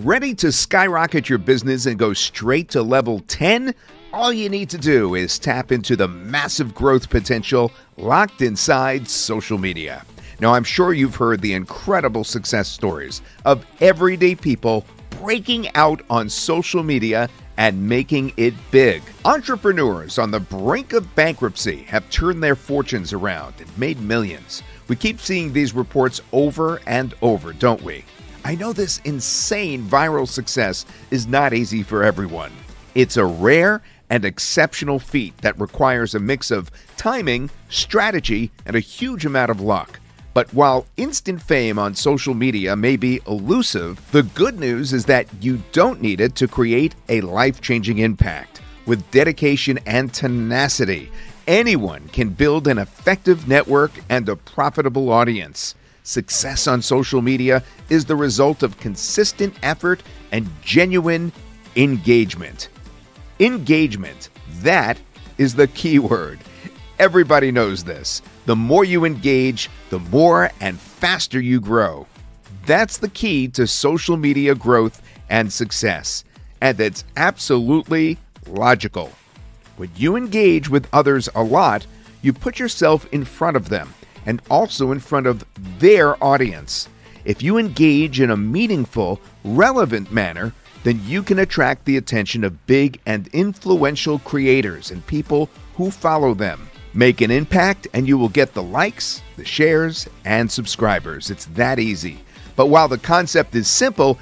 Ready to skyrocket your business and go straight to level 10? All you need to do is tap into the massive growth potential locked inside social media. Now, I'm sure you've heard the incredible success stories of everyday people breaking out on social media and making it big. Entrepreneurs on the brink of bankruptcy have turned their fortunes around and made millions. We keep seeing these reports over and over, don't we? I know this insane viral success is not easy for everyone. It's a rare and exceptional feat that requires a mix of timing, strategy, and a huge amount of luck. But while instant fame on social media may be elusive, the good news is that you don't need it to create a life-changing impact. With dedication and tenacity, anyone can build an effective network and a profitable audience. Success on social media is the result of consistent effort and genuine engagement. Engagement, that is the key word. Everybody knows this. The more you engage, the more and faster you grow. That's the key to social media growth and success. And it's absolutely logical. When you engage with others a lot, you put yourself in front of them and also in front of their audience. If you engage in a meaningful, relevant manner, then you can attract the attention of big and influential creators and people who follow them. Make an impact and you will get the likes, the shares, and subscribers. It's that easy. But while the concept is simple,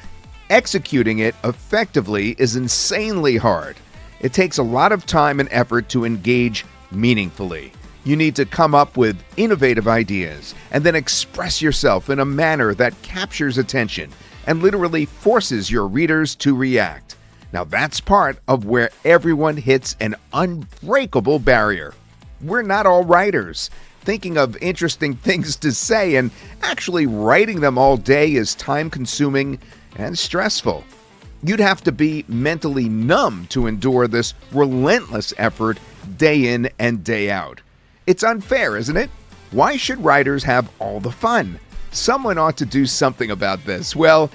executing it effectively is insanely hard. It takes a lot of time and effort to engage meaningfully. You need to come up with innovative ideas and then express yourself in a manner that captures attention and literally forces your readers to react. Now that's part of where everyone hits an unbreakable barrier. We're not all writers. Thinking of interesting things to say and actually writing them all day is time-consuming and stressful. You'd have to be mentally numb to endure this relentless effort day in and day out. It's unfair, isn't it? Why should writers have all the fun? Someone ought to do something about this. Well,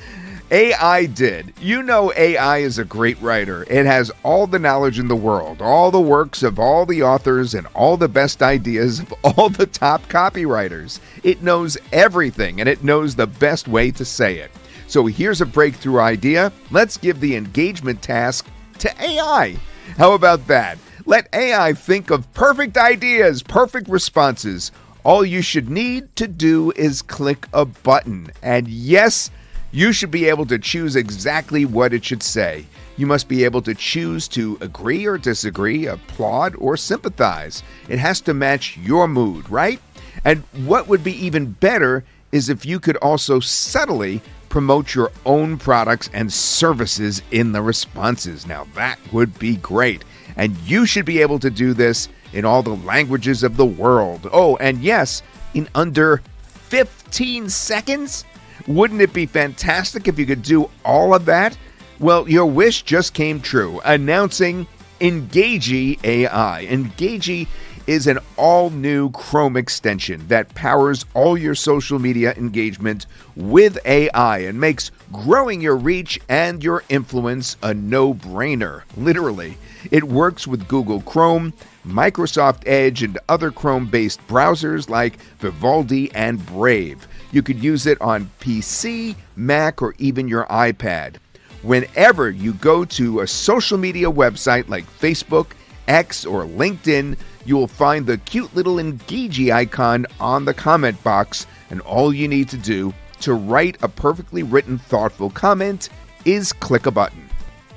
AI did. You know AI is a great writer. It has all the knowledge in the world, all the works of all the authors, and all the best ideas of all the top copywriters. It knows everything, and it knows the best way to say it. So here's a breakthrough idea. Let's give the engagement task to AI. How about that? Let AI think of perfect ideas, perfect responses. All you should need to do is click a button. And yes, you should be able to choose exactly what it should say. You must be able to choose to agree or disagree, applaud or sympathize. It has to match your mood, right? And what would be even better is if you could also subtly promote your own products and services in the responses. Now that would be great. And you should be able to do this in all the languages of the world. Oh, and yes, in under 15 seconds? Wouldn't it be fantastic if you could do all of that? Well, your wish just came true. Announcing Engagey AI. Engagey is an all-new Chrome extension that powers all your social media engagement with AI and makes growing your reach and your influence a no-brainer. Literally, it works with Google Chrome, Microsoft Edge, and other Chrome-based browsers like Vivaldi and Brave. You could use it on PC, Mac, or even your iPad. Whenever you go to a social media website like Facebook, X, or LinkedIn, you will find the cute little Engagey icon on the comment box, and all you need to do to write a perfectly written, thoughtful comment is click a button.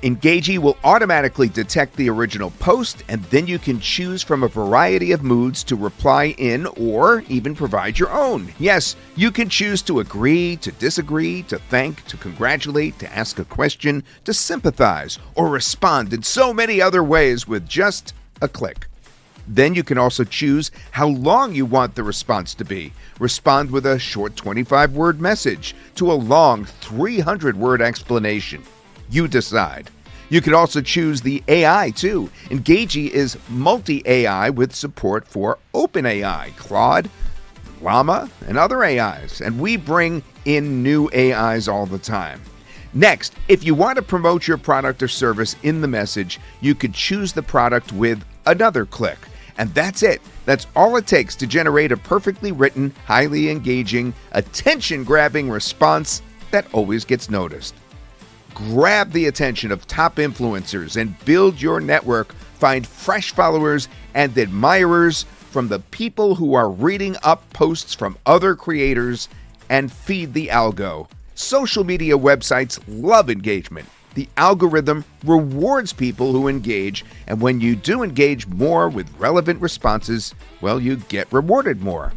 Engagey will automatically detect the original post, and then you can choose from a variety of moods to reply in or even provide your own. Yes, you can choose to agree, to disagree, to thank, to congratulate, to ask a question, to sympathize, or respond in so many other ways with just a click. Then you can also choose how long you want the response to be. Respond with a short 25-word message to a long 300-word explanation. You decide. You can also choose the AI too. Engagey is multi-AI with support for OpenAI, Claude, Llama, and other AIs. And we bring in new AIs all the time. Next, if you want to promote your product or service in the message, you could choose the product with another click. And that's it. That's all it takes to generate a perfectly written, highly engaging, attention-grabbing response that always gets noticed. Grab the attention of top influencers and build your network. Find fresh followers and admirers from the people who are reading up posts from other creators and feed the algo. Social media websites love engagement. The algorithm rewards people who engage, and when you do engage more with relevant responses, well, you get rewarded more.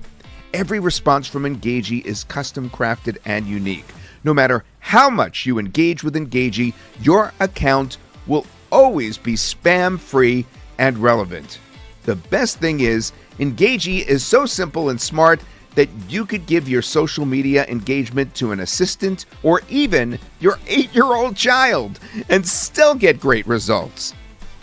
Every response from Engagee is custom crafted and unique. No matter how much you engage with Engagee, your account will always be spam-free and relevant. The best thing is, Engagee is so simple and smart that you could give your social media engagement to an assistant or even your 8-year-old child and still get great results.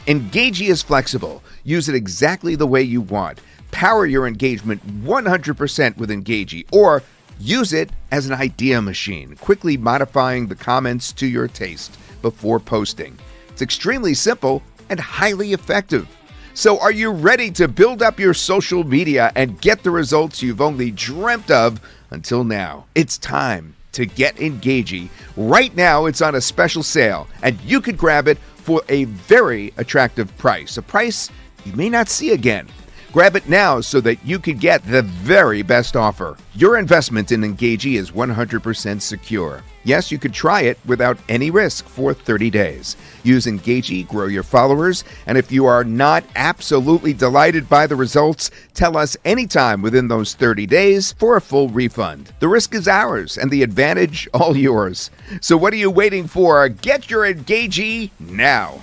Engagee is flexible. Use it exactly the way you want. Power your engagement 100% with Engagee, or use it as an idea machine, quickly modifying the comments to your taste before posting. It's extremely simple and highly effective. So are you ready to build up your social media and get the results you've only dreamt of until now? It's time to get Engagee. Right now, it's on a special sale, and you could grab it for a very attractive price, a price you may not see again. Grab it now so that you can get the very best offer. Your investment in Engagee is 100% secure. Yes, you could try it without any risk for 30 days. Use Engagee, grow your followers, and if you are not absolutely delighted by the results, tell us anytime within those 30 days for a full refund. The risk is ours and the advantage all yours. So what are you waiting for? Get your Engagee now.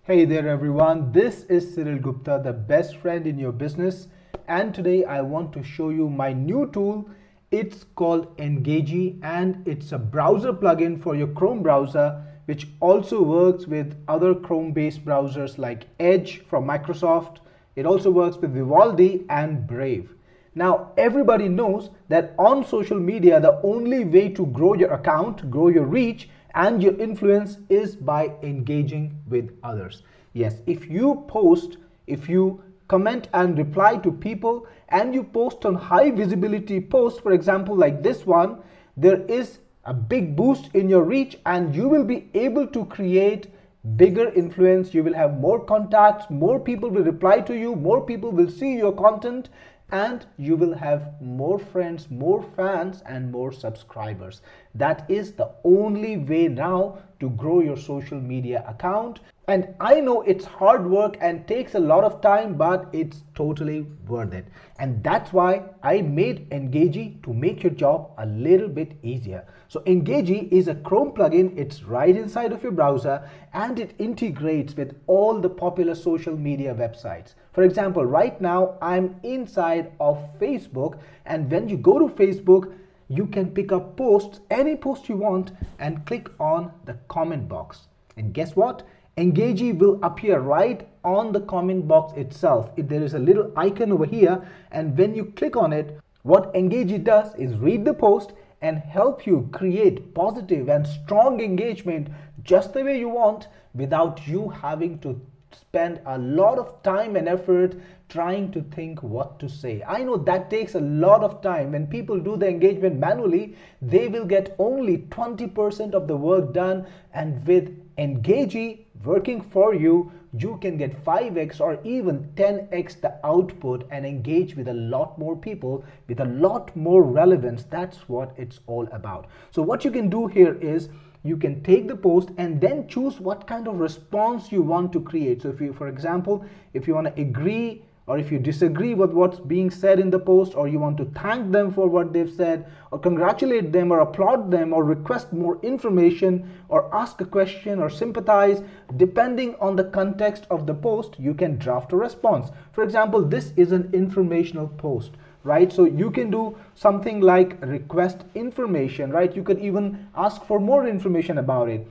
Hey there everyone, this is Cyril Gupta, the best friend in your business, and today I want to show you my new tool. It's called Engagee and it's a browser plugin for your Chrome browser, which also works with other Chrome based browsers like Edge from Microsoft. It also works with Vivaldi and Brave. Now everybody knows that on social media the only way to grow your account, grow your reach and your influence is by engaging with others. Yes, if you post, if you comment and reply to people and you post on high visibility posts, for example like this one, there is a big boost in your reach and you will be able to create bigger influence. You will have more contacts, more people will reply to you, more people will see your content, and you will have more friends, more fans and more subscribers. That is the only way now to grow your social media account. And I know it's hard work and takes a lot of time, but it's totally worth it. And that's why I made Engagee to make your job a little bit easier. So Engagee is a Chrome plugin. It's right inside of your browser and it integrates with all the popular social media websites. For example, right now I'm inside of Facebook, and when you go to Facebook, you can pick up posts, any post you want, and click on the comment box. And guess what? Engagee will appear right on the comment box itself. There is a little icon over here, and when you click on it, what Engagee does is read the post and help you create positive and strong engagement just the way you want, without you having to spend a lot of time and effort trying to think what to say. I know that takes a lot of time. When people do the engagement manually, they will get only 20% of the work done, and with Engagee working for you, you can get 5x or even 10x the output and engage with a lot more people with a lot more relevance. That's what it's all about. So what you can do here is you can take the post and then choose what kind of response you want to create. So if you, for example, if you want to agree or if you disagree with what's being said in the post, or you want to thank them for what they've said, or congratulate them or applaud them, or request more information, or ask a question or sympathize, depending on the context of the post, you can draft a response. For example, this is an informational post, right? So you can do something like request information, right? You could even ask for more information about it.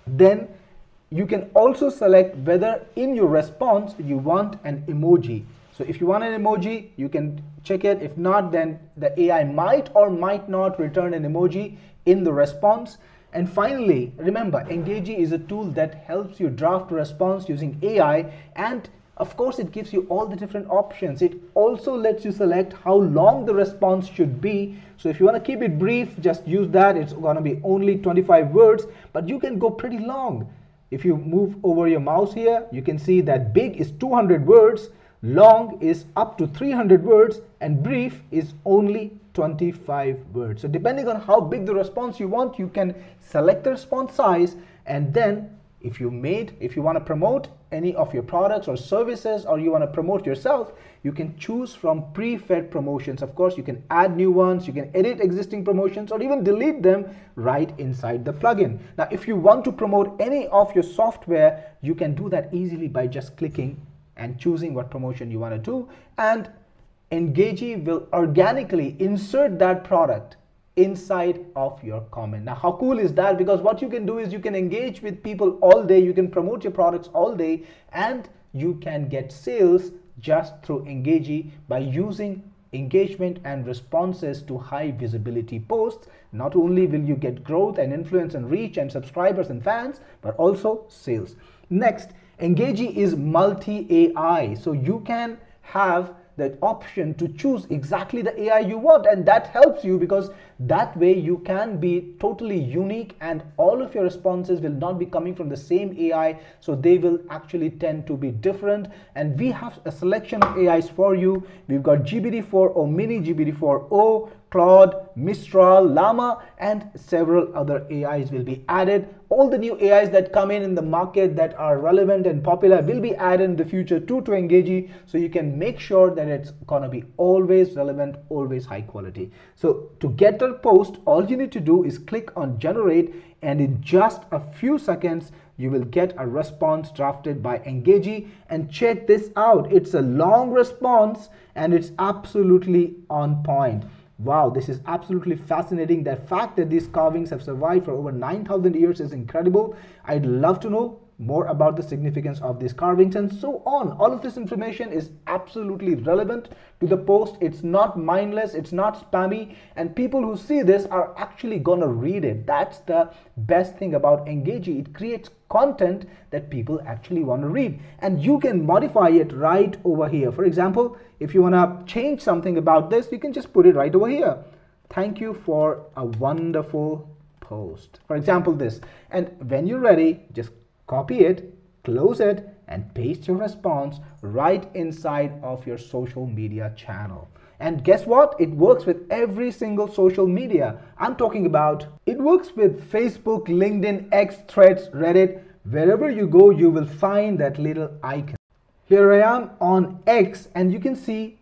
Then you can also select whether in your response you want an emoji. So if you want an emoji, you can check it. If not, then the AI might or might not return an emoji in the response. And finally, remember, Engagey is a tool that helps you draft a response using AI, and of course it gives you all the different options. It also lets you select how long the response should be. So if you want to keep it brief, just use that. It's going to be only 25 words, but you can go pretty long. If you move over your mouse here, you can see that big is 200 words, long is up to 300 words, and brief is only 25 words. So depending on how big the response you want, you can select the response size, and then if you want to promote any of your products or services, or you want to promote yourself, you can choose from pre-fed promotions. Of course, you can add new ones, you can edit existing promotions, or even delete them right inside the plugin. Now, if you want to promote any of your software, you can do that easily by just clicking and choosing what promotion you want to do, and Engagey will organically insert that product inside of your comment. Now, how cool is that? Because what you can do is you can engage with people all day, you can promote your products all day, and you can get sales just through Engagey by using engagement and responses to high visibility posts. Not only will you get growth and influence and reach and subscribers and fans, but also sales. Next, Engagey is multi-AI, so you can have that option to choose exactly the AI you want, and that helps you because that way you can be totally unique, and all of your responses will not be coming from the same AI, so they will actually tend to be different. And we have a selection of AIs for you. We've got GPT-4o Mini, GPT-4o, Claude, Mistral, Llama, and several other AIs will be added. All the new AIs that come in the market that are relevant and popular will be added in the future too to Engagey, so you can make sure that it's gonna be always relevant, always high quality. So to get the post, all you need to do is click on generate, and in just a few seconds you will get a response drafted by Engagey. And check this out, it's a long response and it's absolutely on point. Wow, this is absolutely fascinating. The fact that these carvings have survived for over 9,000 years is incredible. I'd love to know more about the significance of these carvings and so on. All of this information is absolutely relevant to the post. It's not mindless, it's not spammy, and people who see this are actually gonna read it. That's the best thing about Engagey. It creates content that people actually want to read, and you can modify it right over here. For example, if you want to change something about this, you can just put it right over here. Thank you for a wonderful post, for example, this. And when you're ready, just copy it, close it, and paste your response right inside of your social media channel. And guess what? It works with every single social media. I'm talking about, it works with Facebook, LinkedIn, X, Threads, Reddit. Wherever you go, you will find that little icon. Here I am on X, and you can see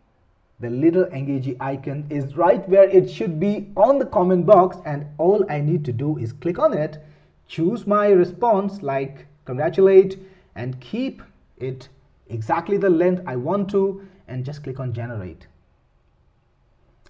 the little Engagey icon is right where it should be on the comment box, and all I need to do is click on it, choose my response like congratulate, and keep it exactly the length I want to, and just click on generate.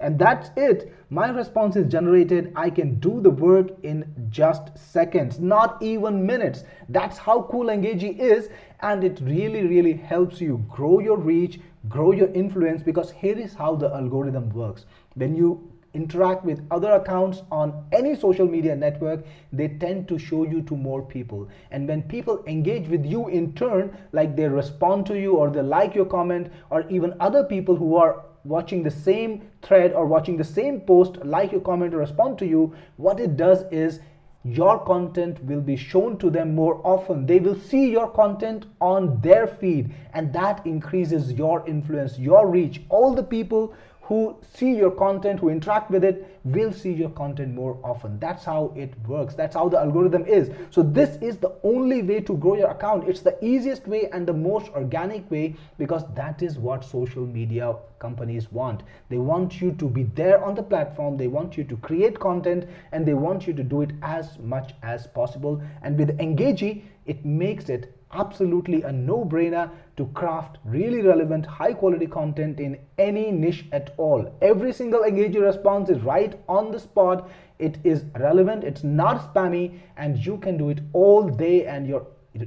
And that's it. My response is generated. I can do the work in just seconds, not even minutes. That's how cool Engagey is, and it really helps you grow your reach, grow your influence, because here is how the algorithm works. When you interact with other accounts on any social media network, they tend to show you to more people, and when people engage with you in turn, like they respond to you or they like your comment, or even other people who are watching the same thread or watching the same post like your comment or respond to you, what it does is your content will be shown to them more often. They will see your content on their feed, and that increases your influence, your reach. All the people who see your content, who interact with it, will see your content more often. That's how it works. That's how the algorithm is. So this is the only way to grow your account. It's the easiest way and the most organic way, because that is what social media companies want. They want you to be there on the platform. They want you to create content, and they want you to do it as much as possible. And with Engagey, it makes it absolutely a no-brainer to craft really relevant, high-quality content in any niche at all. Every single Engagey response is right on the spot. It is relevant, it's not spammy, and you can do it all day, and your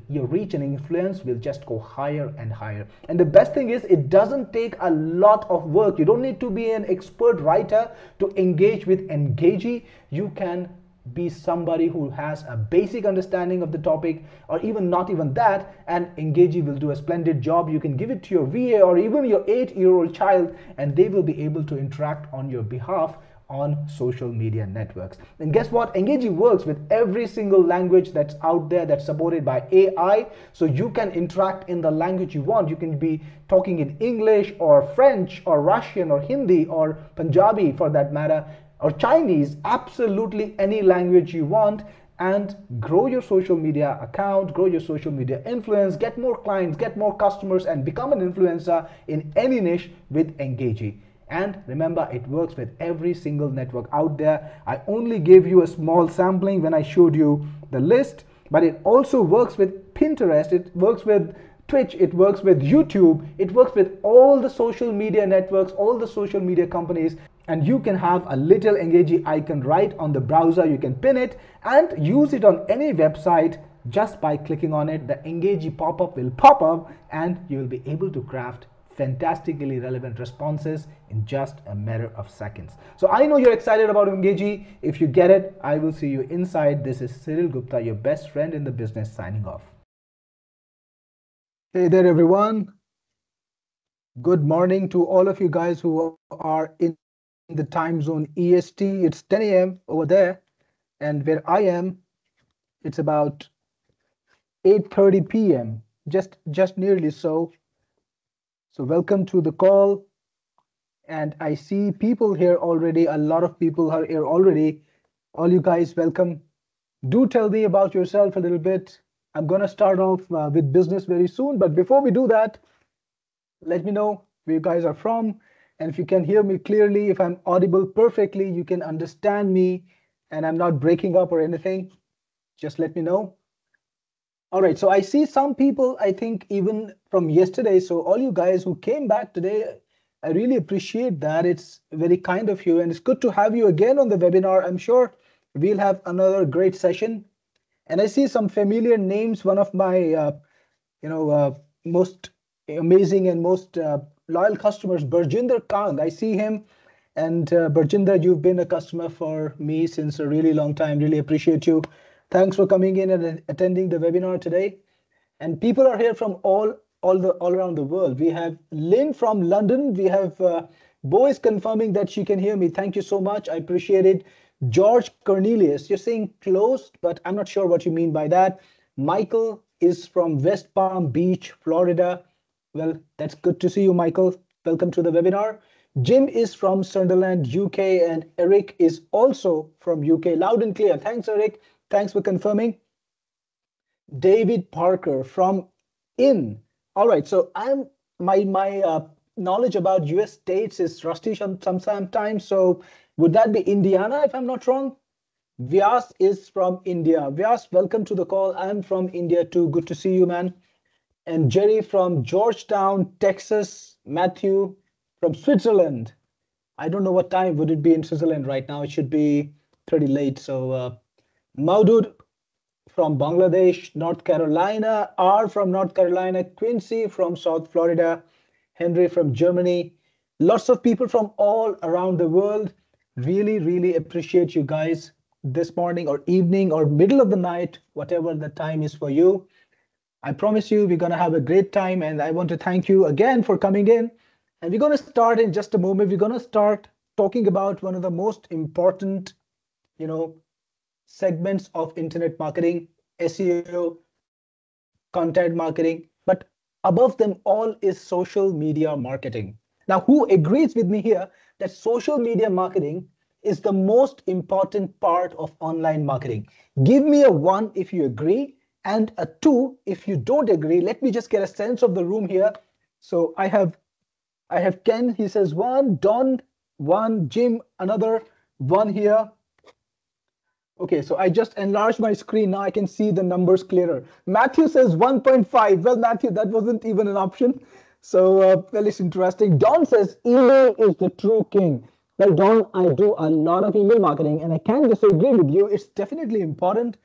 your reach and influence will just go higher and higher. And the best thing is, it doesn't take a lot of work. You don't need to be an expert writer to engage with Engagey. You can be somebody who has a basic understanding of the topic, or even not even that, and Engagey will do a splendid job. You can give it to your VA or even your 8-year-old child, and they will be able to interact on your behalf on social media networks. And guess what? Engagey works with every single language that's out there that's supported by AI. So you can interact in the language you want. You can be talking in English or French or Russian or Hindi or Punjabi for that matter, or Chinese, absolutely any language you want, and grow your social media account, grow your social media influence, get more clients, get more customers, and become an influencer in any niche with Engagey. And remember, it works with every single network out there. I only gave you a small sampling when I showed you the list, but it also works with Pinterest, it works with Twitch, it works with YouTube, it works with all the social media networks, all the social media companies. And you can have a little Engagey icon right on the browser. You can pin it and use it on any website just by clicking on it. The Engagey pop-up will pop up and you will be able to craft fantastically relevant responses in just a matter of seconds. So I know you're excited about Engagey. If you get it, I will see you inside. This is Cyril Gupta, your best friend in the business, signing off. Hey there, everyone. Good morning to all of you guys who are in the time zone EST. It's 10 a.m. over there, and where I am, it's about 8:30 p.m. Just nearly so. So welcome to the call, and I see people here already. A lot of people are here already. All you guys, welcome. Do tell me about yourself a little bit. I'm gonna start off with business very soon, but before we do that, let me know where you guys are from, and if you can hear me clearly, if I'm audible perfectly, you can understand me, and I'm not breaking up or anything, just let me know. All right, so I see some people, I think even from yesterday. So all you guys who came back today, I really appreciate that. It's very kind of you, and it's good to have you again on the webinar. I'm sure we'll have another great session. And I see some familiar names. One of my, most amazing and most loyal customers, Barjinder Kang. I see him. And Barjinder, you've been a customer for me since a really long time. Really appreciate you. Thanks for coming in and attending the webinar today. And people are here from all around the world. We have Lynn from London. We have Bo is confirming that she can hear me. Thank you so much. I appreciate it. George Cornelius, you're saying closed, but I'm not sure what you mean by that. Michael is from West Palm Beach, Florida. Well, that's good to see you, Michael. Welcome to the webinar. Jim is from Sunderland, UK, and Eric is also from UK. Loud and clear. Thanks, Eric. Thanks for confirming. David Parker from in. All right, so my knowledge about US states is rusty sometimes. So would that be Indiana if I'm not wrong? Vyas is from India. Vyas, welcome to the call. I'm from India too. Good to see you, man. And Jerry from Georgetown, Texas. Matthew from Switzerland. I don't know what time would it be in Switzerland right now. It should be pretty late. So Maudud from Bangladesh, North Carolina, R from North Carolina, Quincy from South Florida, Henry from Germany. Lots of people from all around the world. Really, really appreciate you guys this morning or evening or middle of the night, whatever the time is for you. I promise you we're going to have a great time, and I want to thank you again for coming in. And we're going to start in just a moment. We're going to start talking about one of the most important, segments of internet marketing, SEO, content marketing, but above them all is social media marketing. Now, who agrees with me here that social media marketing is the most important part of online marketing? Give me a 1 if you agree and a 2 if you don't agree. Let me just get a sense of the room here. So I have Ken, he says 1, Don 1, Jim another 1 here. Okay, so I just enlarged my screen. Now I can see the numbers clearer. Matthew says 1.5. Well, Matthew, that wasn't even an option. So, well, it's interesting. Don says email is the true king. Well, Don, I do a lot of email marketing, and I can't disagree with you. It's definitely important.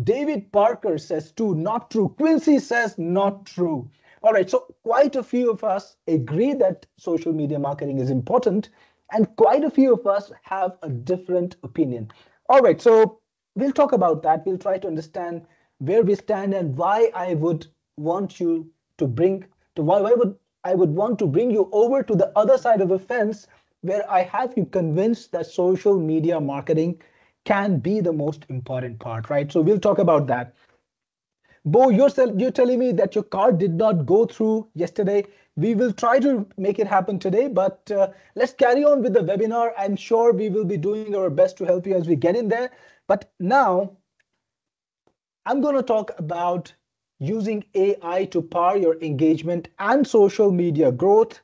David Parker says true, not true. Quincy says not true. All right, so quite a few of us agree that social media marketing is important, and quite a few of us have a different opinion. All right, so we'll talk about that. We'll try to understand where we stand and why I would want you to bring to why would I would want to bring you over to the other side of the fence where I have you convinced that social media marketing can be the most important part, right? So we'll talk about that. Bo, you're telling me that your car did not go through yesterday. We will try to make it happen today, but let's carry on with the webinar. I'm sure we will be doing our best to help you as we get in there. But now I'm going to talk about using AI to power your engagement and social media growth.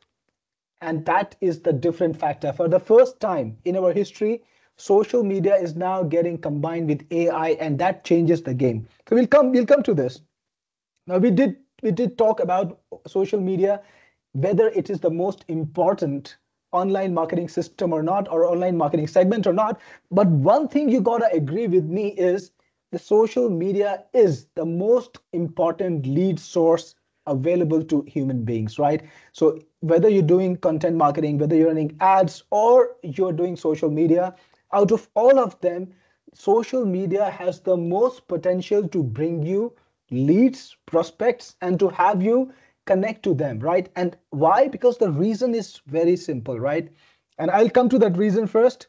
And that is the different factor. For the first time in our history, social media is now getting combined with AI, and that changes the game. So we'll come to this. Now we did talk about social media, whether it is the most important online marketing system or not, or online marketing segment or not. But one thing you gotta agree with me is the social media is the most important lead source available to human beings, right? So whether you're doing content marketing, whether you're running ads or you're doing social media, out of all of them, social media has the most potential to bring you leads, prospects, and to have you connect to them, right? And why? Because the reason is very simple, right? And I'll come to that reason first.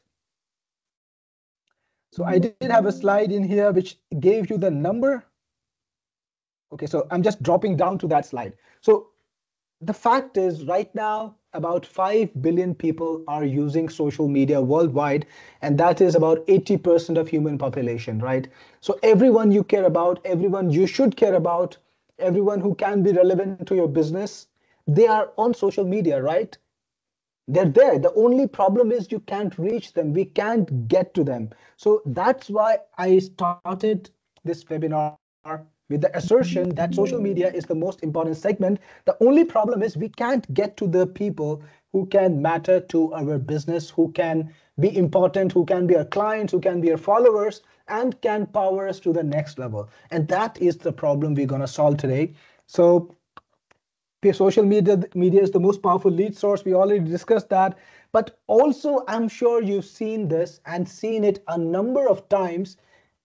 So I did have a slide in here which gave you the number. Okay, so I'm just dropping down to that slide. So the fact is right now about 5 billion people are using social media worldwide, and that is about 80% of human population, right? So everyone you care about, everyone you should care about, everyone who can be relevant to your business, they are on social media, right? They're there. The only problem is you can't reach them. We can't get to them. So that's why I started this webinar with the assertion that social media is the most important segment. The only problem is we can't get to the people who can matter to our business, who can be important, who can be our clients, who can be our followers, and can power us to the next level. And that is the problem we're going to solve today. So social media is the most powerful lead source. We already discussed that. But also, I'm sure you've seen this and seen it a number of times.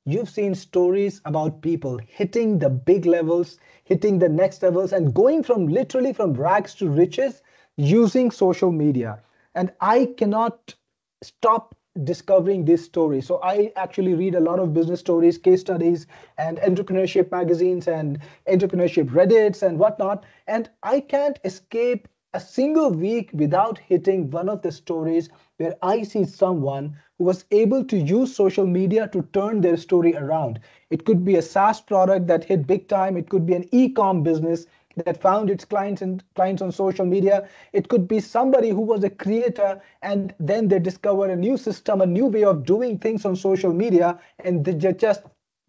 You've seen stories about people hitting the big levels, hitting the next levels, and going from literally from rags to riches using social media. And I cannot stop discovering this story. So I actually read a lot of business stories, case studies, and entrepreneurship magazines and entrepreneurship Reddits and whatnot. And I can't escape a single week without hitting one of the stories where I see someone who was able to use social media to turn their story around. It could be a SaaS product that hit big time. It could be an e-com business that found its clients on social media. It could be somebody who was a creator and then they discovered a new system, a new way of doing things on social media, and they just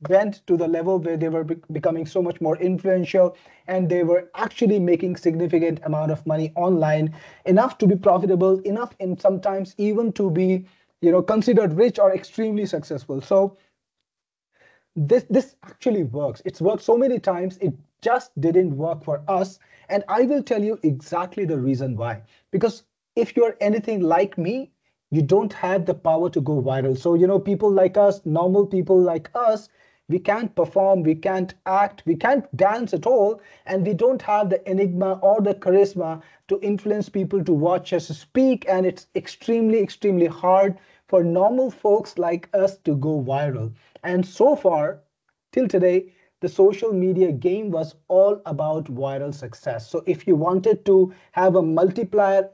went to the level where they were becoming so much more influential, and they were actually making significant amount of money online, enough to be profitable, enough and sometimes even to be, considered rich or extremely successful. So this actually works. It's worked so many times. It just didn't work for us. And I will tell you exactly the reason why. Because if you're anything like me, you don't have the power to go viral. So, people like us, normal people like us, we can't perform, we can't act, we can't dance at all, and we don't have the enigma or the charisma to influence people to watch us speak. And it's extremely, extremely hard for normal folks like us to go viral. And so far, till today, the social media game was all about viral success. So if you wanted to have a multiplier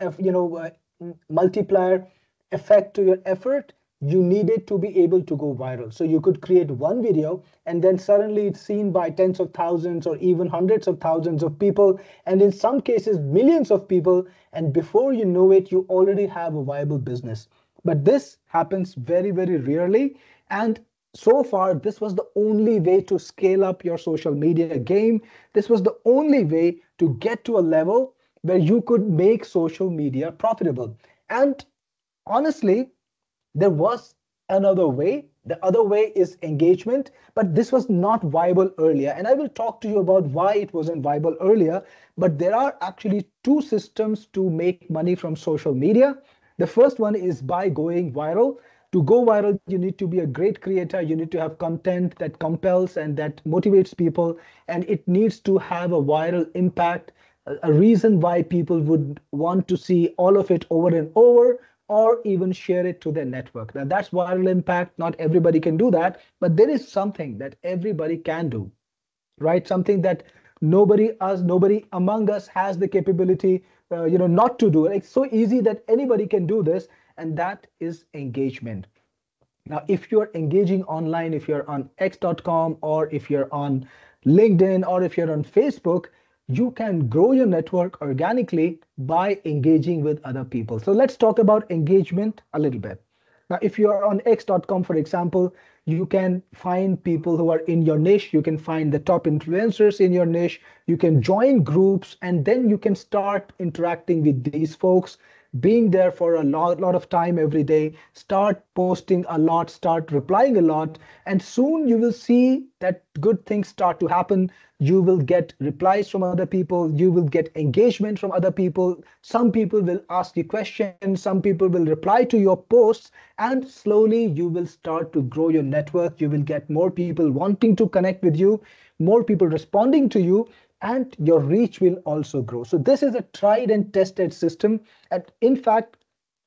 effect to your effort, you needed to be able to go viral. So you could create one video and then suddenly it's seen by tens of thousands or even hundreds of thousands of people, and in some cases millions of people, and before you know it, you already have a viable business. But this happens very, very rarely. And so far, this was the only way to scale up your social media game. This was the only way to get to a level where you could make social media profitable. And honestly, there was another way. The other way is engagement, but this was not viable earlier. And I will talk to you about why it wasn't viable earlier. But there are actually two systems to make money from social media. The first one is by going viral. To go viral, you need to be a great creator. You need to have content that compels and that motivates people. And it needs to have a viral impact, a reason why people would want to see all of it over and over, or even share it to their network. Now that's viral impact. Not everybody can do that, but there is something that everybody can do, right? Something that nobody among us has the capability, not to do. It's so easy that anybody can do this, and that is engagement. Now, if you're engaging online, if you're on x.com, or if you're on LinkedIn, or if you're on Facebook, you can grow your network organically by engaging with other people. So let's talk about engagement a little bit. Now, if you're on x.com, for example, you can find people who are in your niche. You can find the top influencers in your niche. You can join groups, and then you can start interacting with these folks, being there for a lot of time every day, start posting a lot, start replying a lot, and soon you will see that good things start to happen. You will get replies from other people, you will get engagement from other people. Some people will ask you questions, some people will reply to your posts, and slowly you will start to grow your network. You will get more people wanting to connect with you, more people responding to you, and your reach will also grow. So this is a tried and tested system. And in fact,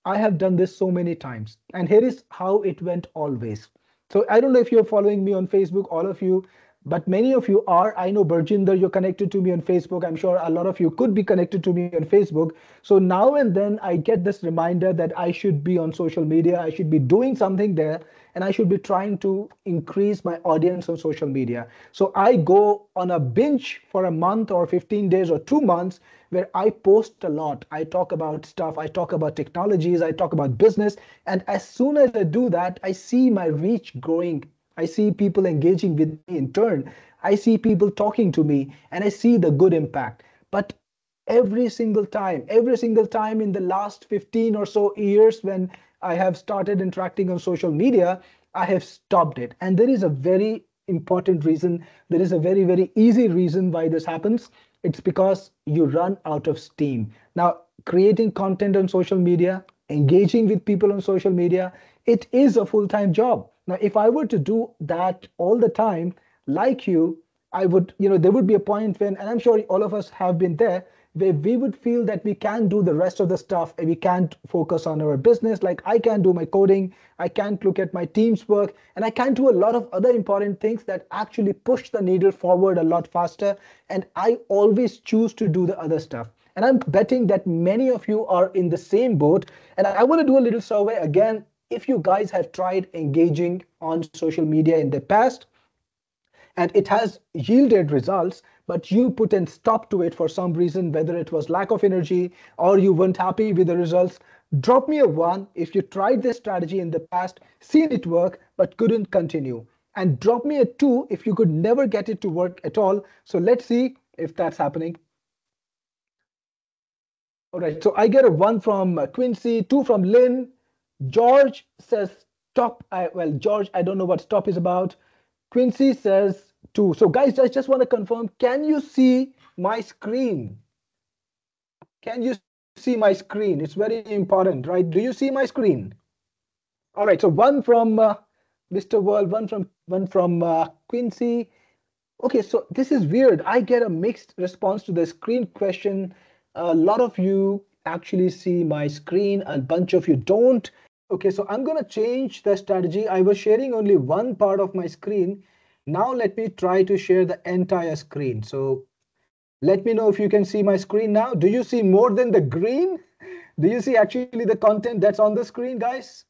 I have done this so many times. And here is how it went always. So I don't know if you're following me on Facebook, all of you, but many of you are. I know Burjinder, you're connected to me on Facebook. I'm sure a lot of you could be connected to me on Facebook. So now and then I get this reminder that I should be on social media. I should be doing something there, and I should be trying to increase my audience on social media. So I go on a binge for a month or 15 days or 2 months where I post a lot. I talk about stuff. I talk about technologies. I talk about business. And as soon as I do that, I see my reach growing. I see people engaging with me in turn. I see people talking to me, and I see the good impact. But every single time in the last 15 or so years when I have started interacting on social media, I have stopped it. And there is a very important reason. There is a very, very easy reason why this happens. It's because you run out of steam. Now, creating content on social media, engaging with people on social media, it is a full-time job. Now, if I were to do that all the time, like you, I would, there would be a point when, and I'm sure all of us have been there, where we would feel that we can't do the rest of the stuff and we can't focus on our business. Like I can't do my coding, I can't look at my team's work, and I can't do a lot of other important things that actually push the needle forward a lot faster. And I always choose to do the other stuff. And I'm betting that many of you are in the same boat. And I want to do a little survey again. If you guys have tried engaging on social media in the past, and it has yielded results, but you put a stop to it for some reason, whether it was lack of energy or you weren't happy with the results, drop me a 1 if you tried this strategy in the past, seen it work, but couldn't continue. And drop me a 2 if you could never get it to work at all. So let's see if that's happening. All right, so I get a 1 from Quincy, 2 from Lynn. George says stop. Well, George, I don't know what stop is about. Quincy says 2. So guys, I just want to confirm, can you see my screen? Can you see my screen? It's very important, right? Do you see my screen? All right, so 1 from Mr. World, 1 from Quincy. Okay, so this is weird. I get a mixed response to the screen question. A lot of you actually see my screen, a bunch of you don't. Okay, so I'm going to change the strategy. I was sharing only one part of my screen. Now let me try to share the entire screen. So let me know if you can see my screen now. Do you see more than the green? Do you see actually the content that's on the screen, guys?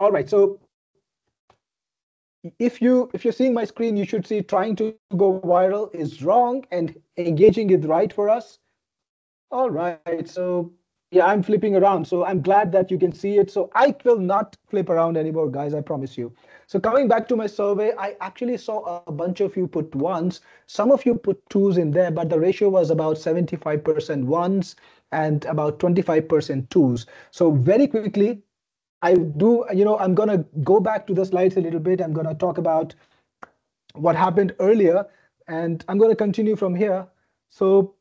All right, so if you're seeing my screen, you should see trying to go viral is wrong and engaging is right for us. All right, so yeah, I'm flipping around. So I'm glad that you can see it. So I will not flip around anymore, guys, I promise you. So coming back to my survey, I actually saw a bunch of you put 1s. Some of you put 2s in there, but the ratio was about 75% 1s and about 25% 2s. So very quickly, I do, I'm going to go back to the slides a little bit. I'm going to talk about what happened earlier, and I'm going to continue from here. So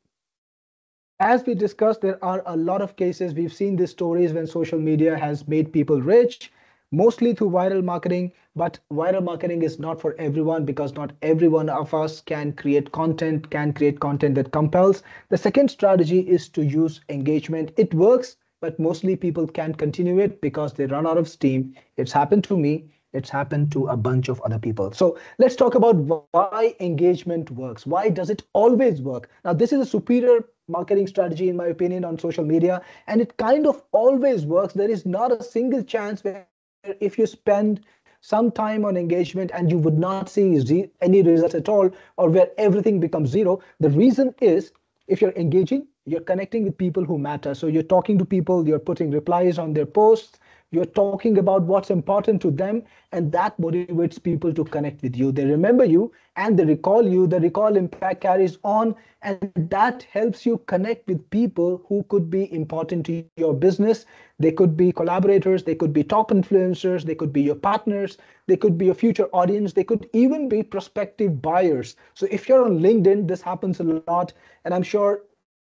as we discussed, there are a lot of cases. We've seen these stories when social media has made people rich, mostly through viral marketing. But viral marketing is not for everyone, because not every one of us can create content that compels. The second strategy is to use engagement. It works, but mostly people can't continue it because they run out of steam. It's happened to me. It's happened to a bunch of other people. So let's talk about why engagement works. Why does it always work? Now, this is a superior marketing strategy, in my opinion, on social media, and it kind of always works. There is not a single chance where if you spend some time on engagement and you would not see any results at all, or where everything becomes zero. The reason is, if you're engaging, you're connecting with people who matter. So you're talking to people, you're putting replies on their posts, you're talking about what's important to them, and that motivates people to connect with you. They remember you and they recall you. The recall impact carries on, and that helps you connect with people who could be important to your business. They could be collaborators, they could be top influencers, they could be your partners, they could be your future audience, they could even be prospective buyers. So if you're on LinkedIn, this happens a lot, and I'm sure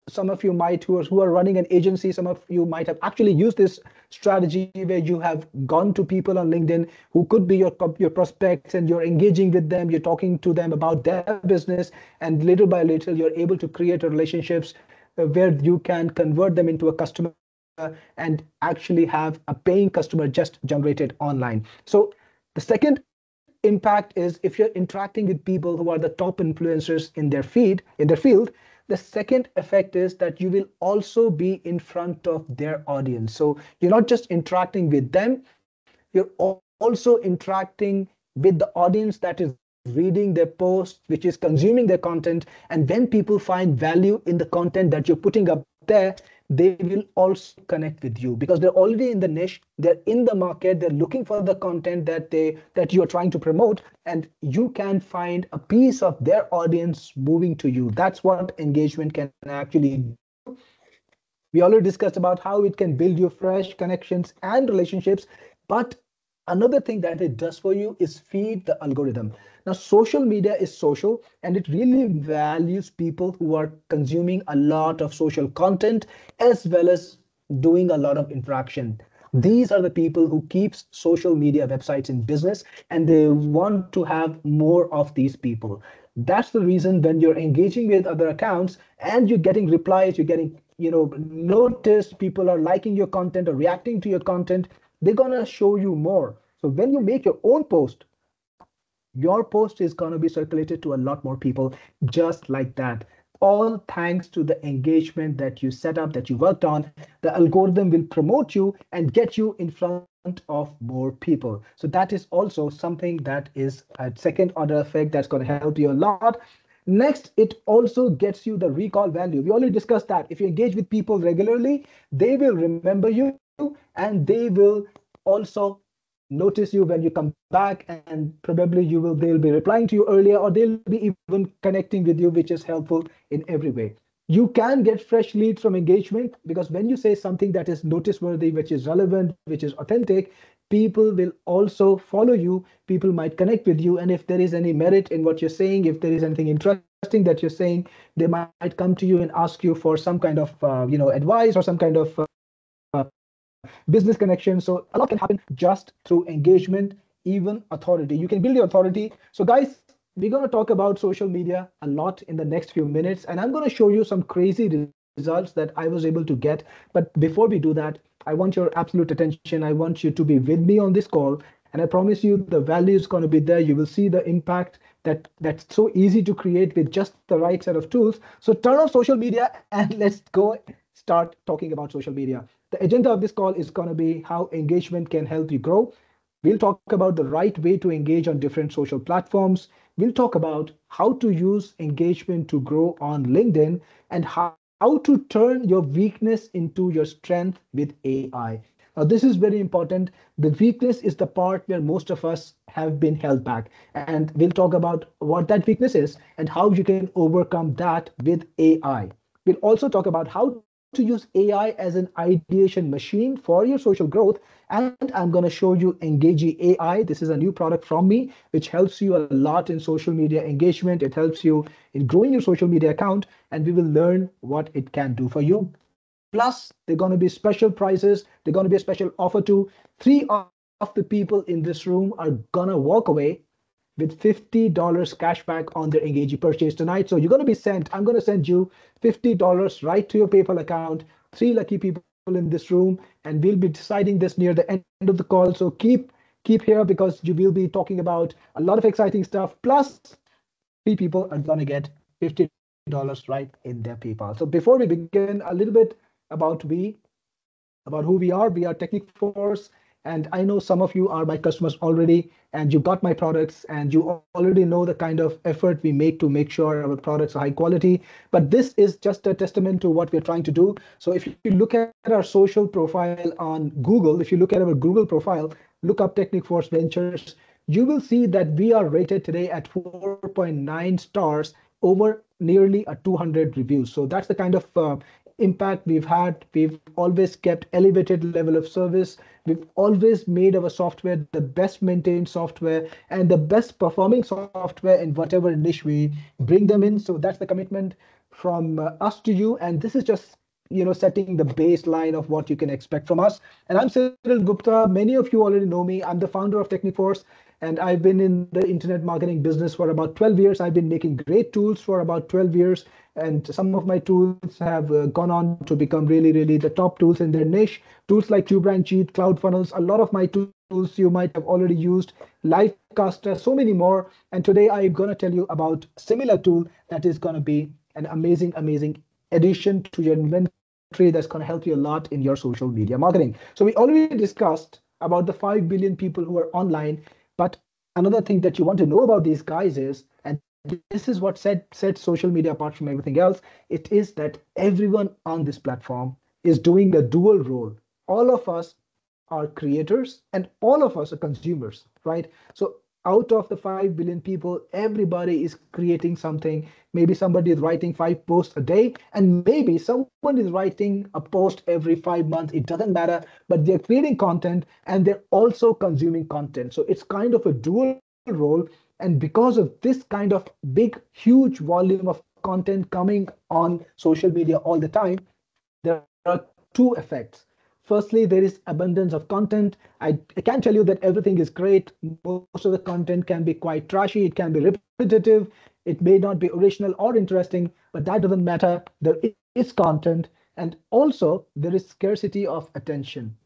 some of you might, who are running an agency, some of you might have actually used this strategy where you have gone to people on LinkedIn who could be your prospects, and you're engaging with them, you're talking to them about their business, and little by little you're able to create relationships where you can convert them into a customer and actually have a paying customer just generated online. So the second impact is, if you're interacting with people who are the top influencers in their field, the second effect is that you will also be in front of their audience. So you're not just interacting with them, you're also interacting with the audience that is reading their posts, which is consuming their content. And when people find value in the content that you're putting up there, they will also connect with you because they're already in the niche, they're in the market, they're looking for the content that you're trying to promote, and you can find a piece of their audience moving to you. That's what engagement can actually do. We already discussed about how it can build you fresh connections and relationships, but another thing that it does for you is feed the algorithm. Now, social media is social, and it really values people who are consuming a lot of social content as well as doing a lot of interaction. These are the people who keeps social media websites in business, and they want to have more of these people. That's the reason when you're engaging with other accounts and you're getting replies, you're getting, noticed, people are liking your content or reacting to your content, they're gonna show you more. So when you make your own post, your post is going to be circulated to a lot more people, just like that. All thanks to the engagement that you set up, that you worked on. The algorithm will promote you and get you in front of more people. So that is also something that is a second order effect that's going to help you a lot. Next, it also gets you the recall value. We already discussed that. If you engage with people regularly, they will remember you, and they will also notice you when you come back, and probably they'll be replying to you earlier, or they'll be even connecting with you, which is helpful in every way. You can get fresh leads from engagement, because when you say something that is noticeworthy, which is relevant, which is authentic, people will also follow you, people might connect with you, and if there is any merit in what you're saying, if there is anything interesting that you're saying, they might come to you and ask you for some kind of advice or some kind of business connection. So a lot can happen just through engagement, even authority. You can build your authority. So guys, we're going to talk about social media a lot in the next few minutes, and I'm going to show you some crazy results that I was able to get. But before we do that, I want your absolute attention. I want you to be with me on this call, and I promise you the value is going to be there. You will see the impact that's so easy to create with just the right set of tools. So turn on social media and let's go start talking about social media. The agenda of this call is going to be how engagement can help you grow. We'll talk about the right way to engage on different social platforms. We'll talk about how to use engagement to grow on LinkedIn, and how to turn your weakness into your strength with AI. Now, this is very important. The weakness is the part where most of us have been held back. And we'll talk about what that weakness is and how you can overcome that with AI. We'll also talk about how to use AI as an ideation machine for your social growth. And I'm going to show you Engagey AI. This is a new product from me, which helps you a lot in social media engagement. It helps you in growing your social media account, and we will learn what it can do for you. Plus, they're going to be special prices. They're going to be a special offer too. Three of the people in this room are going to walk away with $50 cash back on their Engagey purchase tonight. So you're going to be sent, I'm going to send you $50 right to your PayPal account. Three lucky people in this room, and we'll be deciding this near the end of the call. So keep here, because you will be talking about a lot of exciting stuff. Plus, three people are going to get $50 right in their PayPal. So before we begin, a little bit about about who we are. We are Technic4ce, and I know some of you are my customers already, and you got my products, and you already know the kind of effort we make to make sure our products are high quality. But this is just a testament to what we're trying to do. So if you look at our social profile on Google, if you look at our Google profile, look up Technic4ce Ventures, you will see that we are rated today at 4.9 stars over nearly 200 reviews. So that's the kind of impact we've had. We've always kept elevated level of service. We've always made our software the best maintained software and the best performing software in whatever niche we bring them in. So that's the commitment from us to you. And this is just setting the baseline of what you can expect from us. And I'm Cyril Gupta. Many of you already know me. I'm the founder of Technic4ce, and I've been in the internet marketing business for about 12 years. I've been making great tools for about 12 years. And some of my tools have gone on to become really, really the top tools in their niche. Tools like TubeRank, CloudFunnels, a lot of my tools you might have already used, Livecaster, so many more. And today I'm going to tell you about a similar tool that is going to be an amazing, amazing addition to your inventory that's going to help you a lot in your social media marketing. So we already discussed about the 5 billion people who are online. But another thing that you want to know about these guys is, and this is what sets social media apart from everything else, it is that everyone on this platform is doing a dual role. All of us are creators and all of us are consumers, right? So out of the 5 billion people, everybody is creating something. Maybe somebody is writing 5 posts a day, and maybe someone is writing a post every 5 months. It doesn't matter, but they're creating content and they're also consuming content. So it's kind of a dual role. And because of this kind of big, huge volume of content coming on social media all the time, there are two effects. Firstly, there is abundance of content. I can tell you that everything is great. Most of the content can be quite trashy. It can be repetitive. It may not be original or interesting, but that doesn't matter. There is content. And also, there is scarcity of attention,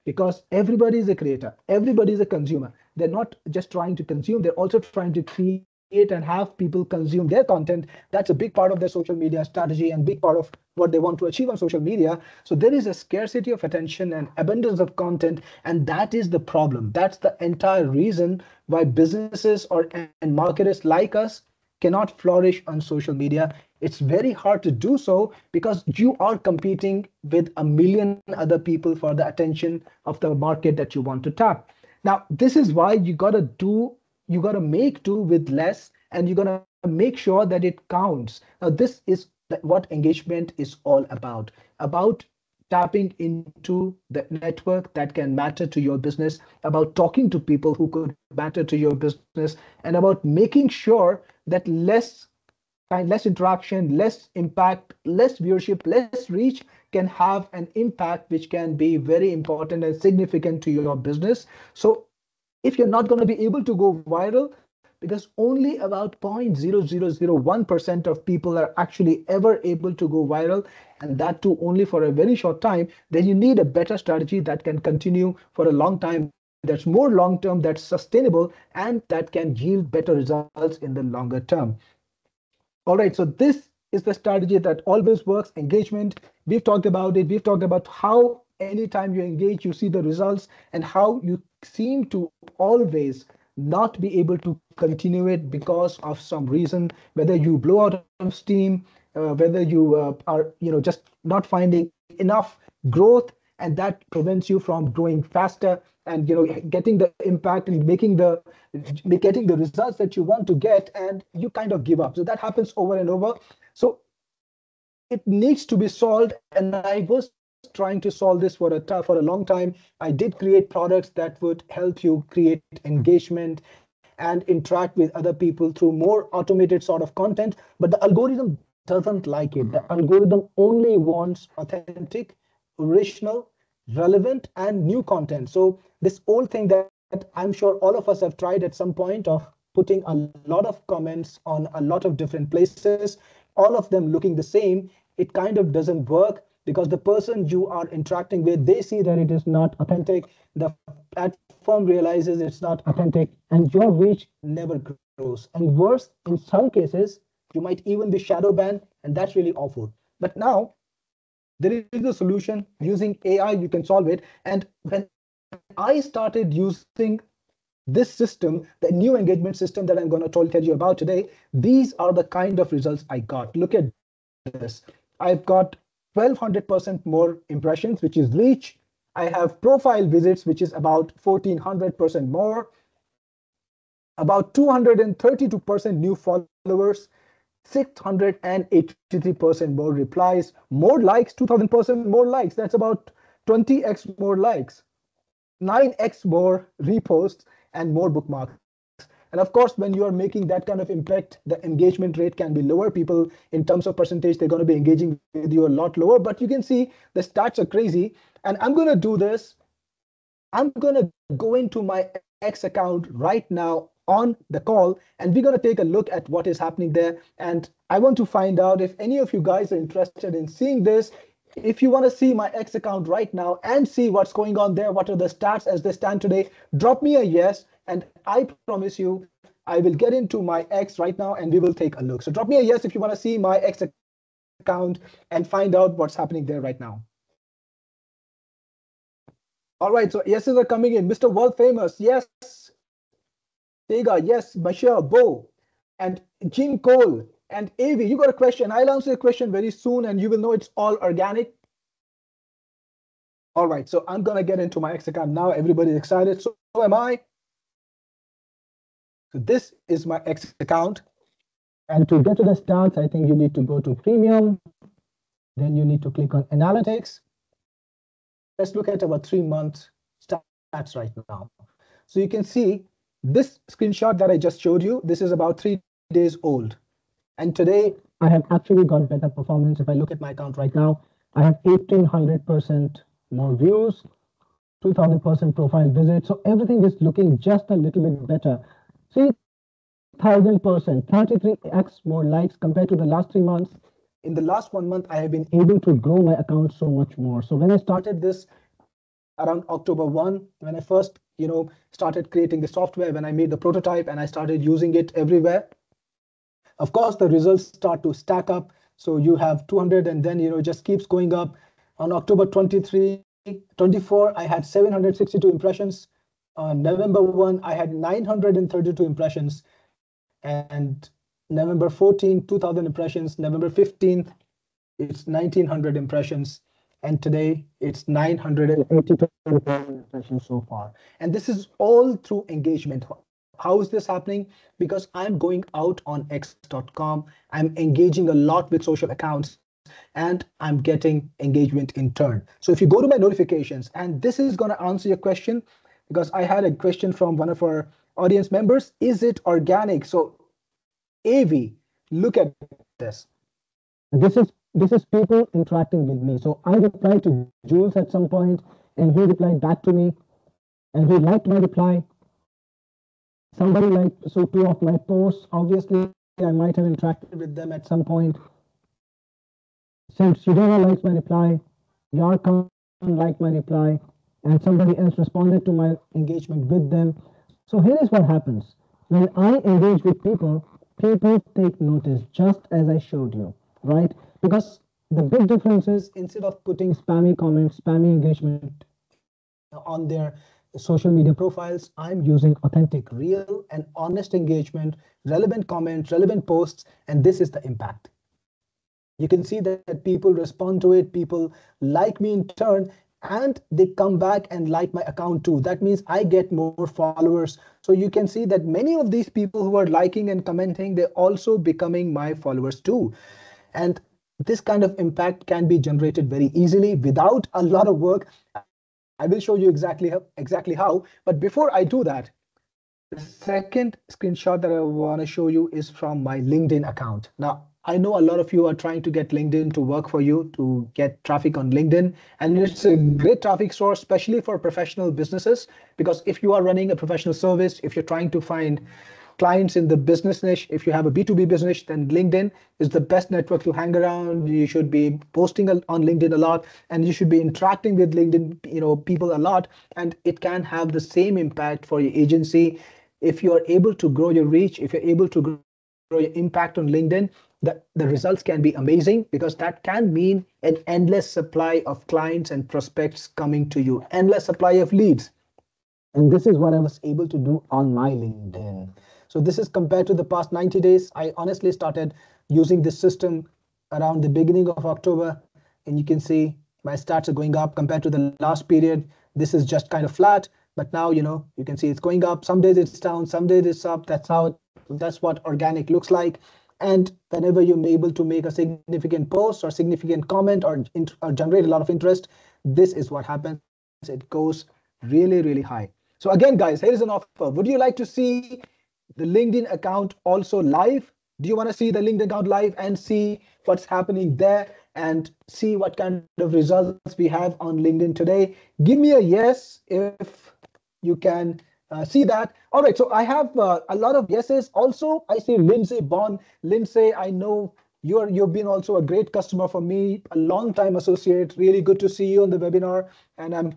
because everybody is a creator. Everybody is a consumer. They're not just trying to consume. They're also trying to create and have people consume their content. That's a big part of their social media strategy and big part of what they want to achieve on social media. So there is a scarcity of attention and abundance of content, and that is the problem. That's the entire reason why businesses and marketers like us cannot flourish on social media. It's very hard to do so because you are competing with a million other people for the attention of the market that you want to tap. Now, this is why you got to make do with less, and you got to make sure that it counts. Now, this is what engagement is all about tapping into the network that can matter to your business, about talking to people who could matter to your business, and about making sure that less interaction, less impact, less viewership, less reach can have an impact which can be very important and significant to your business. So if you're not going to be able to go viral, because only about 0.0001% of people are actually ever able to go viral, and that too only for a very short time, then you need a better strategy that can continue for a long time, that's more long-term, that's sustainable, and that can yield better results in the longer term. All right, so this is the strategy that always works. Engagement, we've talked about it. We've talked about how anytime you engage, you see the results, and how you seem to always not be able to continue it because of some reason, whether you blow out of steam, whether you are just not finding enough growth, and that prevents you from growing faster and getting the impact and getting the results that you want to get, and you kind of give up. So that happens over and over. So it needs to be solved, and I was trying to solve this for a long time. I did create products that would help you create engagement and interact with other people through more automated sort of content, but the algorithm doesn't like it. The algorithm only wants authentic, original, relevant, and new content. So this old thing that I'm sure all of us have tried at some point of putting a lot of comments on a lot of different places, all of them looking the same, it kind of doesn't work, because the person you are interacting with, they see that it is not authentic. The platform realizes it's not authentic, and your reach never grows. And worse, in some cases, you might even be shadow banned, and that's really awful. But now there is a solution. Using AI, you can solve it. And when I started using this system, the new engagement system that I'm going to tell you about today, these are the kind of results I got. Look at this. I've got 1200% more impressions, which is reach. I have profile visits, which is about 1400% more, about 232% new followers, 683% more replies, more likes, 2000% more likes. That's about 20x more likes, 9x more reposts, and more bookmarks. And of course, when you are making that kind of impact, the engagement rate can be lower. People, in terms of percentage, they're going to be engaging with you a lot lower. But you can see the stats are crazy. And I'm going to do this. I'm going to go into my X account right now on the call, and we're going to take a look at what is happening there. And I want to find out if any of you guys are interested in seeing this. If you want to see my X account right now and see what's going on there, what are the stats as they stand today, drop me a yes, and I promise you, I will get into my X right now and we will take a look. So drop me a yes if you want to see my X account and find out what's happening there right now. All right, so yeses are coming in. Mr. World Famous, yes. Tega, yes. Michelle, Bo, and Jim Cole, and Avi, you got a question. I'll answer your question very soon, and you will know it's all organic. All right, so I'm gonna get into my X account now. Everybody's excited, so am I. So this is my X account. And to get to the stats, I think you need to go to Premium. Then you need to click on Analytics. Let's look at our 3-month stats right now. So you can see this screenshot that I just showed you, this is about 3 days old. And today I have actually got better performance. If I look at my account right now, I have 1800% more views, 2000% profile visits. So everything is looking just a little bit better. 3000%, 33x more likes compared to the last 3 months. In the last 1 month, I have been able to grow my account so much more. So when I started this around October 1, when I first, started creating the software, when I made the prototype and I started using it everywhere, of course, the results start to stack up. So you have 200 and then, it just keeps going up. On October 24, I had 762 impressions. On November 1, I had 932 impressions. And November 14, 2000 impressions. November 15th, it's 1900 impressions. And today it's 982 impressions so far. And this is all through engagement. How is this happening? Because I'm going out on X.com. I'm engaging a lot with social accounts, and I'm getting engagement in turn. So if you go to my notifications, and this is going to answer your question, because I had a question from one of our audience members, is it organic? So AV, look at this. This is people interacting with me. So I replied to Jules at some point, and he replied back to me, and he liked my reply. Somebody liked 2 of my posts. Obviously, I might have interacted with them at some point. Since Sudhana likes my reply, Yarkhan liked my reply, and somebody else responded to my engagement with them. So here is what happens. When I engage with people, people take notice, just as I showed you, right? Because the big difference is, instead of putting spammy comments, spammy engagement on their social media profiles, I'm using authentic, real, and honest engagement, relevant comments, relevant posts, and this is the impact. You can see that people respond to it, people like me in turn, and they come back and like my account too. That means I get more followers. So you can see that many of these people who are liking and commenting, they're also becoming my followers too. And This kind of impact can be generated very easily without a lot of work. I will show you exactly how. But before I do that, the second screenshot that I want to show you is from my LinkedIn account. Now, I know a lot of you are trying to get LinkedIn to work for you, to get traffic on LinkedIn, and it's a great traffic source, especially for professional businesses. Because if you are running a professional service, if you're trying to find clients in the business niche, if you have a B2B business, then LinkedIn is the best network to hang around. You should be posting on LinkedIn a lot, and you should be interacting with LinkedIn, people a lot, and it can have the same impact for your agency. If you are able to grow your reach, if you're able to grow your impact on LinkedIn, the results can be amazing, because that can mean an endless supply of clients and prospects coming to you, endless supply of leads. And this is what I was able to do on my LinkedIn. So this is compared to the past 90 days. I honestly started using this system around the beginning of October, and you can see my stats are going up compared to the last period. This is just kind of flat, but now, you can see it's going up. Some days it's down, some days it's up. That's what organic looks like. And whenever you're able to make a significant post or significant comment, or generate a lot of interest, this is what happens. It goes really, really high. So again, guys, here is an offer. Would you like to see the LinkedIn account also live? Do you want to see the LinkedIn account live and see what's happening there and see what kind of results we have on LinkedIn today? Give me a yes if you can see that. All right, so I have a lot of yeses. Also, I see Lindsay Bond. Lindsay, I know you've been also a great customer for me, a long time associate. Really good to see you on the webinar, and I'm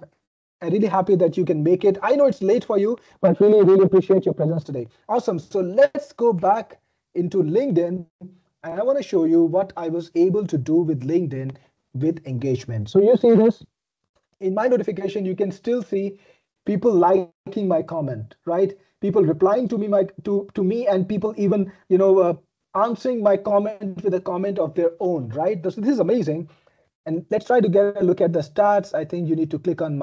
really happy that you can make it. I know it's late for you, but really, really appreciate your presence today. Awesome. So let's go back into LinkedIn, and I want to show you what I was able to do with LinkedIn with engagement. So you see this in my notification, you can still see people liking my comment, right? People replying to me, to me, and people even answering my comment with a comment of their own, right? This is amazing. And let's try to get a look at the stats. I think you need to click on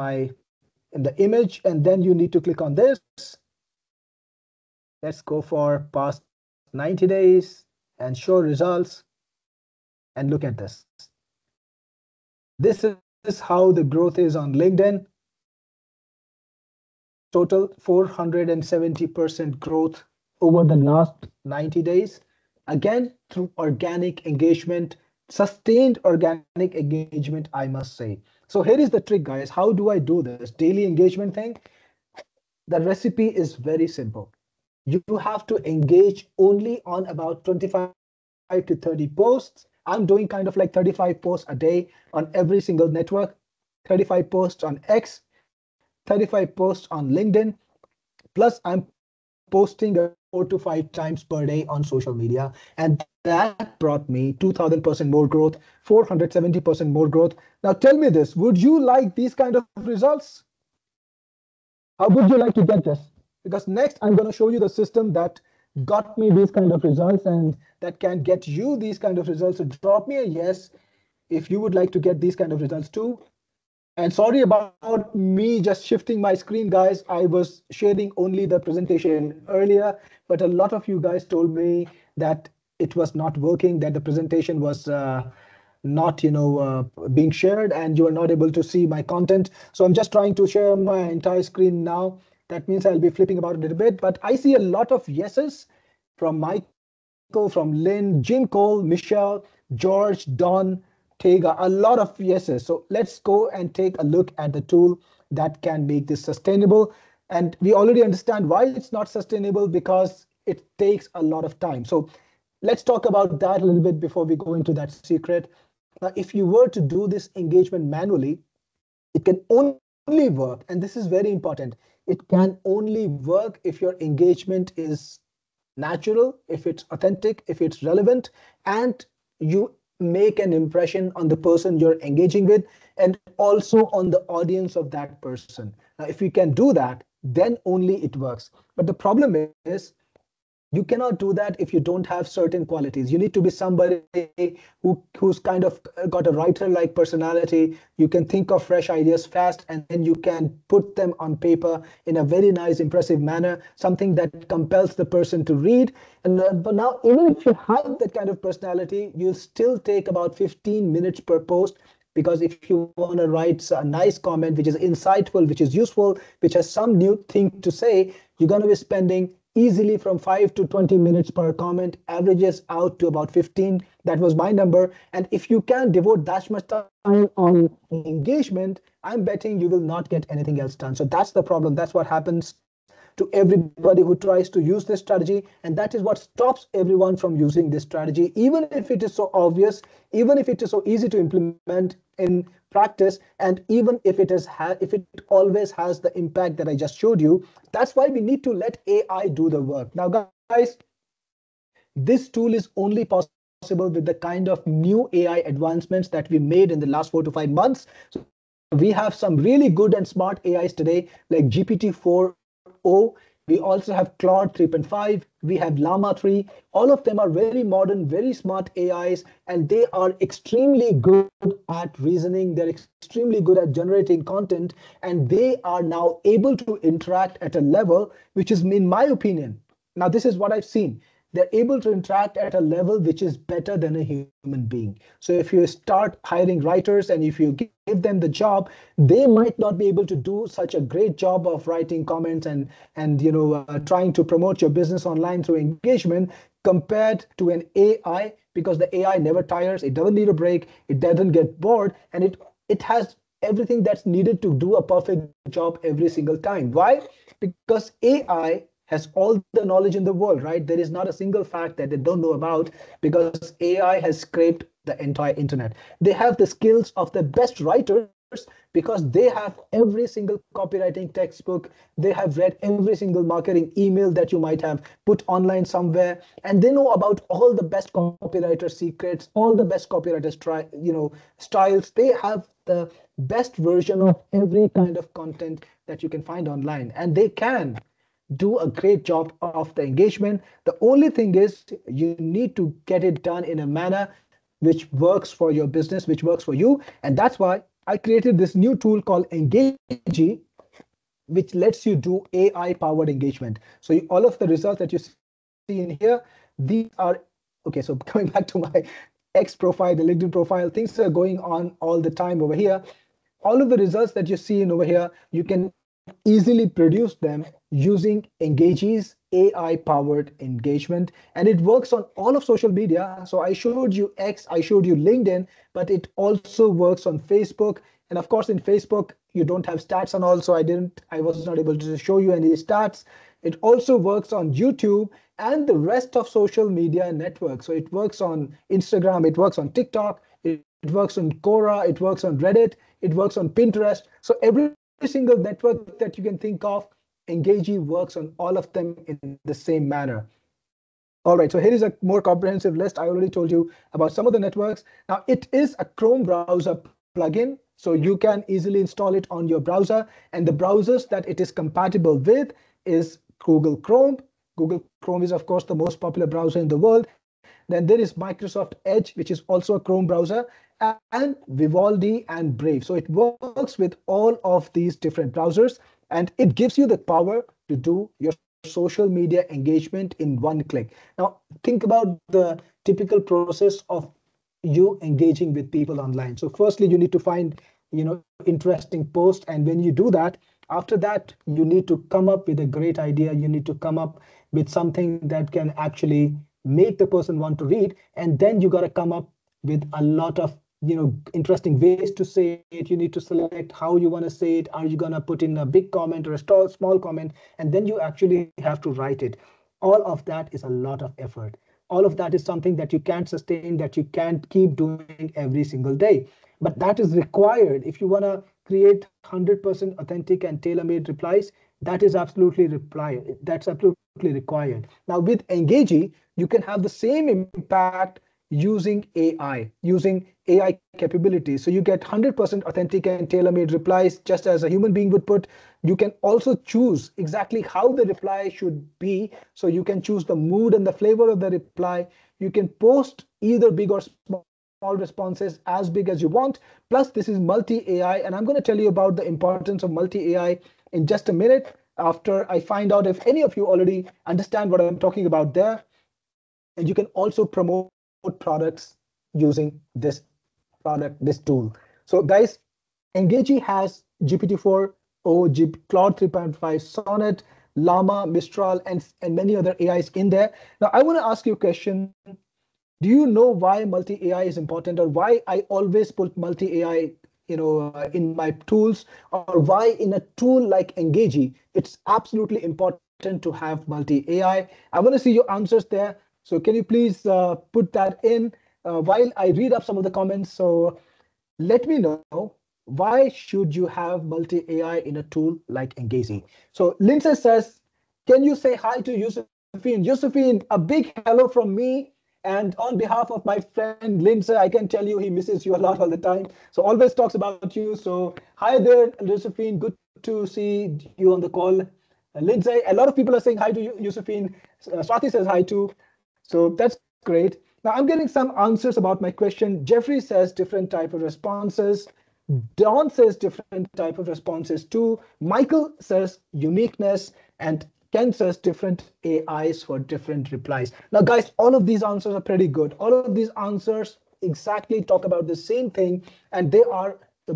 in the image, and then you need to click on this. Let's go for past 90 days and show results. And look at this. This is how the growth is on LinkedIn. Total 470% growth over the last 90 days. Again, through organic engagement, sustained organic engagement, I must say. So here is the trick, guys. How do I do this daily engagement thing? The recipe is very simple. You have to engage only on about 25 to 30 posts. I'm doing kind of like 35 posts a day on every single network, 35 posts on X, 35 posts on LinkedIn, plus I'm posting 4 to 5 times per day on social media. And that brought me 2000% more growth, 470% more growth. Now tell me this, would you like these kind of results? How would you like to get this? Because next I'm going to show you the system that got me these kind of results and that can get you these kind of results. So drop me a yes if you would like to get these kind of results too. And sorry about me just shifting my screen, guys. I was sharing only the presentation earlier, but a lot of you guys told me that it was not working, that the presentation was not being shared, and you are not able to see my content. So I'm just trying to share my entire screen now. That means I'll be flipping about a little bit, but I see a lot of yeses from Michael, from Lynn, Jim Cole, Michelle, George, Don, Tega, a lot of yeses. So let's go and take a look at the tool that can make this sustainable. And we already understand why it's not sustainable, because it takes a lot of time. So let's talk about that a little bit before we go into that secret. Now, if you were to do this engagement manually, it can only work, and this is very important. It can only work if your engagement is natural, if it's authentic, if it's relevant, and you make an impression on the person you're engaging with and also on the audience of that person. Now, if you can do that, then only it works. But the problem is You cannot do that if you don't have certain qualities. You need to be somebody who's kind of got a writer-like personality. You can think of fresh ideas fast, and then you can put them on paper in a very nice, impressive manner, something that compels the person to read. And but now, even if you have that kind of personality, you'll still take about 15 minutes per post, because if you want to write a nice comment which is insightful, which is useful, which has some new thing to say, you're going to be spending easily from 5 to 20 minutes per comment, averages out to about 15. That was my number. And if you can devote that much time on engagement, I'm betting you will not get anything else done. So that's the problem. That's what happens to everybody who tries to use this strategy. And that is what stops everyone from using this strategy, even if it is so obvious, even if it is so easy to implement in practice, and even if it is if it always has the impact that I just showed you. That's why we need to let AI do the work. Now, guys, this tool is only possible with the kind of new AI advancements that we made in the last 4 to 5 months. So we have some really good and smart AIs today, like GPT-4o. We also have Claude 3.5. We have Llama 3. All of them are very modern, very smart AIs, and they are extremely good at reasoning. They're extremely good at generating content, and they are now able to interact at a level which is, in my opinion, now this is what I've seen, they're able to interact at a level which is better than a human being. So if you start hiring writers and if you give them the job, they might not be able to do such a great job of writing comments and trying to promote your business online through engagement compared to an AI, because the AI never tires, it doesn't need a break, it doesn't get bored, and it has everything that's needed to do a perfect job every single time. Why? Because AI has all the knowledge in the world, right? There is not a single fact that they don't know about, because AI has scraped the entire internet. They have the skills of the best writers because they have every single copywriting textbook. They have read every single marketing email that you might have put online somewhere, and they know about all the best copywriter secrets, all the best copywriter styles. They have the best version of every kind of content that you can find online, and they can do a great job of the engagement. The only thing is you need to get it done in a manner which works for your business, which works for you. And that's why I created this new tool called Engagey, which lets you do AI powered engagement. So all of the results that you see in here, these are, okay, so coming back to my X profile, the LinkedIn profile, things are going on all the time over here. All of the results that you see in over here, you can easily produce them using Engagey's AI-powered engagement, and it works on all of social media. So I showed you X, I showed you LinkedIn, but it also works on Facebook. And of course, in Facebook, you don't have stats and all, so I was not able to show you any stats. It also works on YouTube and the rest of social media networks. So it works on Instagram, it works on TikTok, it works on Quora, it works on Reddit, it works on Pinterest. So every single network that you can think of, Engagey works on all of them in the same manner. All right, so here is a more comprehensive list. I already told you about some of the networks. Now, it is a Chrome browser plugin, so you can easily install it on your browser. And the browsers that it is compatible with is Google Chrome. Google Chrome is, of course, the most popular browser in the world. Then there is Microsoft Edge, which is also a Chrome browser, and Vivaldi and Brave. So it works with all of these different browsers, and it gives you the power to do your social media engagement in one click. Now, think about the typical process of you engaging with people online. So firstly, you need to find, interesting posts. And when you do that, after that, you need to come up with a great idea. You need to come up with something that can actually make the person want to read. And then you got to come up with a lot of interesting ways to say it. You need to select how you want to say it. Are you going to put in a big comment or a small comment? And then you actually have to write it. All of that is a lot of effort. All of that is something that you can't sustain, that you can't keep doing every single day. But that is required if you want to create 100% authentic and tailor-made replies. That is absolutely required. That's absolutely required. Now with Engagey, you can have the same impact using AI capabilities. So you get 100% authentic and tailor-made replies, just as a human being would put. You can also choose exactly how the reply should be. So you can choose the mood and the flavor of the reply. You can post either big or small responses, as big as you want. Plus, this is multi-AI, and I'm going to tell you about the importance of multi-AI in just a minute after I find out if any of you already understand what I'm talking about there. And you can also promote products using this tool. So guys, Engagey has GPT-4, Claude 3.5, Sonnet, Llama, Mistral, and many other AIs in there. Now, I want to ask you a question. Do you know why multi-AI is important, or why I always put multi-AI, in my tools, or why in a tool like Engagey, it's absolutely important to have multi-AI? I want to see your answers there. So can you please put that in while I read up some of the comments? So let me know, why should you have multi-AI in a tool like Engagey? So Lindsay says, can you say hi to Josephine? Josephine, a big hello from me. And on behalf of my friend Lindsay, I can tell you he misses you a lot all the time. So always talks about you. So hi there, Josephine. Good to see you on the call. Lindsay, a lot of people are saying hi to you, Josephine. Swati says hi too. So that's great. Now I'm getting some answers about my question. Jeffrey says different type of responses. Don says different type of responses too. Michael says uniqueness, and Ken says different AIs for different replies. Now, guys, all of these answers are pretty good. All of these answers exactly talk about the same thing, and that's the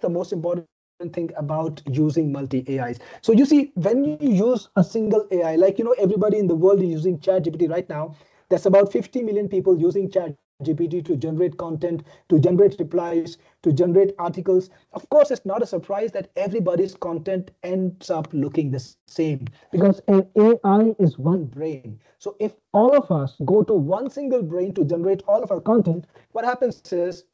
most important thing about using multi AIs. So you see, when you use a single AI, like everybody in the world is using ChatGPT right now. There's about 50 million people using ChatGPT to generate content, to generate replies, to generate articles. Of course, it's not a surprise that everybody's content ends up looking the same, because an AI is one brain. So if all of us go to one single brain to generate all of our content, what happens is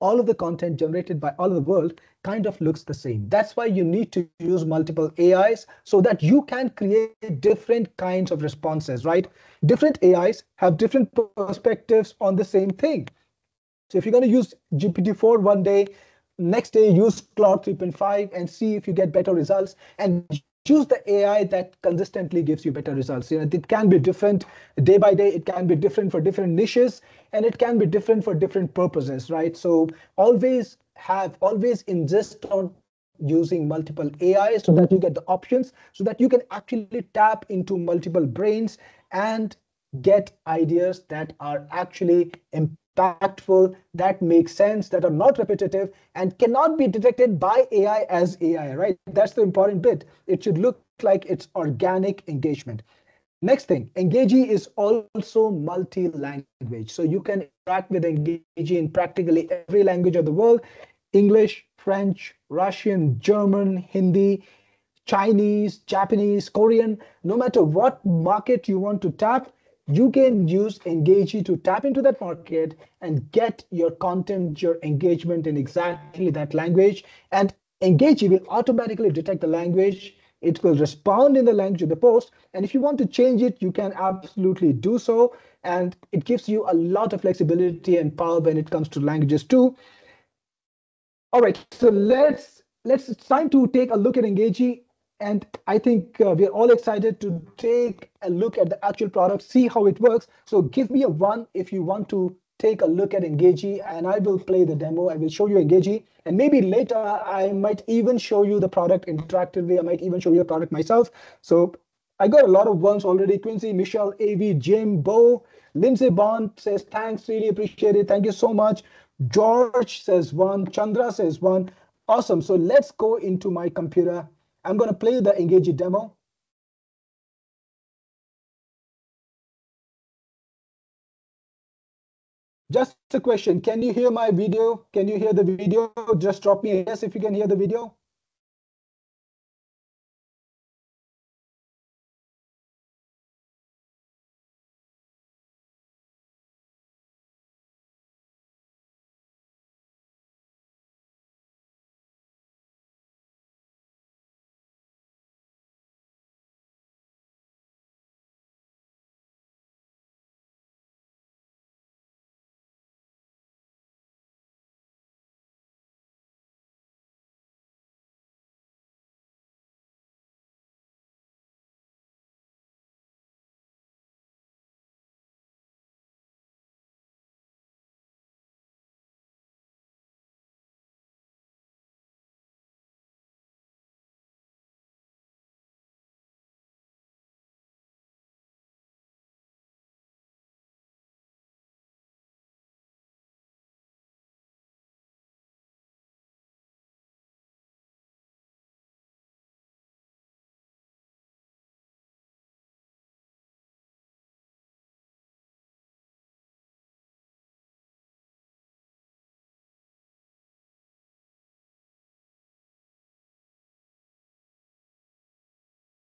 all of the content generated by all of the world kind of looks the same. That's why you need to use multiple AIs, so that you can create different kinds of responses, right? Different AIs have different perspectives on the same thing. So if you're going to use GPT-4 one day, next day use Claude 3.5 and see if you get better results, and choose the AI that consistently gives you better results. It can be different day by day. It can be different for different niches, and it can be different for different purposes, right? So always insist on using multiple AIs, so that you get the options, so that you can actually tap into multiple brains and get ideas that are actually impactful, that make sense, that are not repetitive, and cannot be detected by AI as AI, right? That's the important bit. It should look like it's organic engagement. Next thing, Engagey is also multi-language. So you can interact with Engagey in practically every language of the world: English, French, Russian, German, Hindi, Chinese, Japanese, Korean. No matter what market you want to tap, you can use Engagey to tap into that market and get your content, your engagement in exactly that language. And Engagey will automatically detect the language. It will respond in the language of the post. And if you want to change it, you can absolutely do so. And it gives you a lot of flexibility and power when it comes to languages too. All right, so it's time to take a look at Engagey, and I think we are all excited to take a look at the actual product, see how it works. So give me a one if you want to take a look at Engagey, and I will play the demo. I will show you Engagey, and maybe later I might even show you the product interactively. I might even show you the product myself. So I got a lot of ones already. Quincy, Michelle, AV, Jim, Bo, Lindsay Bond says, thanks, really appreciate it. Thank you so much. George says one. Chandra says one. Awesome. So let's go into my computer. I'm going to play the Engagey demo. Just a question. Can you hear my video? Can you hear the video? Just drop me a yes if you can hear the video.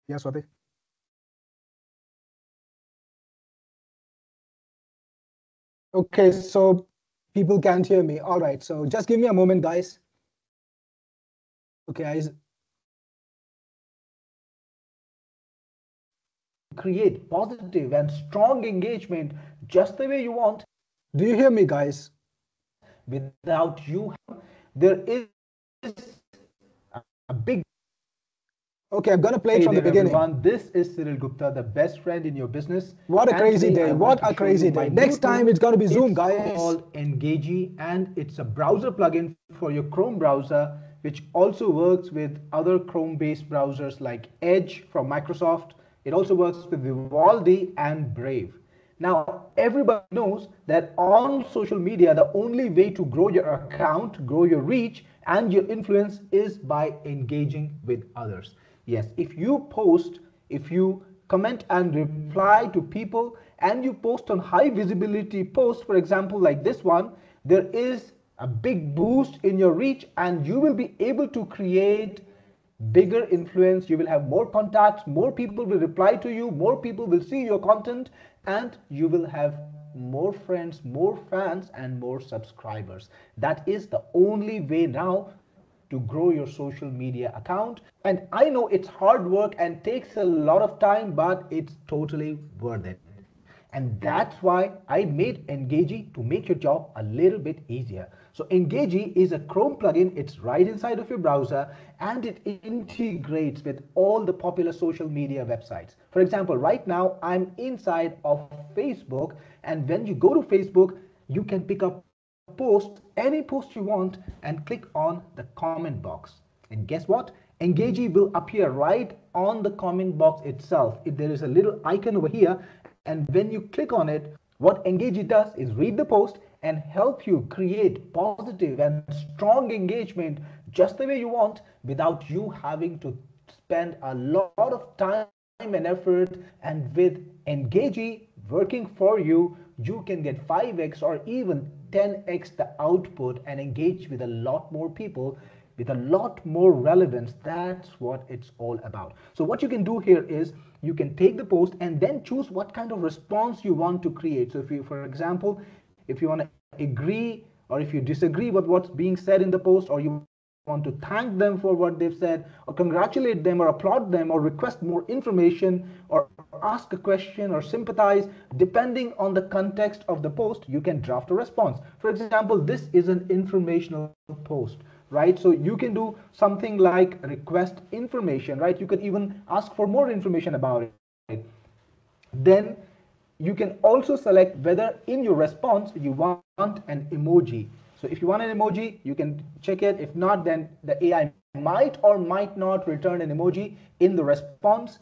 Yes, Swati. Okay, so people can't hear me. All right, so just give me a moment, guys. Okay, guys. Create positive and strong engagement just the way you want Do you hear me, guys? without you. There is a big. Okay, I'm gonna play it Hey from the there, beginning. everyone. This is Cyril Gupta, the best friend in your business. What a And crazy today I day. want What to a show you crazy my day. new Next time tool. it's gonna be Zoom, It's guys. called Engagey, and it's a browser plugin for your Chrome browser, which also works with other Chrome-based browsers like Edge from Microsoft. It also works with Vivaldi and Brave. Now, everybody knows that on social media, the only way to grow your account, grow your reach, and your influence is by engaging with others. Yes, if you post, if you comment and reply to people, and you post on high visibility posts, for example, like this one, there is a big boost in your reach, and you will be able to create bigger influence. You will have more contacts, more people will reply to you, more people will see your content, and you will have more friends, more fans, and more subscribers. That is the only way now to grow your social media account. And I know it's hard work and takes a lot of time, but it's totally worth it. And that's why I made Engagey to make your job a little bit easier. So Engagey is a Chrome plugin. It's right inside of your browser, and it integrates with all the popular social media websites. For example, right now I'm inside of Facebook, and when you go to Facebook, you can pick up post any post you want and click on the comment box. And guess what? Engagey will appear right on the comment box itself. If there is a little icon over here, and when you click on it, what Engagey does is read the post and help you create positive and strong engagement just the way you want without you having to spend a lot of time and effort. And with Engagey working for you, you can get 5x or even 10x the output and engage with a lot more people with a lot more relevance. That's what it's all about. So what you can do here is you can take the post and then choose what kind of response you want to create. So if you, for example, if you want to agree or if you disagree with what's being said in the post, or you want to thank them for what they've said, or congratulate them, or applaud them, or request more information, or ask a question, or sympathize, depending on the context of the post, you can draft a response. For example, this is an informational post, right? So you can do something like request information, right? You could even ask for more information about it. Then you can also select whether in your response you want an emoji. So if you want an emoji, you can check it. If not, then the AI might or might not return an emoji in the response.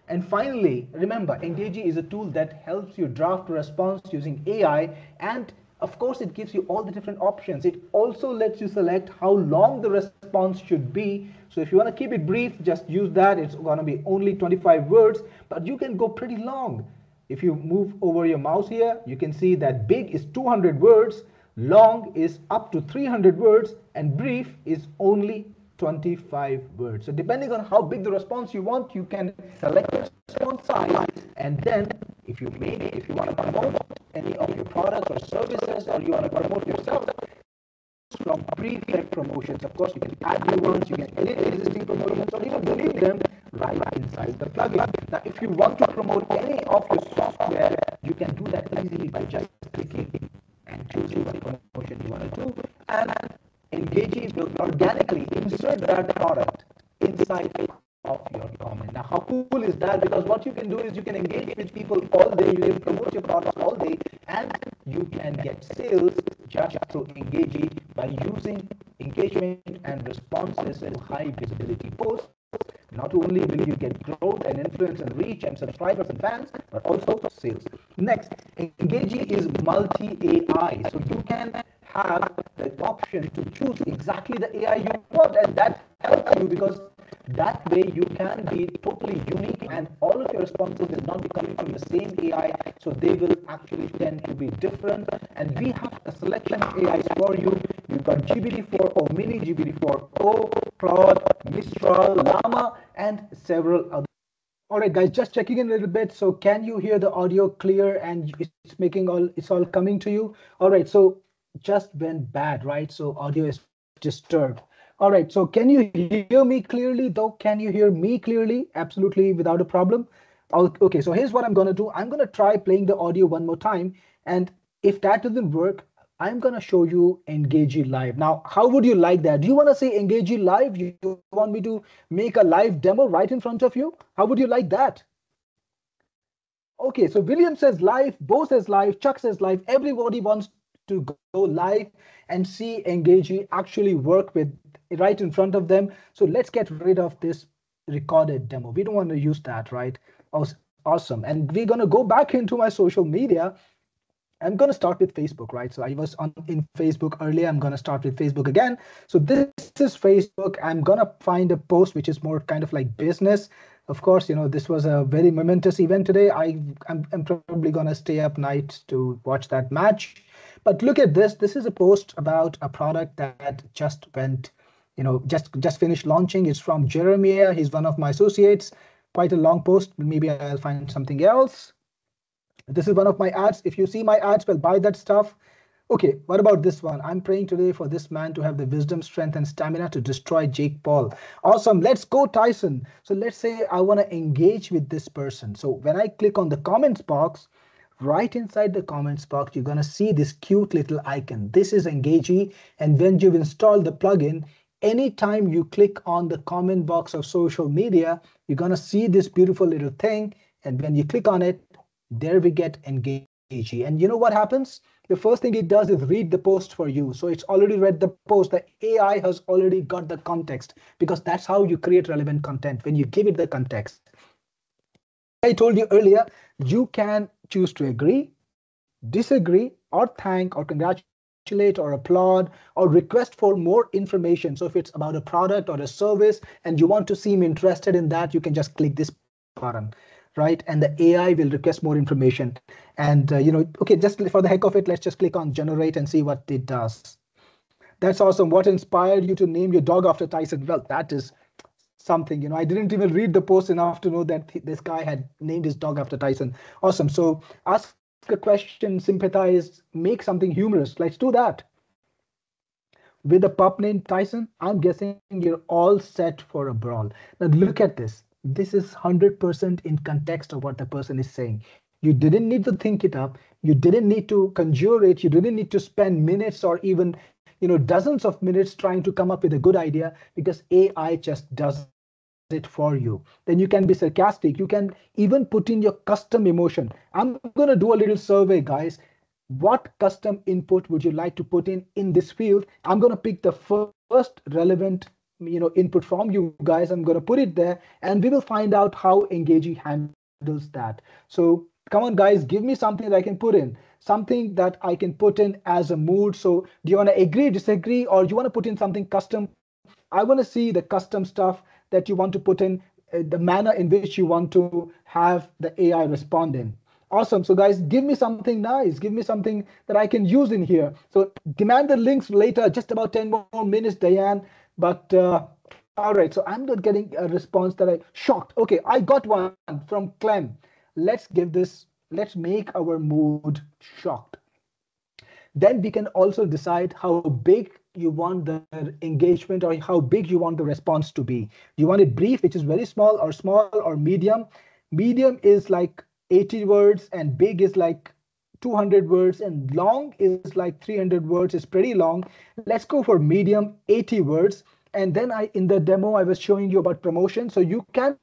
And finally, remember, Engagey is a tool that helps you draft a response using AI, and of course it gives you all the different options. It also lets you select how long the response should be. So if you want to keep it brief, just use that. It's going to be only 25 words, but you can go pretty long. If you move over your mouse here, you can see that big is 200 words, long is up to 300 words, and brief is only 25 words. So depending on how big the response you want, you can select the response size, and then if you want to promote any of your products or services, or you want to promote yourself from pre-fed promotions. Of course, you can add new ones, you can edit existing promotions, or even delete them right inside the plugin. Now, if you want to promote any of your software, you can do that easily by just clicking and choosing what promotion you want to do, and Engagey will organically insert that product inside of your comment. Now, how cool is that? Because what you can do is you can engage with people all day, you can promote your products all day, and you can get sales just through Engagey by using engagement and responses to high visibility posts. Not only will you get growth and influence and reach and subscribers and fans, but also sales. Next, Engagey is multi-AI, so you can have the option to choose exactly the AI you want, and that helps you because that way you can be totally unique, and all of your responses will not be coming from the same AI, so they will actually tend to be different. And we have a selection of AIs for you. You've got GPT-4o Mini, GPT-4o, Claude, Mistral, Llama, and several other All right, guys, just checking in a little bit. So can you hear the audio clear and it's all coming to you? All right, so just went bad, right? So audio is disturbed. All right, so can you hear me clearly though? Can you hear me clearly? Absolutely without a problem. Okay, so here's what I'm gonna do. I'm gonna try playing the audio one more time. And if that doesn't work, I'm gonna show you Engagey Live. Now, how would you like that? Do you wanna see Engagey Live? You want me to make a live demo right in front of you? How would you like that? Okay, so William says live, Bo says live, Chuck says live. Everybody wants to go live and see Engagey actually work with right in front of them. So let's get rid of this recorded demo. We don't want to use that, right? Awesome. And we're going to go back into my social media. I'm going to start with Facebook, right? So I was in Facebook earlier. I'm going to start with Facebook again. So this is Facebook. I'm going to find a post which is more kind of like business. Of course, this was a very momentous event today. I'm probably going to stay up night to watch that match. But look at this. This is a post about a product that just went, just finished launching. It's from Jeremiah. He's one of my associates. Quite a long post. Maybe I'll find something else. This is one of my ads. If you see my ads, well, buy that stuff. Okay, what about this one? I'm praying today for this man to have the wisdom, strength, and stamina to destroy Jake Paul. Awesome. Let's go, Tyson. So let's say I want to engage with this person. So when I click on the comments box, right inside the comments box, you're going to see this cute little icon. This is Engagey. And when you've installed the plugin, anytime you click on the comment box of social media, you're going to see this beautiful little thing. And when you click on it, there we get Engagey. And you know what happens? The first thing it does is read the post for you. So it's already read the post. The AI has already got the context, because that's how you create relevant content, when you give it the context. I told you earlier, you can choose to agree, disagree, or thank, or congratulate, or applaud, or request for more information. So if it's about a product or a service and you want to seem interested in that, you can just click this button, right? And the AI will request more information. And okay, just for the heck of it, let's just click on generate and see what it does. That's awesome. What inspired you to name your dog after Tyson? Well, that is something. I didn't even read the post enough to know that this guy had named his dog after Tyson. Awesome. So ask a question, sympathize, make something humorous. Let's do that. With a pup named Tyson, I'm guessing you're all set for a brawl. Now look at this. This is 100% in context of what the person is saying. You didn't need to think it up. You didn't need to conjure it. You didn't need to spend minutes or even dozens of minutes trying to come up with a good idea, because AI just does it for you. Then you can be sarcastic. You can even put in your custom emotion. I'm going to do a little survey, guys. What custom input would you like to put in this field? I'm going to pick the first relevant input from you guys. I'm going to put it there, and we will find out how Engagey handles that. So come on, guys, give me something that I can put in, something that I can put in as a mood. So do you want to agree, disagree, or do you want to put in something custom? I want to see the custom stuff that you want to put in, the manner in which you want to have the AI respond in. Awesome. So guys, give me something nice. Give me something that I can use in here. So demand the links later, just about 10 more minutes, Diane. But all right, so I'm not getting a response that I shocked. Okay, I got one from Clem. Let's make our mood shocked. Then we can also decide how big you want the engagement, or how big you want the response to be. You want it brief, which is very small, or medium. Medium is like 80 words, and big is like 200 words, and long is like 300 words. It's pretty long. Let's go for medium, 80 words. And then in the demo, I was showing you about promotion. So you can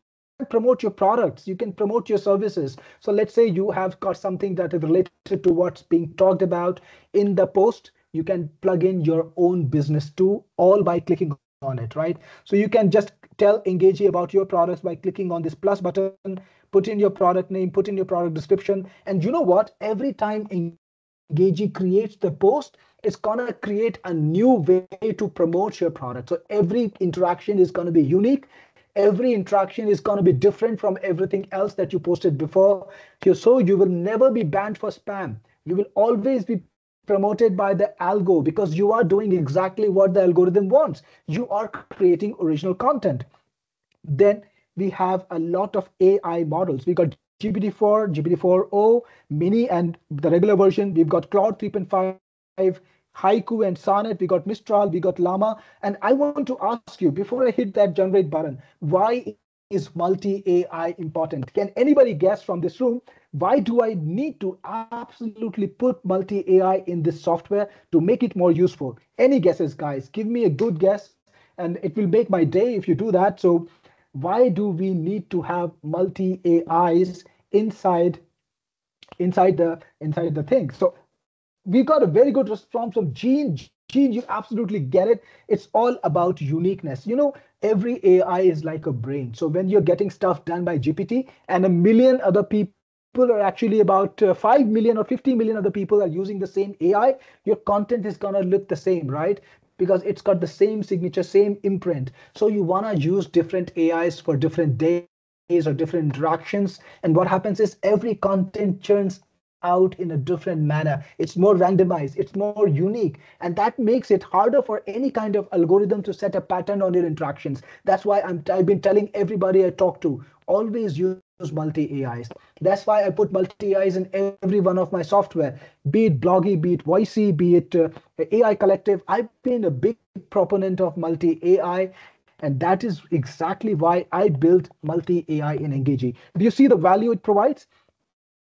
promote your products, you can promote your services. So let's say you have got something that is related to what's being talked about in the post. You can plug in your own business too, all by clicking on it, right? So you can just tell Engagey about your products by clicking on this plus button, put in your product name, put in your product description. And you know what? Every time Engagey creates the post, it's gonna create a new way to promote your product. So every interaction is gonna be unique. Every interaction is going to be different from everything else that you posted before. So you will never be banned for spam. You will always be promoted by the algo, because you are doing exactly what the algorithm wants. You are creating original content. Then we have a lot of AI models. We got GPT-4, GPT-4o, Mini, and the regular version. We've got Claude 3.5, Haiku and Sonnet. We got Mistral, we got Llama. And I want to ask you, before I hit that generate button, why is multi-AI important? Can anybody guess from this room, why do I need to absolutely put multi-AI in this software to make it more useful? Any guesses, guys? Give me a good guess, and it will make my day if you do that. So why do we need to have multi AIs inside the thing? So we got a very good response from Gene. Gene, you absolutely get it. It's all about uniqueness. Every AI is like a brain. So when you're getting stuff done by GPT and a million other people are actually about 5 million or 50 million other people are using the same AI, your content is going to look the same, right? Because it's got the same signature, same imprint. So you want to use different AIs for different days or different interactions. And what happens is every content churns out in a different manner. It's more randomized, it's more unique, and that makes it harder for any kind of algorithm to set a pattern on your interactions. That's why I've been telling everybody I talk to, always use multi AIs. That's why I put multi AIs in every one of my software, be it Bloggy, be it Voicey, be it AI Collective. I've been a big proponent of multi AI, and that is exactly why I built multi AI in Engagey. Do you see the value it provides?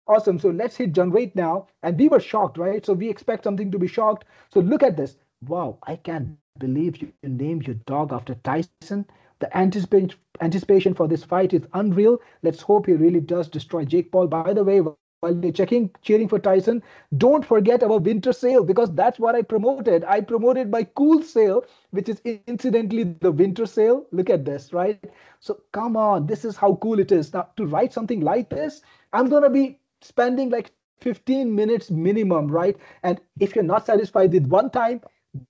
Awesome. So let's hit generate now. And we were shocked, right? So we expect something to be shocked. So look at this. Wow, I can't believe you named your dog after Tyson. The anticipation for this fight is unreal. Let's hope he really does destroy Jake Paul. By the way, while you're cheering for Tyson, don't forget our winter sale, because that's what I promoted. I promoted my cool sale, which is incidentally the winter sale. Look at this, right? So come on, this is how cool it is. Now, to write something like this, I'm going to be spending like 15 minutes minimum, right? And if you're not satisfied with one time,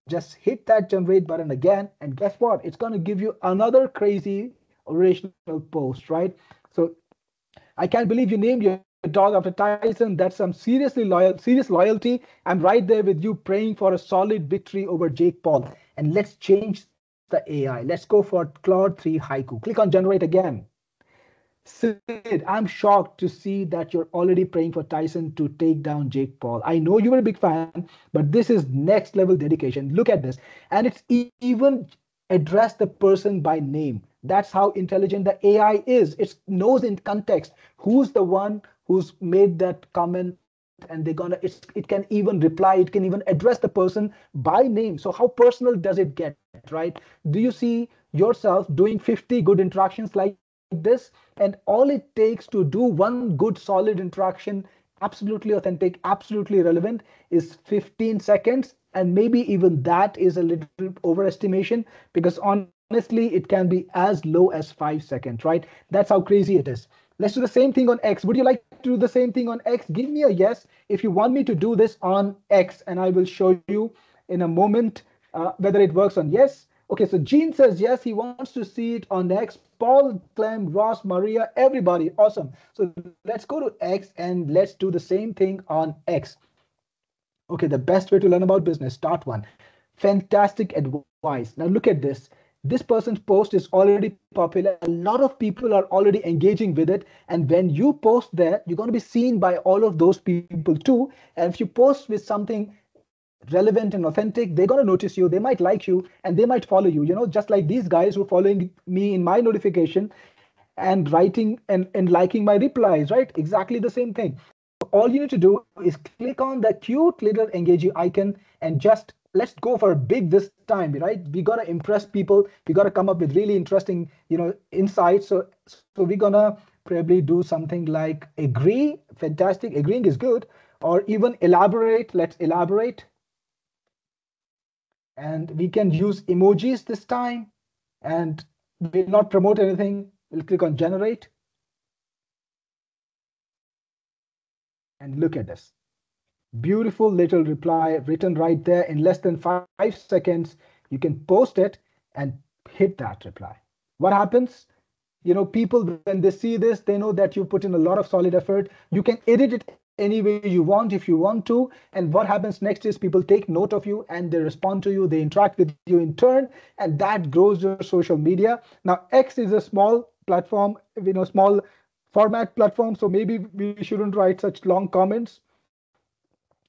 just hit that generate button again. And guess what? It's going to give you another crazy original post, right? So I can't believe you named your dog after Tyson. That's some serious loyalty. I'm right there with you, praying for a solid victory over Jake Paul. And let's change the AI. Let's go for Claude 3 Haiku. Click on generate again. Sid, I'm shocked to see that you're already praying for Tyson to take down Jake Paul. I know you were a big fan, but this is next level dedication. Look at this. And it's even addressed the person by name. That's how intelligent the AI is. It knows in context who's the one who's made that comment, and it can even reply, it can even address the person by name. So how personal does it get, right? Do you see yourself doing 50 good interactions like this, and all it takes to do one good solid interaction, absolutely authentic, absolutely relevant, is 15 seconds? And maybe even that is a little overestimation, because honestly it can be as low as 5 seconds, right? That's how crazy it is. Let's do the same thing on X. Would you like to do the same thing on X? Give me a yes if you want me to do this on X, and I will show you in a moment whether it works on yes. Okay, so Gene says yes, he wants to see it on X. Paul, Clem, Ross, Maria, everybody, awesome. So let's go to X and let's do the same thing on X. Okay, the best way to learn about business, start one. Fantastic advice. Now look at this. This person's post is already popular. A lot of people are already engaging with it. And when you post there, you're going to be seen by all of those people too. And if you post with something relevant and authentic, they're going to notice you, they might like you, and they might follow you, just like these guys who are following me in my notification and writing and liking my replies, right? Exactly the same thing. All you need to do is click on the cute little engaging icon and just let's go for big this time, right? We got to impress people. We got to come up with really interesting, insights. So we're going to probably do something like agree. Fantastic. Agreeing is good. Or even elaborate. Let's elaborate. And we can use emojis this time, and we'll not promote anything. We'll click on generate. And look at this. Beautiful little reply written right there in less than 5 seconds. You can post it and hit that reply. What happens? People, when they see this, they know that you put in a lot of solid effort. You can edit it any way you want if you want to. And what happens next is people take note of you and they respond to you, they interact with you in turn, and that grows your social media. Now X is a small platform, small format platform. So maybe we shouldn't write such long comments.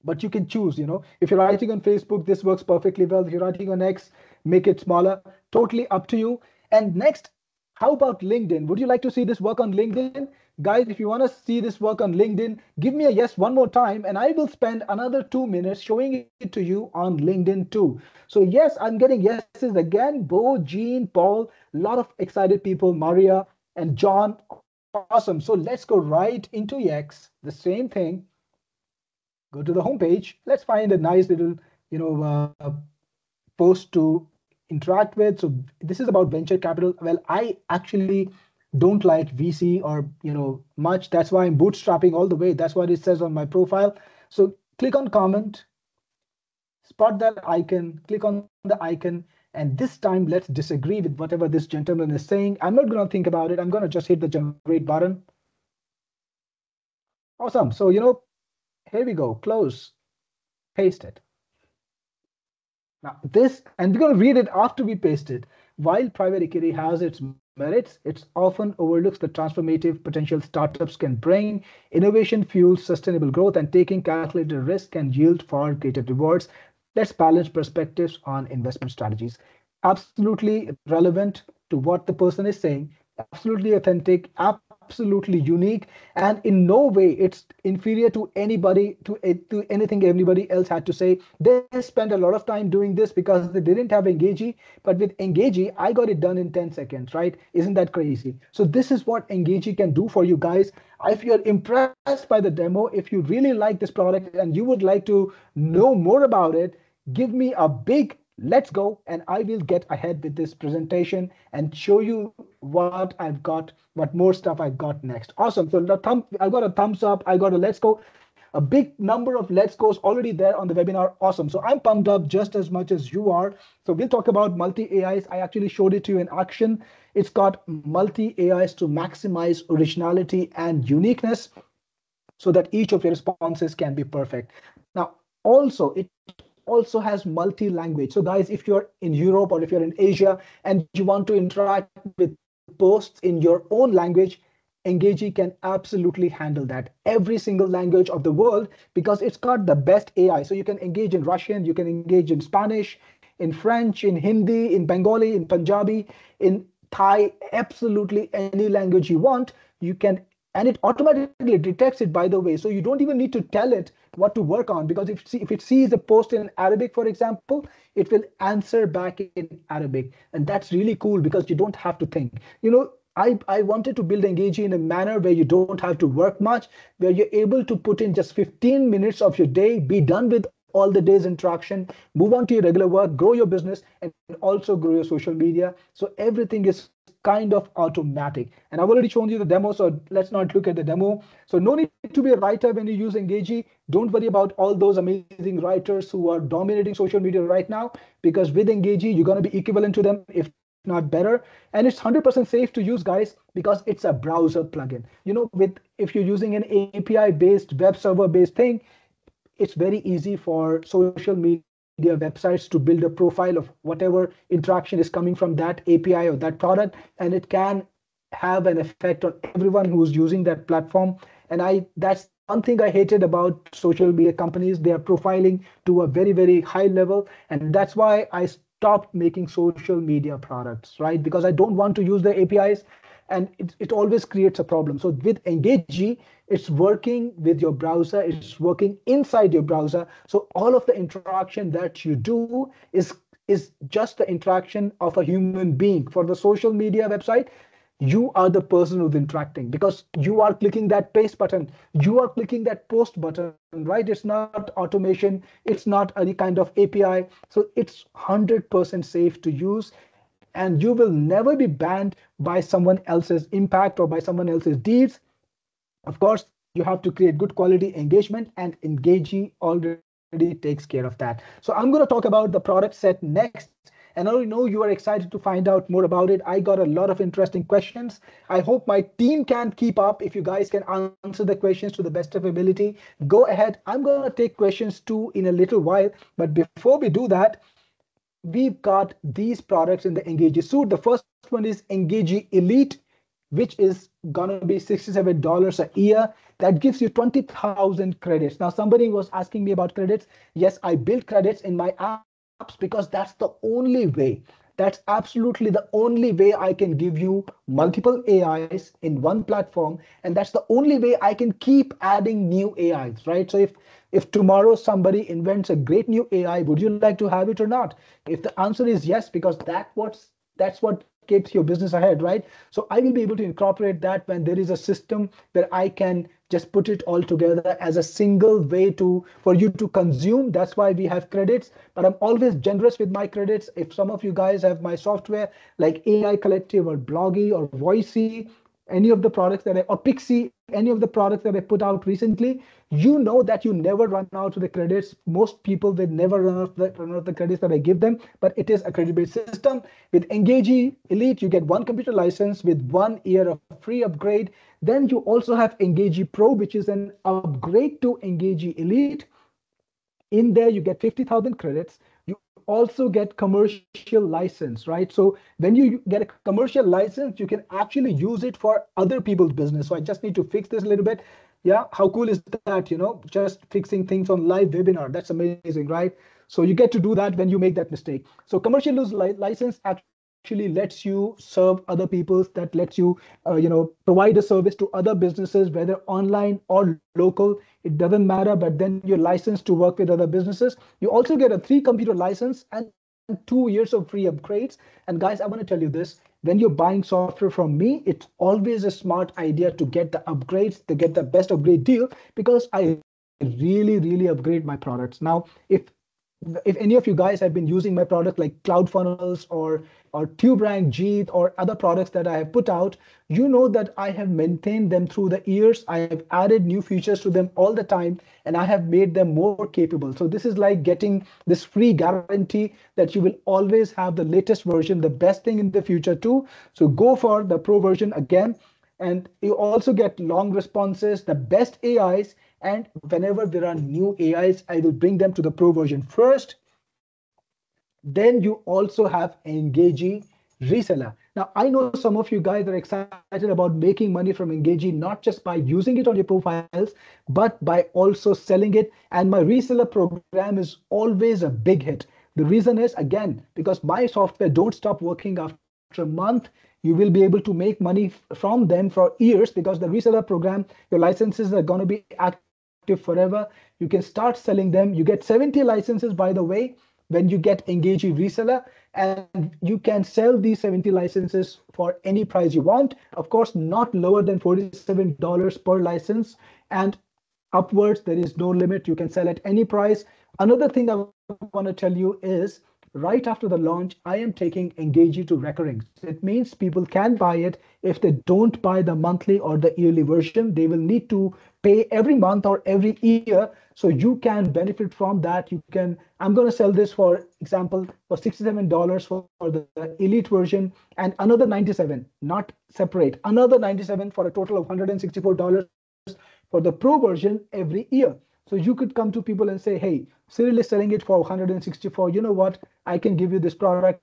But you can choose, if you're writing on Facebook, this works perfectly well. If you're writing on X, make it smaller. Totally up to you. And next, how about LinkedIn? Would you like to see this work on LinkedIn? Guys, if you want to see this work on LinkedIn, give me a yes one more time, and I will spend another 2 minutes showing it to you on LinkedIn too. So yes, I'm getting yeses again. Bo, Jean, Paul, a lot of excited people, Maria and John. Awesome. So let's go right into X, the same thing. Go to the homepage. Let's find a nice little, you know, post to interact with. So this is about venture capital. Well, I actually don't like VC or much. That's why I'm bootstrapping all the way. That's what it says on my profile. So click on comment, spot that icon, click on the icon, and this time let's disagree with whatever this gentleman is saying. I'm not going to think about it. I'm going to just hit the generate button. Awesome. So here we go. Close, paste it. Now this, and we're going to read it after we paste it. While private equity has its merits, it often overlooks the transformative potential startups can bring. Innovation fuels sustainable growth, and taking calculated risk can yield far greater rewards. Let's balance perspectives on investment strategies. Absolutely relevant to what the person is saying, absolutely authentic, absolutely unique, and in no way it's inferior to anybody, to anything anybody else had to say. They spent a lot of time doing this because they didn't have Engagey, but with Engagey I got it done in 10 seconds, right? Isn't that crazy? So this is what Engagey can do for you guys. If you're impressed by the demo, if you really like this product and you would like to know more about it, give me a big let's go, and I will get ahead with this presentation and show you what I've got, what more stuff I've got next. Awesome. So I got a thumbs up, I got a let's go, a big number of let's goes already there on the webinar. Awesome. So I'm pumped up just as much as you are. So we'll talk about multi-AIs. I actually showed it to you in action. It's got multi-AIs to maximize originality and uniqueness so that each of your responses can be perfect. Now, also, it also has multi-language. So guys, if you're in Europe or if you're in Asia and you want to interact with posts in your own language, Engagey can absolutely handle that. Every single language of the world, because it's got the best AI. So you can engage in Russian, you can engage in Spanish, in French, in Hindi, in Bengali, in Punjabi, in Thai, absolutely any language you want, you can, and it automatically detects it, by the way. So you don't even need to tell it what to work on, because if it sees a post in Arabic, for example, it will answer back in Arabic. And that's really cool because you don't have to think. I wanted to build Engagey in a manner where you don't have to work much, where you're able to put in just 15 minutes of your day, be done with all the day's interaction, move on to your regular work, grow your business, and also grow your social media. So everything is kind of automatic. And I've already shown you the demo, so let's not look at the demo. So no need to be a writer when you use Engagey. Don't worry about all those amazing writers who are dominating social media right now, because with Engagey, you're going to be equivalent to them, if not better. And it's 100% safe to use, guys, because it's a browser plugin. If you're using an API-based, web server-based thing, it's very easy for social media websites to build a profile of whatever interaction is coming from that API or that product, and it can have an effect on everyone who's using that platform. And that's one thing I hated about social media companies. They are profiling to a very, very high level, and that's why I stopped making social media products, right? Because I don't want to use the APIs, and it always creates a problem. So with Engagey, it's working with your browser, it's working inside your browser. So all of the interaction that you do is just the interaction of a human being. For the social media website, you are the person who's interacting, because you are clicking that paste button, you are clicking that post button, right? It's not automation, it's not any kind of API. So it's 100% safe to use, and you will never be banned by someone else's impact or by someone else's deeds. Of course, you have to create good quality engagement, and Engagey already takes care of that. So I'm going to talk about the product set next. And I know you are excited to find out more about it. I got a lot of interesting questions. I hope my team can keep up. If you guys can answer the questions to the best of ability, go ahead. I'm going to take questions too in a little while. But before we do that, we've got these products in the Engagey suite. The first one is Engagey Elite, which is gonna be $67 a year. That gives you 20,000 credits. Now, somebody was asking me about credits. Yes, I build credits in my apps because that's the only way. That's absolutely the only way I can give you multiple AIs in one platform, and that's the only way I can keep adding new AIs, right? So if tomorrow somebody invents a great new AI, would you like to have it or not? If the answer is yes, because that's what keeps your business ahead, right? So I will be able to incorporate that when there is a system where I can just put it all together as a single way to for you to consume. That's why we have credits, but I'm always generous with my credits. If some of you guys have my software like AI Collective or Bloggy or Voicey, any of the products or Pixie, any of the products that I put out recently, you know that you never run out of the credits. Most people will never run out of the credits that I give them, but it is a credit-based system. With Engagey Elite, you get one computer license with 1 year of free upgrade. Then you also have Engagey Pro, which is an upgrade to Engagey Elite. In there, you get 50,000 credits. You also get commercial license, right? So when you get a commercial license, you can actually use it for other people's business. So I just need to fix this a little bit. Yeah, how cool is that? Just fixing things on live webinar. That's amazing, right? So you get to do that when you make that mistake. So commercial use license actually lets you serve other people's, that lets you provide a service to other businesses, whether online or local, it doesn't matter, but then you're licensed to work with other businesses. You also get a 3 computer license and 2 years of free upgrades. And guys, I want to tell you this, when you're buying software from me, it's always a smart idea to get the upgrades, to get the best upgrade deal, because I really upgrade my products. Now, if any of you guys have been using my product like CloudFunnels or TubeRank, Jeet, or other products that I have put out, you know that I have maintained them through the years. I have added new features to them all the time, and I have made them more capable. So this is like getting this free guarantee that you will always have the latest version, the best thing in the future too. So go for the Pro version again. And you also get long responses, the best AIs, and whenever there are new AIs, I will bring them to the Pro version first. Then you also have Engagey Reseller. Now, I know some of you guys are excited about making money from Engagey, not just by using it on your profiles, but by also selling it. And my reseller program is always a big hit. The reason is, again, because my software don't stop working after a month. You will be able to make money from them for years, because the reseller program, your licenses are going to be active forever. You can start selling them. You get 70 licenses, by the way, when you get Engagey Reseller, and you can sell these 70 licenses for any price you want. Of course, not lower than $47 per license, and upwards, there is no limit. You can sell at any price. Another thing I want to tell you is, right after the launch, I am taking Engagey to recurring. It means people can buy it. If they don't buy the monthly or the yearly version, they will need to pay every month or every year. So you can benefit from that. I'm going to sell this, for example, for $67 for the Elite version, and another $97, not separate, another $97 for a total of $164 for the Pro version every year. So you could come to people and say, hey, Cyril is selling it for $164. You know what? I can give you this product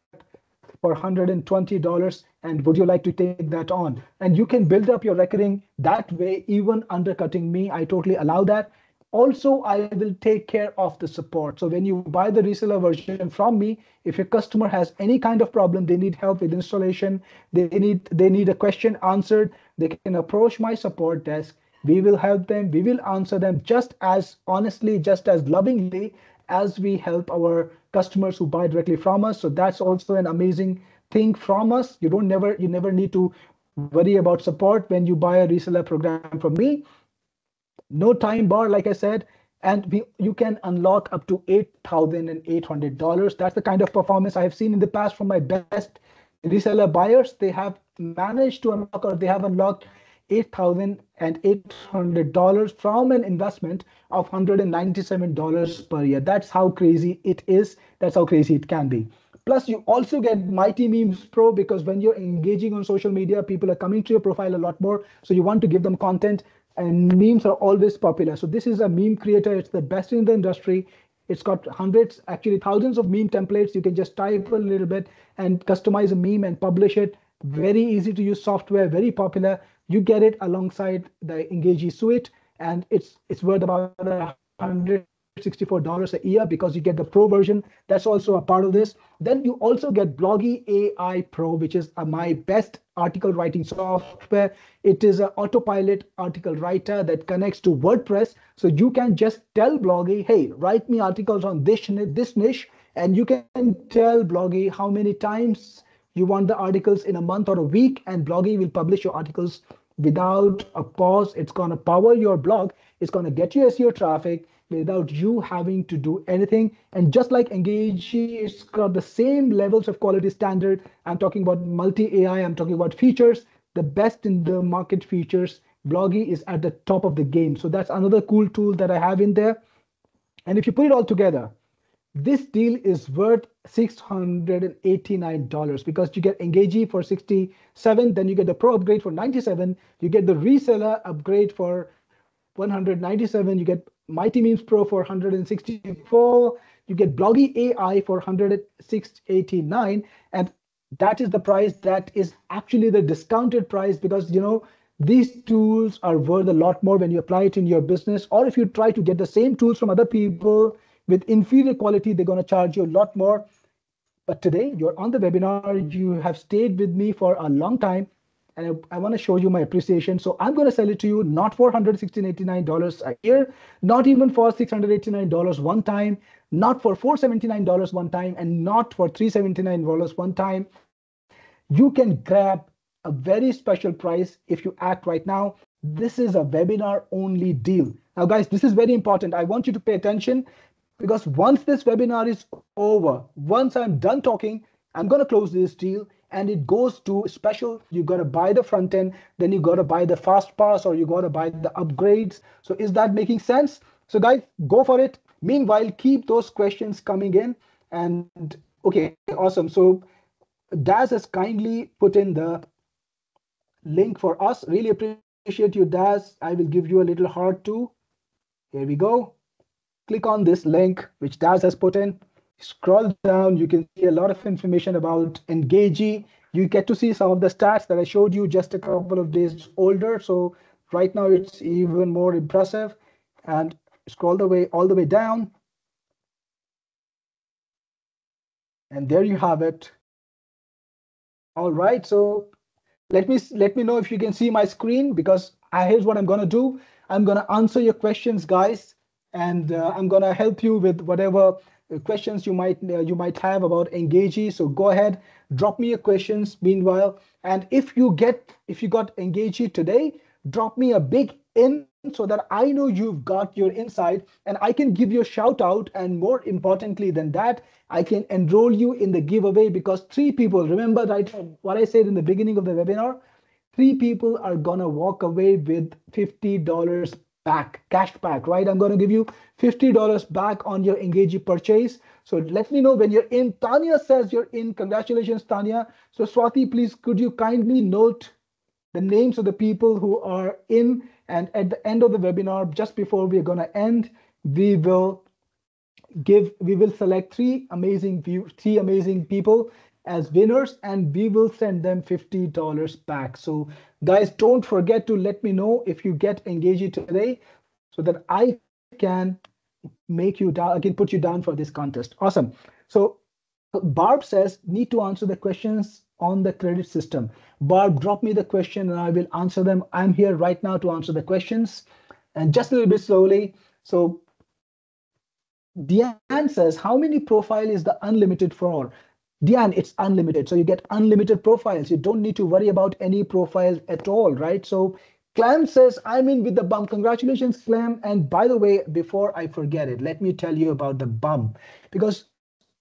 for $120, and would you like to take that on? And you can build up your recurring that way, even undercutting me. I totally allow that. Also, I will take care of the support. So when you buy the reseller version from me, if your customer has any kind of problem, they need help with installation, they need a question answered, they can approach my support desk. We will help them. We will answer them just as honestly, just as lovingly as we help our customers who buy directly from us. So that's also an amazing thing from us. You never need to worry about support when you buy a reseller program from me. No time bar, like I said, and you can unlock up to $8,800. That's the kind of performance I have seen in the past from my best reseller buyers. They have managed to unlock, or they have unlocked $8,800 from an investment of $197 per year. That's how crazy it is. That's how crazy it can be. Plus, you also get Mighty Memes Pro, because when you're engaging on social media, people are coming to your profile a lot more. So you want to give them content, and memes are always popular. So this is a meme creator. It's the best in the industry. It's got hundreds, actually thousands of meme templates. You can just type a little bit and customize a meme and publish it. very easy to use software, very popular. You get it alongside the Engagey suite, and it's worth about $164 a year because you get the pro version. That's also a part of this. Then you also get Bloggy AI Pro, which is my best article writing software. It is an autopilot article writer that connects to WordPress. So you can just tell Bloggy, hey, write me articles on this niche, and you can tell Bloggy how many times you want the articles in a month or a week, and Bloggy will publish your articles without a pause. It's going to power your blog. It's going to get you SEO traffic without you having to do anything. And just like Engagey, it's got the same levels of quality standard. I'm talking about multi-AI, I'm talking about features, the best in the market features. Bloggy is at the top of the game. So that's another cool tool that I have in there. And if you put it all together, this deal is worth $689 because you get Engagey for 67, then you get the pro upgrade for 97, you get the reseller upgrade for 197, you get Mighty Memes Pro for 164, you get Bloggy AI for 106.89, and that is the price. That is actually the discounted price because these tools are worth a lot more when you apply it in your business, or if you try to get the same tools from other people with inferior quality, they're going to charge you a lot more. But today you're on the webinar, you have stayed with me for a long time, and I want to show you my appreciation. So I'm going to sell it to you not for $116.89 a year, not even for $689 one time, not for $479 one time, and not for $379 one time. You can grab a very special price if you act right now. This is a webinar only deal. Now guys, this is very important. I want you to pay attention because once this webinar is over, once I'm done talking, I'm going to close this deal and it goes to special. You got to buy the front end, then you got to buy the fast pass, or you got to buy the upgrades. So is that making sense? So guys, go for it. Meanwhile, keep those questions coming in. And okay, awesome. So Daz has kindly put in the link for us. Really appreciate you, Daz. I will give you a little heart too. Here we go. Click on this link, which Daz has put in. Scroll down, you can see a lot of information about Engagey. You get to see some of the stats that I showed you just a couple of days older. So right now it's even more impressive. And scroll all the way down. And there you have it. All right, so let me know if you can see my screen, because here's what I'm going to do. I'm going to answer your questions, guys, and I'm going to help you with whatever questions you might have about Engagey. So go ahead, drop me your questions meanwhile. And if you got Engagey today, drop me a big in so that I know you've got your insight and I can give you a shout out. And more importantly than that, I can enroll you in the giveaway, because 3 people, remember right what I said in the beginning of the webinar, 3 people are gonna walk away with $50 back, cash back, right? I'm gonna give you $50 back on your Engagey purchase. So let me know when you're in. Tanya says you're in. Congratulations, Tanya. So Swati, please, could you kindly note the names of the people who are in, and at the end of the webinar, just before we're gonna end, we will select 3 amazing people as winners, and we will send them $50 back. So guys, don't forget to let me know if you get Engagey today so that I can make you down, I can put you down for this contest. Awesome. So Barb says, need to answer the questions on the credit system. Barb, drop me the question and I will answer them. I'm here right now to answer the questions, and just a little bit slowly. So Diane says, how many profile is the unlimited for? Diane, it's unlimited. So you get unlimited profiles. You don't need to worry about any profiles at all, right? So Clem says, I'm in with the bump. Congratulations, Clem. And by the way, before I forget it, let me tell you about the bump, because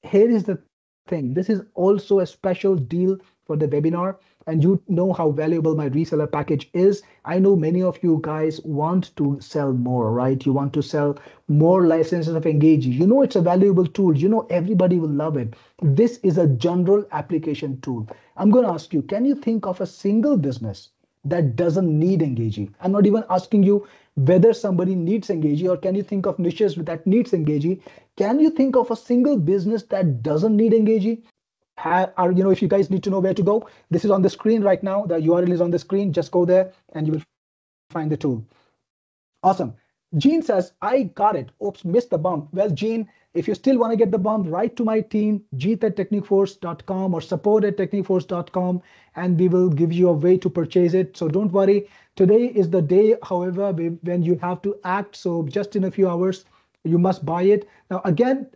here is the thing. This is also a special deal for the webinar, and you know how valuable my reseller package is. I know many of you guys want to sell more, right? You want to sell more licenses of Engagey. You know it's a valuable tool. You know everybody will love it. This is a general application tool. I'm going to ask you, can you think of a single business that doesn't need Engagey? I'm not even asking you whether somebody needs Engagey, or can you think of niches that needs Engagey? Can you think of a single business that doesn't need Engagey? are, if you guys need to know where to go, this is on the screen right now. The URL is on the screen. Just go there and you will find the tool. Awesome. Gene says, I got it. Oops, missed the bump. Well, Gene, if you still want to get the bump, write to my team, jeet@techniqueforce.com or support@techniqueforce.com, and we will give you a way to purchase it. So don't worry. Today is the day, however, when you have to act. So just in a few hours, you must buy it. Now, again,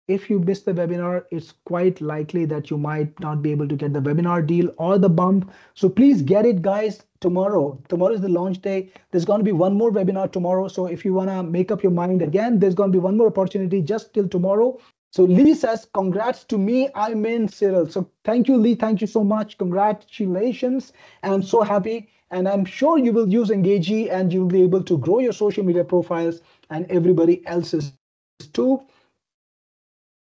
if you miss the webinar, it's quite likely that you might not be able to get the webinar deal or the bump. So please get it, guys, tomorrow. Tomorrow is the launch day. There's going to be one more webinar tomorrow. So if you want to make up your mind again, there's going to be one more opportunity just till tomorrow. So Lee says, congrats to me, I'm in, Cyril. So thank you, Lee. Thank you so much. Congratulations. And I'm so happy. And I'm sure you will use Engagey and you'll be able to grow your social media profiles and everybody else's too.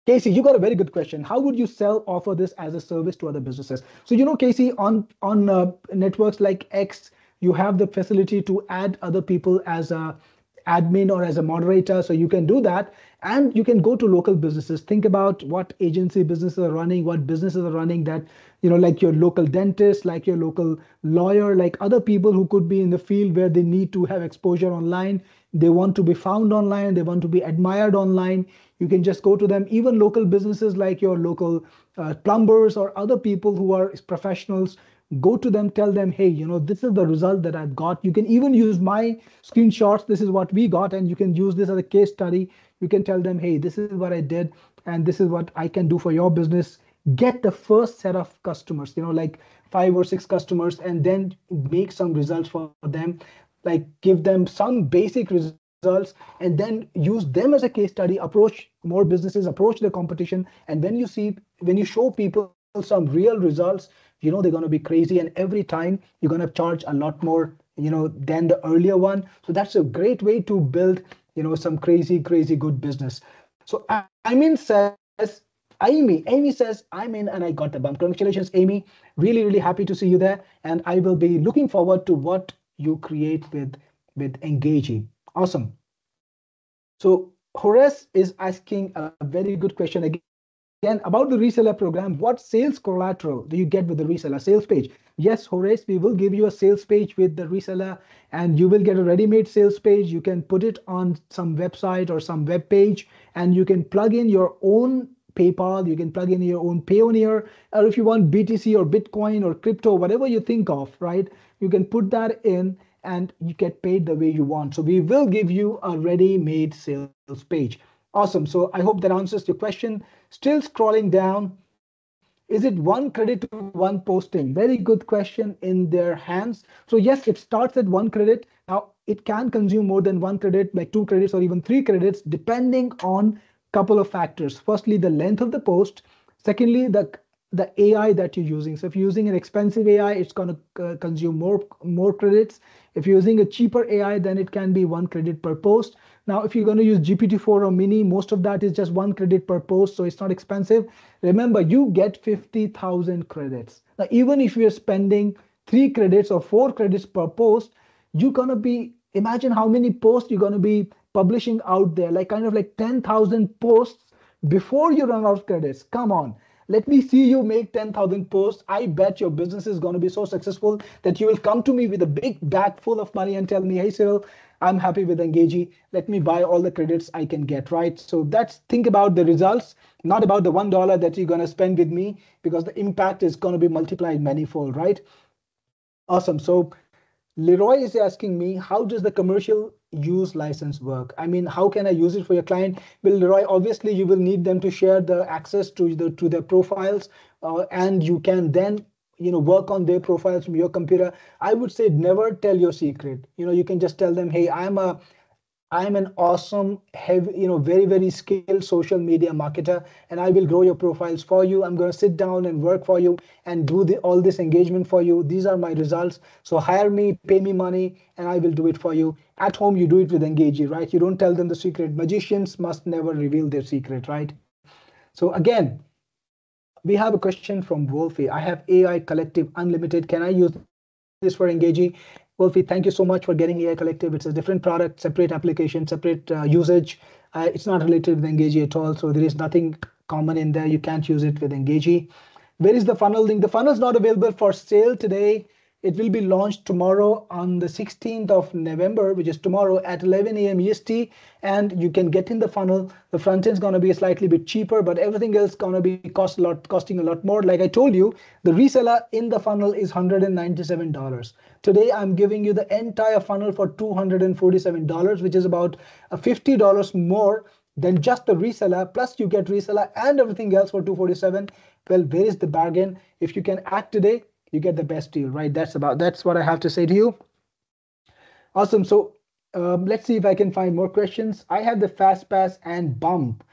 Casey, you got a very good question. How would you offer this as a service to other businesses? So, Casey, on networks like X, you have the facility to add other people as a admin or as a moderator. So you can do that. And you can go to local businesses. Think about what agency businesses are running, what businesses are running that, like your local dentist, like your local lawyer, like other people who could be in the field where they need to have exposure online. They want to be found online. They want to be admired online. You can just go to them. Even local businesses like your local plumbers or other people who are professionals, go to them, tell them, hey, this is the result that I've got. You can even use my screenshots. This is what we got. And you can use this as a case study. You can tell them, hey, this is what I did. And this is what I can do for your business. Get the first set of customers, like 5 or 6 customers, and then make some results for them. Like give them some basic results and then use them as a case study, approach more businesses, approach the competition. And when you show people some real results, they're going to be crazy. And every time you're going to charge a lot more, than the earlier one. So that's a great way to build, some crazy good business. So Amy says, I'm in and I got the bump. Congratulations, Amy. Really, really happy to see you there. And I will be looking forward to what you create with Engagey. Awesome. So Horace is asking a very good question again about the reseller program. What sales collateral do you get with the reseller sales page? Yes, Horace, we will give you a sales page with the reseller and you will get a ready-made sales page. You can put it on some website or some web page and you can plug in your own PayPal, you can plug in your own Payoneer, or if you want BTC or Bitcoin or crypto, whatever you think of, right? You can put that in and you get paid the way you want. So we will give you a ready-made sales page. Awesome. So I hope that answers your question. Still scrolling down. Is it one credit to one posting? Very good question in their hands. So yes, it starts at 1 credit. Now it can consume more than 1 credit, like 2 credits or even 3 credits, depending on couple of factors. Firstly, the length of the post. Secondly, the AI that you're using. So if you're using an expensive AI, it's going to consume more credits. If you're using a cheaper AI, then it can be 1 credit per post. Now, if you're going to use GPT-4 or Mini, most of that is just 1 credit per post, so it's not expensive. Remember, you get 50,000 credits. Now, even if you're spending 3 credits or 4 credits per post, you're going to be, imagine how many posts you're going to be publishing out there, like 10,000 posts before you run out of credits. Come on, let me see you make 10,000 posts. I bet your business is going to be so successful that you will come to me with a big bag full of money and tell me, hey, Cyril, I'm happy with Engagey. Let me buy all the credits I can get, right? So think about the results, not about the $1 that you're going to spend with me, because the impact is going to be multiplied manifold, right? Awesome. So Leroy is asking me, how does the commercial use license work? I mean, how can I use it for your client? Well, Leroy, obviously you will need them to share the access to their profiles, and you can then work on their profiles from your computer. I would say never tell your secret. You can just tell them, hey, I'm an awesome, heavy, very, very skilled social media marketer, and I will grow your profiles for you. I'm going to sit down and work for you and do all this engagement for you. These are my results. So hire me, pay me money, and I will do it for you. At home, you do it with Engagey, right? You don't tell them the secret. Magicians must never reveal their secret, right? So again, we have a question from Wolfie. I have AI Collective Unlimited. Can I use this for Engagey? Wolfie, thank you so much for getting AI Collective. It's a different product, separate application, separate usage. It's not related with Engagey at all. So there is nothing common in there. You can't use it with Engagey. Where is the funnel link? The funnel is not available for sale today. It will be launched tomorrow on the 16th of November, which is tomorrow at 11 a.m. EST. And you can get in the funnel. The front end is going to be slightly bit cheaper, but everything else is going to be costing a lot more. Like I told you, the reseller in the funnel is $197. Today, I'm giving you the entire funnel for $247, which is about $50 more than just the reseller. Plus, you get reseller and everything else for $247. Well, where is the bargain? If you can act today, you get the best deal, right? That's what I have to say to you. Awesome. So let's see if I can find more questions. I have the fast pass and bump.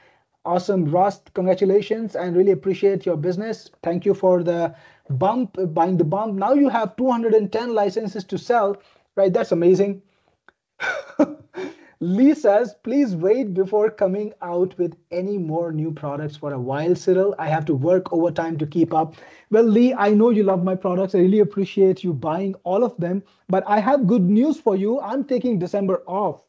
Awesome, Ross, congratulations and really appreciate your business. Thank you for the bump, buying the bump. Now you have 210 licenses to sell, right? That's amazing. Lee says, please wait before coming out with any more new products for a while, Cyril. I have to work overtime to keep up. Well, Lee, I know you love my products. I really appreciate you buying all of them. But I have good news for you. I'm taking December off,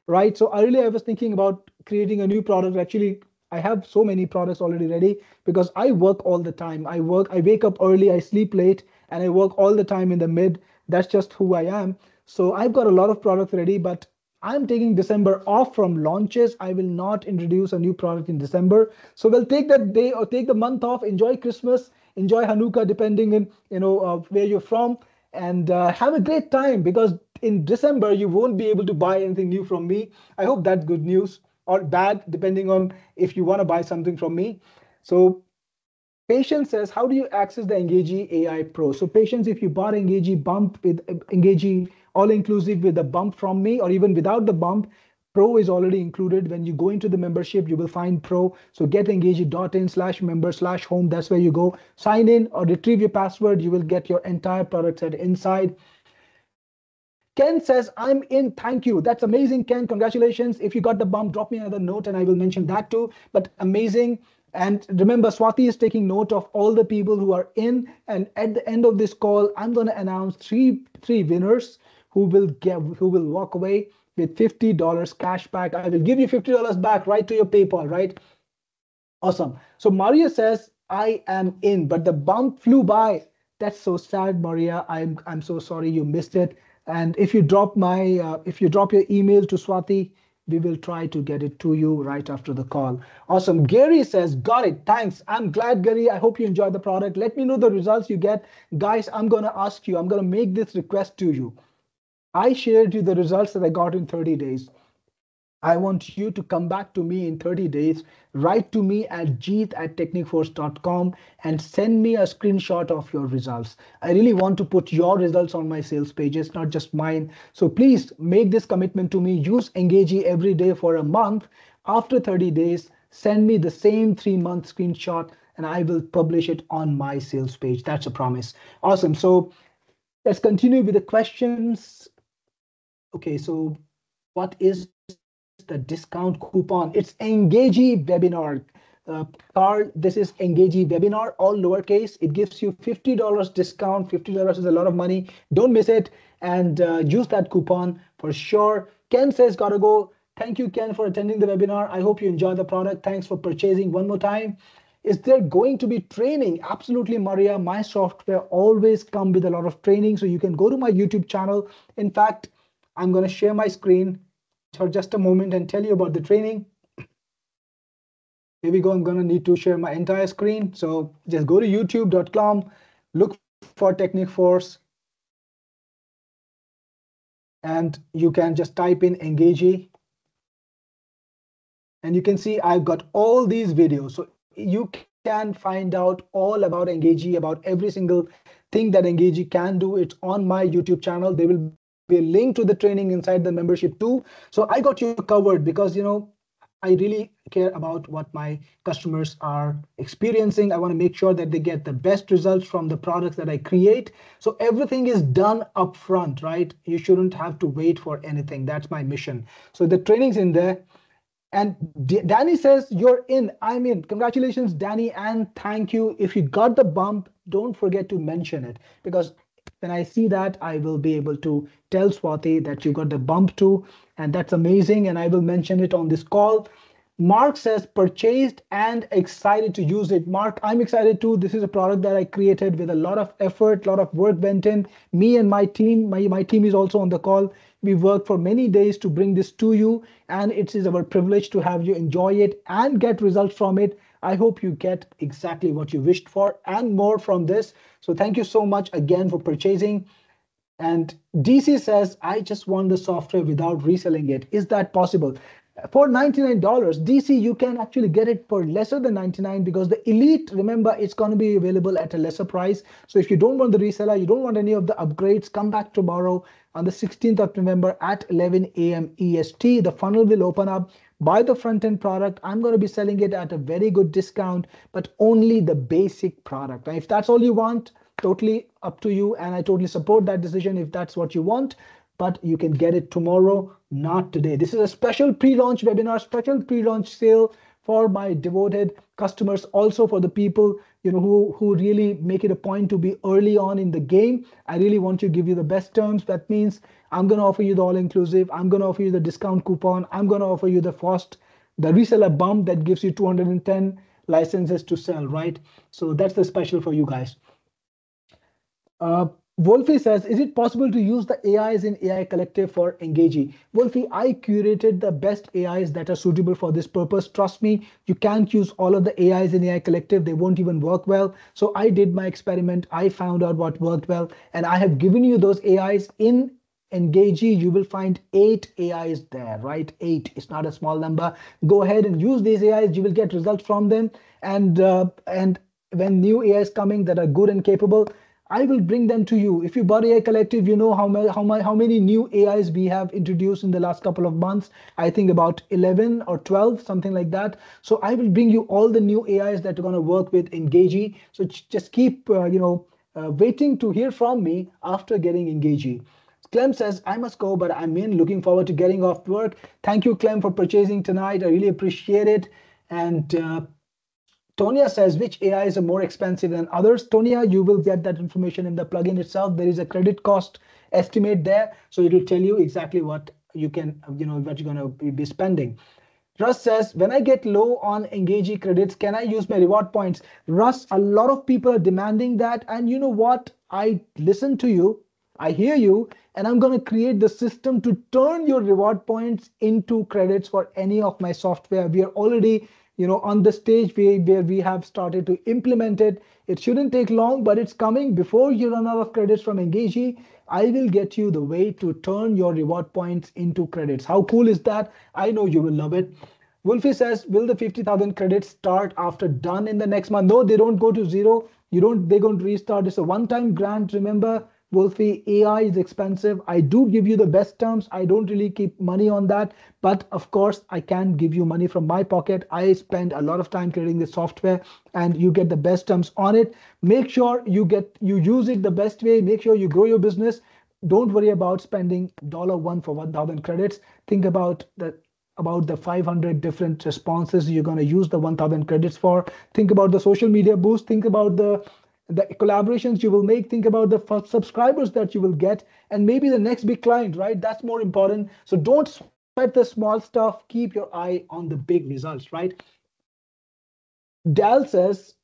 right? So I was thinking about creating a new product. Actually, I have so many products already ready because I work all the time. I wake up early, I sleep late, and I work all the time in the mid. That's just who I am. So I've got a lot of products ready, but I'm taking December off from launches. I will not introduce a new product in December. So we'll take that day or take the month off, enjoy Christmas, enjoy Hanukkah, depending on where you're from, and have a great time, because in December you won't be able to buy anything new from me. I hope that's good news or bad, depending on if you want to buy something from me. So Patience says, how do you access the Engagey AI Pro? So Patience, if you bought Engagey Bump with Engagey all-inclusive with the bump from me, or even without the bump, Pro is already included. When you go into the membership, you will find Pro. So get engagey.in/member/home. That's where you go. Sign in or retrieve your password. You will get your entire product set inside. Ken says, I'm in. Thank you. That's amazing, Ken. Congratulations. If you got the bump, drop me another note and I will mention that too. But amazing. And remember, Swati is taking note of all the people who are in. And at the end of this call, I'm going to announce three winners who will walk away with $50 cash back. I will give you $50 back right to your PayPal, right? Awesome. So Maria says, I am in, but the bump flew by. That's so sad, Maria. I'm so sorry you missed it. And if you drop your email to Swati, we will try to get it to you right after the call. Awesome. Gary says, got it. Thanks. I'm glad, Gary. I hope you enjoyed the product. Let me know the results you get. Guys, I'm going to ask you, I'm going to make this request to you. I shared you the results that I got in 30 days. I want you to come back to me in 30 days, write to me at jeet@techniqueforce.com and send me a screenshot of your results. I really want to put your results on my sales pages, not just mine. So please make this commitment to me. Use Engagey every day for a month. After 30 days, send me the same 3-month screenshot and I will publish it on my sales page. That's a promise. Awesome. So let's continue with the questions. Okay, so what is the discount coupon? It's Engagey Webinar. Carl, this is Engagey Webinar, all lowercase. It gives you $50 discount. $50 is a lot of money. Don't miss it and use that coupon for sure. Ken says, gotta go. Thank you, Ken, for attending the webinar. I hope you enjoy the product. Thanks for purchasing one more time. Is there going to be training? Absolutely, Maria. My software always come with a lot of training. So you can go to my YouTube channel. In fact, I'm going to share my screen for just a moment and tell you about the training. Here we go. I'm going to need to share my entire screen. So just go to youtube.com, look for Technique Force, and you can just type in Engagey. And you can see I've got all these videos. So you can find out all about Engagey, about every single thing that Engagey can do. It's on my YouTube channel. There will be a link to the training inside the membership too. So I got you covered because, I really care about what my customers are experiencing. I want to make sure that they get the best results from the products that I create. So everything is done up front, right? You shouldn't have to wait for anything. That's my mission. So the training's in there. And Danny says, you're in. I'm in. Congratulations, Danny, and thank you. If you got the bump, don't forget to mention it, because when I see that, I will be able to tell Swati that you got the bump too, and that's amazing, and I will mention it on this call. Mark says purchased and excited to use it. Mark, I'm excited too. This is a product that I created with a lot of effort, a lot of work went in. Me and my team, my team is also on the call. We worked for many days to bring this to you, and it is our privilege to have you enjoy it and get results from it. I hope you get exactly what you wished for and more from this. So thank you so much again for purchasing. And DC says, I just want the software without reselling it. Is that possible? For $99, DC, you can actually get it for lesser than 99 because the Elite, remember, it's going to be available at a lesser price. So if you don't want the reseller, you don't want any of the upgrades, come back tomorrow on the 16th of November at 11 a.m. EST. The funnel will open up. Buy the front-end product. I'm going to be selling it at a very good discount, but only the basic product. Now, if that's all you want, totally up to you, and I totally support that decision if that's what you want, but you can get it tomorrow, not today. This is a special pre-launch webinar, special pre-launch sale for my devoted customers, also for the people who really make it a point to be early on in the game. I really want to give you the best terms. That means I'm going to offer you the all-inclusive. I'm going to offer you the discount coupon. I'm going to offer you the reseller bump that gives you 210 licenses to sell, right? So that's the special for you guys. Wolfie says, is it possible to use the AIs in AI Collective for Engagee? Wolfie, I curated the best AIs that are suitable for this purpose. Trust me, you can't use all of the AIs in AI Collective. They won't even work well. So I did my experiment. I found out what worked well, and I have given you those AIs in Engagee. You will find 8 AIs there, right? 8. It's not a small number. Go ahead and use these AIs. You will get results from them. And when new AIs coming that are good and capable, I will bring them to you. If you bought AI Collective, you know how many new AIs we have introduced in the last couple of months. I think about 11 or 12, something like that. So I will bring you all the new AIs that are going to work with Engagee. So just keep waiting to hear from me after getting Engagee. Clem says, I must go, but I'm looking forward to getting off work. Thank you, Clem, for purchasing tonight. I really appreciate it. And Tonya says, which AIs are more expensive than others? Tonya, you will get that information in the plugin itself. There is a credit cost estimate there. So it will tell you exactly what you can, what you're going to be spending. Russ says, when I get low on Engagee credits, can I use my reward points? Russ, a lot of people are demanding that. And you know what? I listen to you. I hear you. And I'm going to create the system to turn your reward points into credits for any of my software. We are already on the stage where we have started to implement it. It shouldn't take long, but it's coming. Before you run out of credits from Engagee, I will get you the way to turn your reward points into credits. How cool is that? I know you will love it. Wolfie says, will the 50,000 credits start after done in the next month? No, they don't go to zero. They're going to restart. It's a one-time grant. Remember, Wolfie, AI is expensive. I do give you the best terms. I don't really keep money on that. But of course, I can give you money from my pocket. I spend a lot of time creating the software, and you get the best terms on it. Make sure you use it the best way. Make sure you grow your business. Don't worry about spending $1 for 1,000 credits. Think about the 500 different responses you're going to use the 1,000 credits for. Think about the social media boost. Think about the collaborations you will make. Think about the first subscribers that you will get, and maybe the next big client, right? That's more important. So don't sweat the small stuff. Keep your eye on the big results, right? Dale says,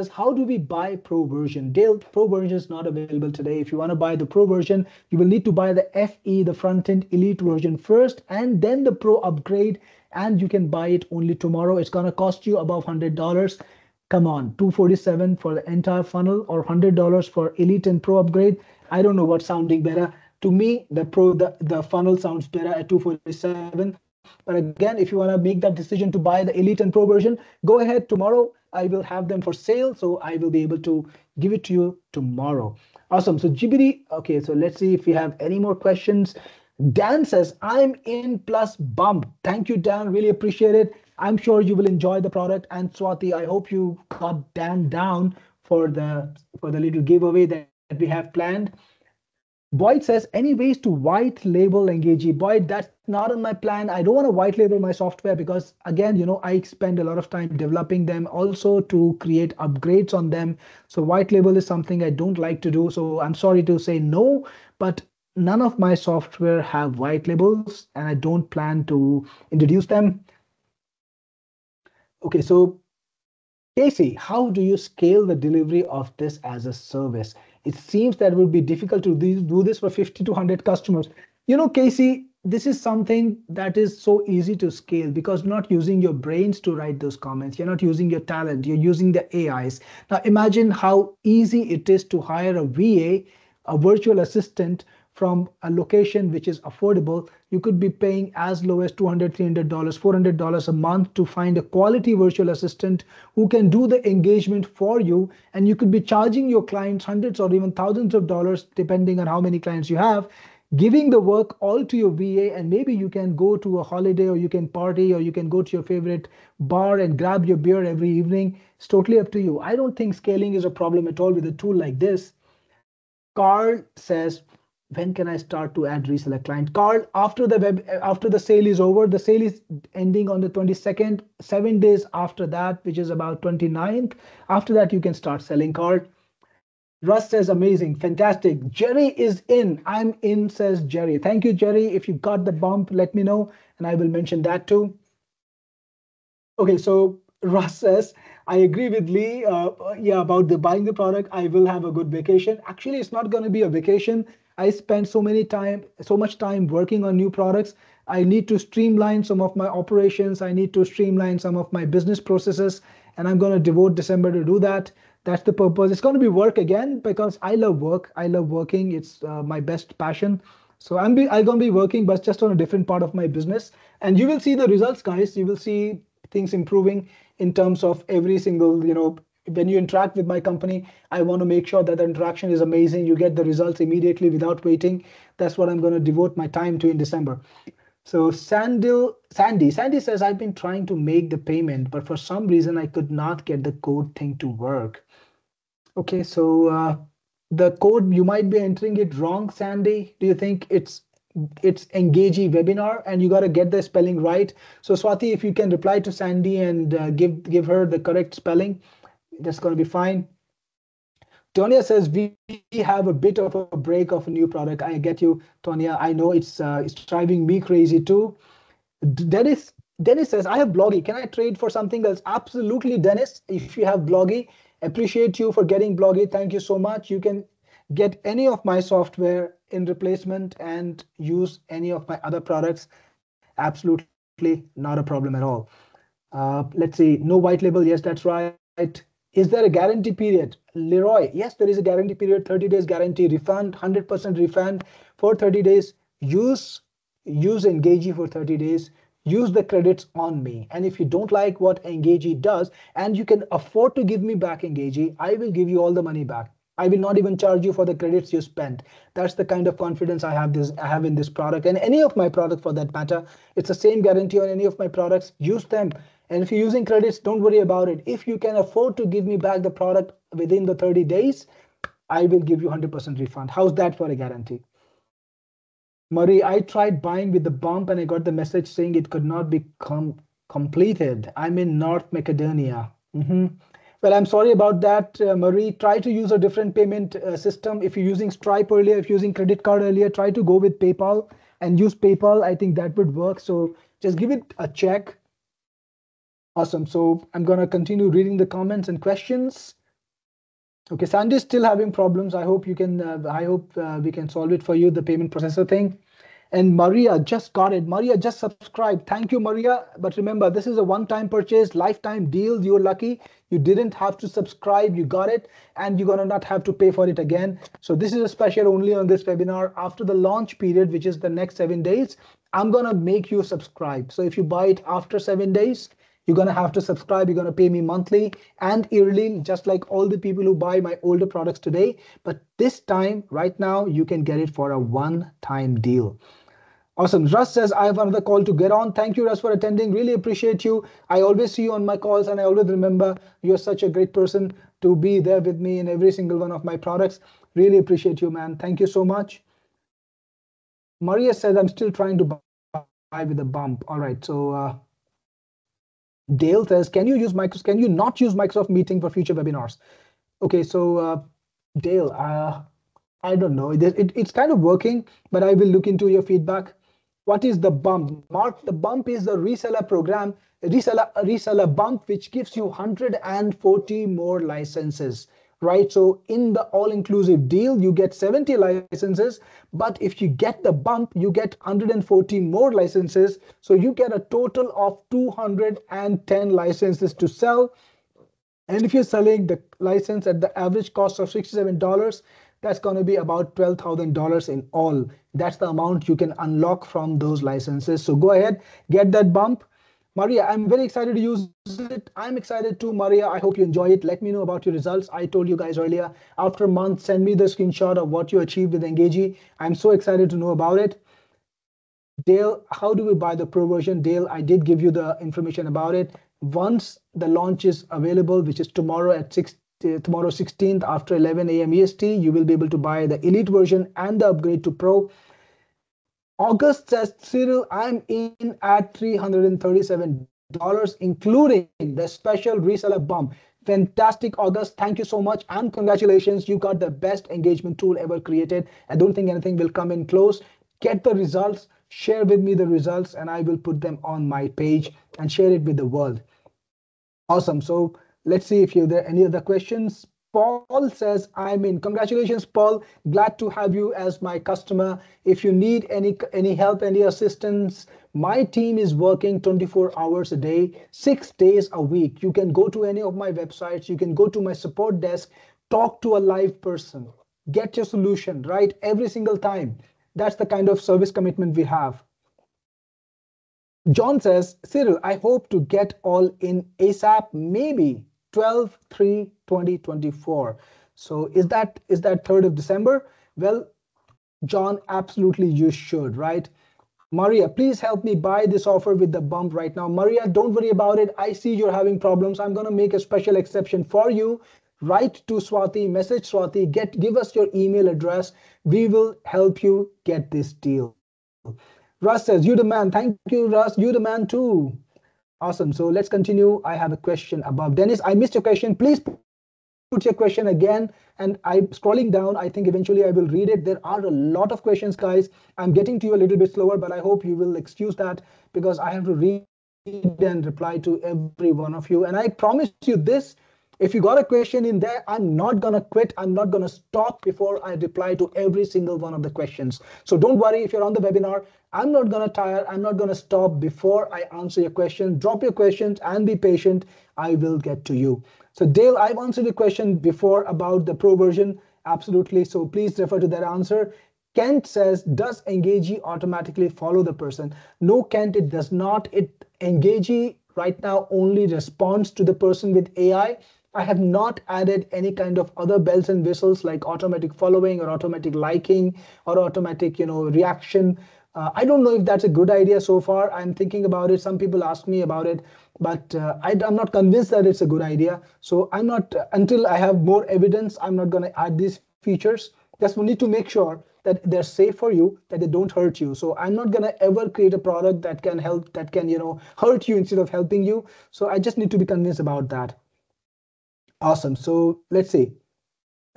how do we buy Pro version? Dale, Pro version is not available today. If you want to buy the Pro version, you will need to buy the FE, the front-end Elite version first, and then the Pro upgrade, and you can buy it only tomorrow. It's going to cost you above $100. Come on, $247 for the entire funnel or $100 for Elite and Pro upgrade. I don't know what's sounding better. To me, the funnel sounds better at $247. But again, if you want to make that decision to buy the Elite and Pro version, go ahead tomorrow. I will have them for sale, so I will be able to give it to you tomorrow. Awesome. So GBD, okay, so let's see if we have any more questions. Dan says, I'm in plus bump. Thank you, Dan. Really appreciate it. I'm sure you will enjoy the product. And Swati, I hope you got Dan down for the little giveaway that we have planned. Boyd says, any ways to white label Engagee? Boyd, that's not on my plan. I don't want to white label my software because, again, I spend a lot of time developing them, also to create upgrades on them. So white label is something I don't like to do. So I'm sorry to say no, but none of my software have white labels, and I don't plan to introduce them. Okay, so Casey, how do you scale the delivery of this as a service? It seems that it would be difficult to do this for 50 to 100 customers. You know, Casey, this is something that is so easy to scale because you're not using your brains to write those comments. You're not using your talent. You're using the AIs. Now, imagine how easy it is to hire a VA, a virtual assistant, from a location which is affordable. You could be paying as low as $200, $300, $400 a month to find a quality virtual assistant who can do the engagement for you. And you could be charging your clients hundreds or even thousands of dollars, depending on how many clients you have, giving the work all to your VA, and maybe you can go to a holiday, or you can party, or you can go to your favorite bar and grab your beer every evening. It's totally up to you. I don't think scaling is a problem at all with a tool like this. Carl says, when can I start to add reseller client? Carl, after the sale is over, the sale is ending on the 22nd, 7 days after that, which is about 29th. After that, you can start selling, Carl. Russ says, amazing, fantastic. Jerry is in. I'm in, says Jerry. Thank you, Jerry. If you got the bump, let me know, and I will mention that too. Okay, so Russ says, I agree with Lee. Yeah, about the buying the product, I will have a good vacation. Actually, it's not going to be a vacation. I spend so much time working on new products. I need to streamline some of my operations. I need to streamline some of my business processes, and I'm going to devote December to do that. That's the purpose. It's going to be work again because I love work. I love working. It's my best passion. So I'm going to be working, but just on a different part of my business. And you will see the results, guys. You will see things improving in terms of every single, when you interact with my company, I want to make sure that the interaction is amazing. You get the results immediately without waiting. That's what I'm going to devote my time to in December. So Sandy says, I've been trying to make the payment, but for some reason I could not get the code thing to work. Okay, so the code, you might be entering it wrong, Sandy. Do you think it's Engagey webinar and you got to get the spelling right? So Swati, if you can reply to Sandy and give her the correct spelling, that's going to be fine. Tonya says, we have a bit of a break of a new product. I get you, Tonya. I know it's driving me crazy too. Dennis says, I have Bloggy. Can I trade for something else? Absolutely, Dennis. If you have Bloggy, appreciate you for getting Bloggy. Thank you so much. You can get any of my software in replacement and use any of my other products. Absolutely not a problem at all. Let's see. No white label. Yes, that's right. Is there a guarantee period? Leroy, yes, there is a guarantee period, 30 days guarantee, refund, 100% refund for 30 days. Use Engagey for 30 days. Use the credits on me. And if you don't like what Engagey does, and you can afford to give me back Engagey, I will give you all the money back. I will not even charge you for the credits you spent. That's the kind of confidence I have in this product, and any of my product for that matter. It's the same guarantee on any of my products. Use them. And if you're using credits, don't worry about it. If you can afford to give me back the product within the 30 days, I will give you 100% refund. How's that for a guarantee? Murray, I tried buying with the bump and I got the message saying it could not be completed. I'm in North Macedonia. Well, I'm sorry about that, Murray. Try to use a different payment system. If you're using Stripe earlier, if you're using credit card earlier, try to go with PayPal and use PayPal. I think that would work. So just give it a check. Awesome. So I'm going to continue reading the comments and questions. Okay, Sandy is still having problems. I hope you can. I hope we can solve it for you, the payment processor thing. And Maria just got it. Maria just subscribed. Thank you, Maria. But remember, this is a one-time purchase, lifetime deal. You're lucky. You didn't have to subscribe. You got it, and you're gonna not have to pay for it again. So this is a special only on this webinar. After the launch period, which is the next 7 days, I'm gonna make you subscribe. So if you buy it after 7 days, you're going to have to subscribe. You're going to pay me monthly and yearly, just like all the people who buy my older products today. But this time, right now, you can get it for a one-time deal. Awesome. Russ says, I have another call to get on. Thank you, Russ, for attending. Really appreciate you. I always see you on my calls, and I always remember you're such a great person to be there with me in every single one of my products. Really appreciate you, man. Thank you so much. Maria says, I'm still trying to buy with a bump. All right. So Dale says, can you not use Microsoft Meeting for future webinars? Okay, so Dale, I don't know. It's kind of working, but I will look into your feedback. What is the bump? Mark, the bump is the reseller program, reseller bump, which gives you 140 more licenses, right? So in the all-inclusive deal, you get 70 licenses, but if you get the bump, you get 140 more licenses. So you get a total of 210 licenses to sell. And if you're selling the license at the average cost of $67, that's going to be about $12,000 in all. That's the amount you can unlock from those licenses. So go ahead, get that bump. Maria, I'm very excited to use it. I'm excited too, Maria. I hope you enjoy it. Let me know about your results. I told you guys earlier, after a month, send me the screenshot of what you achieved with Engagey. I'm so excited to know about it. Dale, how do we buy the pro version? Dale, I did give you the information about it. Once the launch is available, which is tomorrow at tomorrow 16th after 11 a.m. EST, you will be able to buy the elite version and the upgrade to pro. August says, Cyril, I'm in at $337, including the special reseller bump. Fantastic, August. Thank you so much. And congratulations. You got the best engagement tool ever created. I don't think anything will come in close. Get the results, share with me the results, and I will put them on my page and share it with the world. Awesome. So let's see if there are any other questions. Paul says, I'm in. Congratulations, Paul. Glad to have you as my customer. If you need any help, any assistance, my team is working 24 hours a day, 6 days a week. You can go to any of my websites. You can go to my support desk, talk to a live person, get your solution right every single time. That's the kind of service commitment we have. John says, Cyril, I hope to get all in ASAP, maybe 12/3/2024. So is that 3rd of December? Well, John, absolutely you should, right? Maria, please help me buy this offer with the bump right now. Maria, don't worry about it. I see you're having problems. I'm going to make a special exception for you. Write to Swati, message Swati, give us your email address. We will help you get this deal. Russ says, you the man. Thank you, Russ. You the man too. Awesome. So let's continue. I have a question above. Dennis, I missed your question. Please put your question again. And I'm scrolling down. I think eventually I will read it. There are a lot of questions, guys. I'm getting to you a little bit slower, but I hope you will excuse that because I have to read and reply to every one of you. And I promise you this. If you got a question in there, I'm not going to quit. I'm not going to stop before I reply to every single one of the questions. So don't worry if you're on the webinar. I'm not going to tire. I'm not going to stop before I answer your question. Drop your questions and be patient. I will get to you. So Dale, I've answered your question before about the pro version. Absolutely. So please refer to that answer. Kent says, does Engagey automatically follow the person? No, Kent, it does not. Engagey right now only responds to the person with AI. I have not added any kind of other bells and whistles like automatic following or automatic liking or automatic, reaction. I don't know if that's a good idea so far. I'm thinking about it. Some people ask me about it, but I'm not convinced that it's a good idea. So I'm not, until I have more evidence, I'm not going to add these features. Just we need to make sure that they're safe for you, that they don't hurt you. So I'm not going to ever create a product that can help, that can, hurt you instead of helping you. So I just need to be convinced about that. Awesome. So let's see.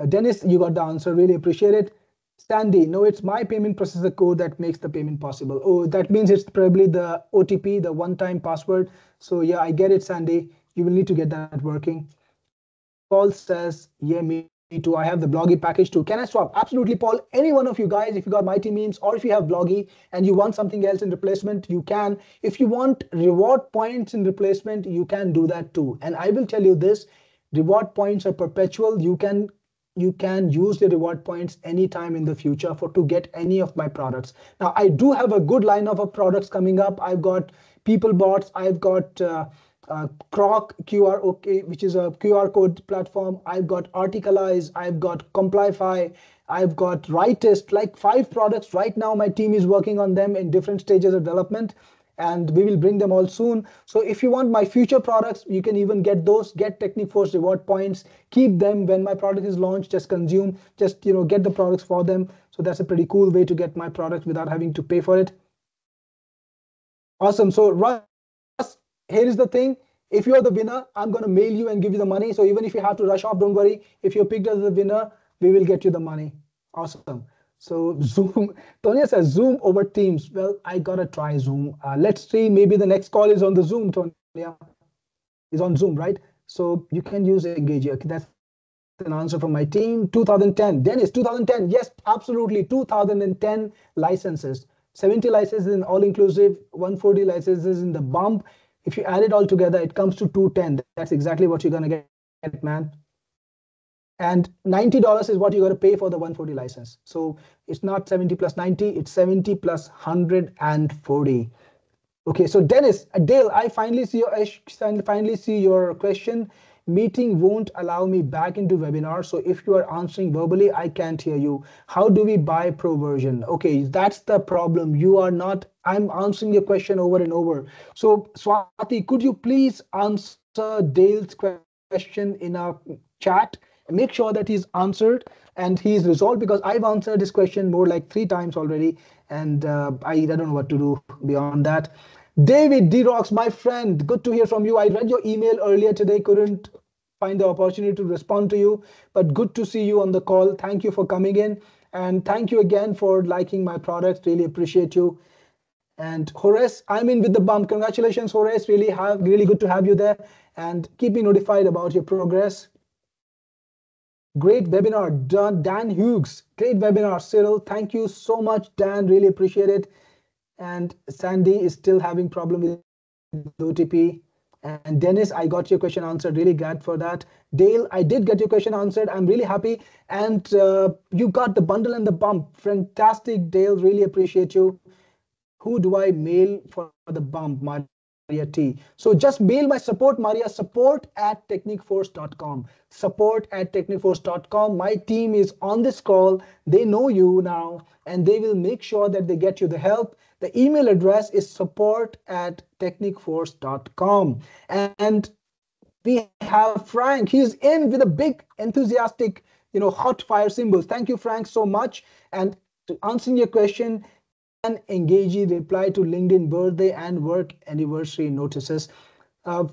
Dennis, you got the answer. Really appreciate it. Sandy, no, it's my payment processor code that makes the payment possible. Oh, that means it's probably the OTP, the one-time password. So yeah, I get it, Sandy. You will need to get that working. Paul says, yeah, me too. I have the Bloggy package too. Can I swap? Absolutely, Paul. Any one of you guys, if you got Mighty Memes or if you have Bloggy and you want something else in replacement, you can. If you want reward points in replacement, you can do that too. And I will tell you this, reward points are perpetual. You can use the reward points anytime in the future to get any of my products. Now, I do have a good lineup of products coming up. I've got PeopleBots. I've got Croc QR, okay, which is a QR code platform. I've got Articalize. I've got Complyfy. I've got Writest, like 5 products right now. My team is working on them in different stages of development, and we will bring them all soon. So if you want my future products, you can even get those, get Techniforce reward points, keep them when my product is launched, just consume, just get the products for them. So that's a pretty cool way to get my product without having to pay for it. Awesome. So Russ, here is the thing. If you're the winner, I'm going to mail you and give you the money. So even if you have to rush off, don't worry. If you're picked as the winner, we will get you the money. Awesome. So Zoom, Tonya says Zoom over Teams. Well, I gotta try Zoom. Let's see. Maybe the next call is on the Zoom, Tonya. Is on Zoom, right? So you can use Engage. Okay, that's an answer from my team. 2010. Dennis, 2010. Yes, absolutely. 2010 licenses. 70 licenses in all-inclusive, 140 licenses in the bump. If you add it all together, it comes to 210. That's exactly what you're gonna get, man. And $90 is what you got to pay for the 140 license. So it's not 70 plus 90, it's 70 plus 140. Okay, so Dennis, Dale, I finally see your question. Meeting won't allow me back into webinar. So if you are answering verbally, I can't hear you. How do we buy pro version? Okay, that's the problem. You are not, I'm answering your question over and over. So Swati, could you please answer Dale's question in our chat? Make sure that he's answered and he's resolved, because I've answered this question more like 3 times already, and I don't know what to do beyond that. David D-Rocks, my friend, good to hear from you. I read your email earlier today, couldn't find the opportunity to respond to you, but good to see you on the call. Thank you for coming in, and thank you again for liking my products. Really appreciate you. And Horace, I'm in with the bump. Congratulations, Horace. Really good to have you there, and keep me notified about your progress. Great webinar, Dan Hughes. Great webinar, Cyril. Thank you so much, Dan. Really appreciate it. And Sandy is still having problem with OTP. And Dennis, I got your question answered. Really glad for that. Dale, I did get your question answered. I'm really happy. And you got the bundle and the bump. Fantastic, Dale. Really appreciate you. Who do I mail for the bump? Maria T. So just mail my support, Maria, support@techniqueforce.com. Support@techniqueforce.com. My team is on this call. They know you now, and they will make sure that they get you the help. The email address is support@techniqueforce.com. And we have Frank. He's in with a big enthusiastic, hot fire symbols. Thank you, Frank, so much. And to answering your question, can Engagey reply to LinkedIn birthday and work anniversary notices?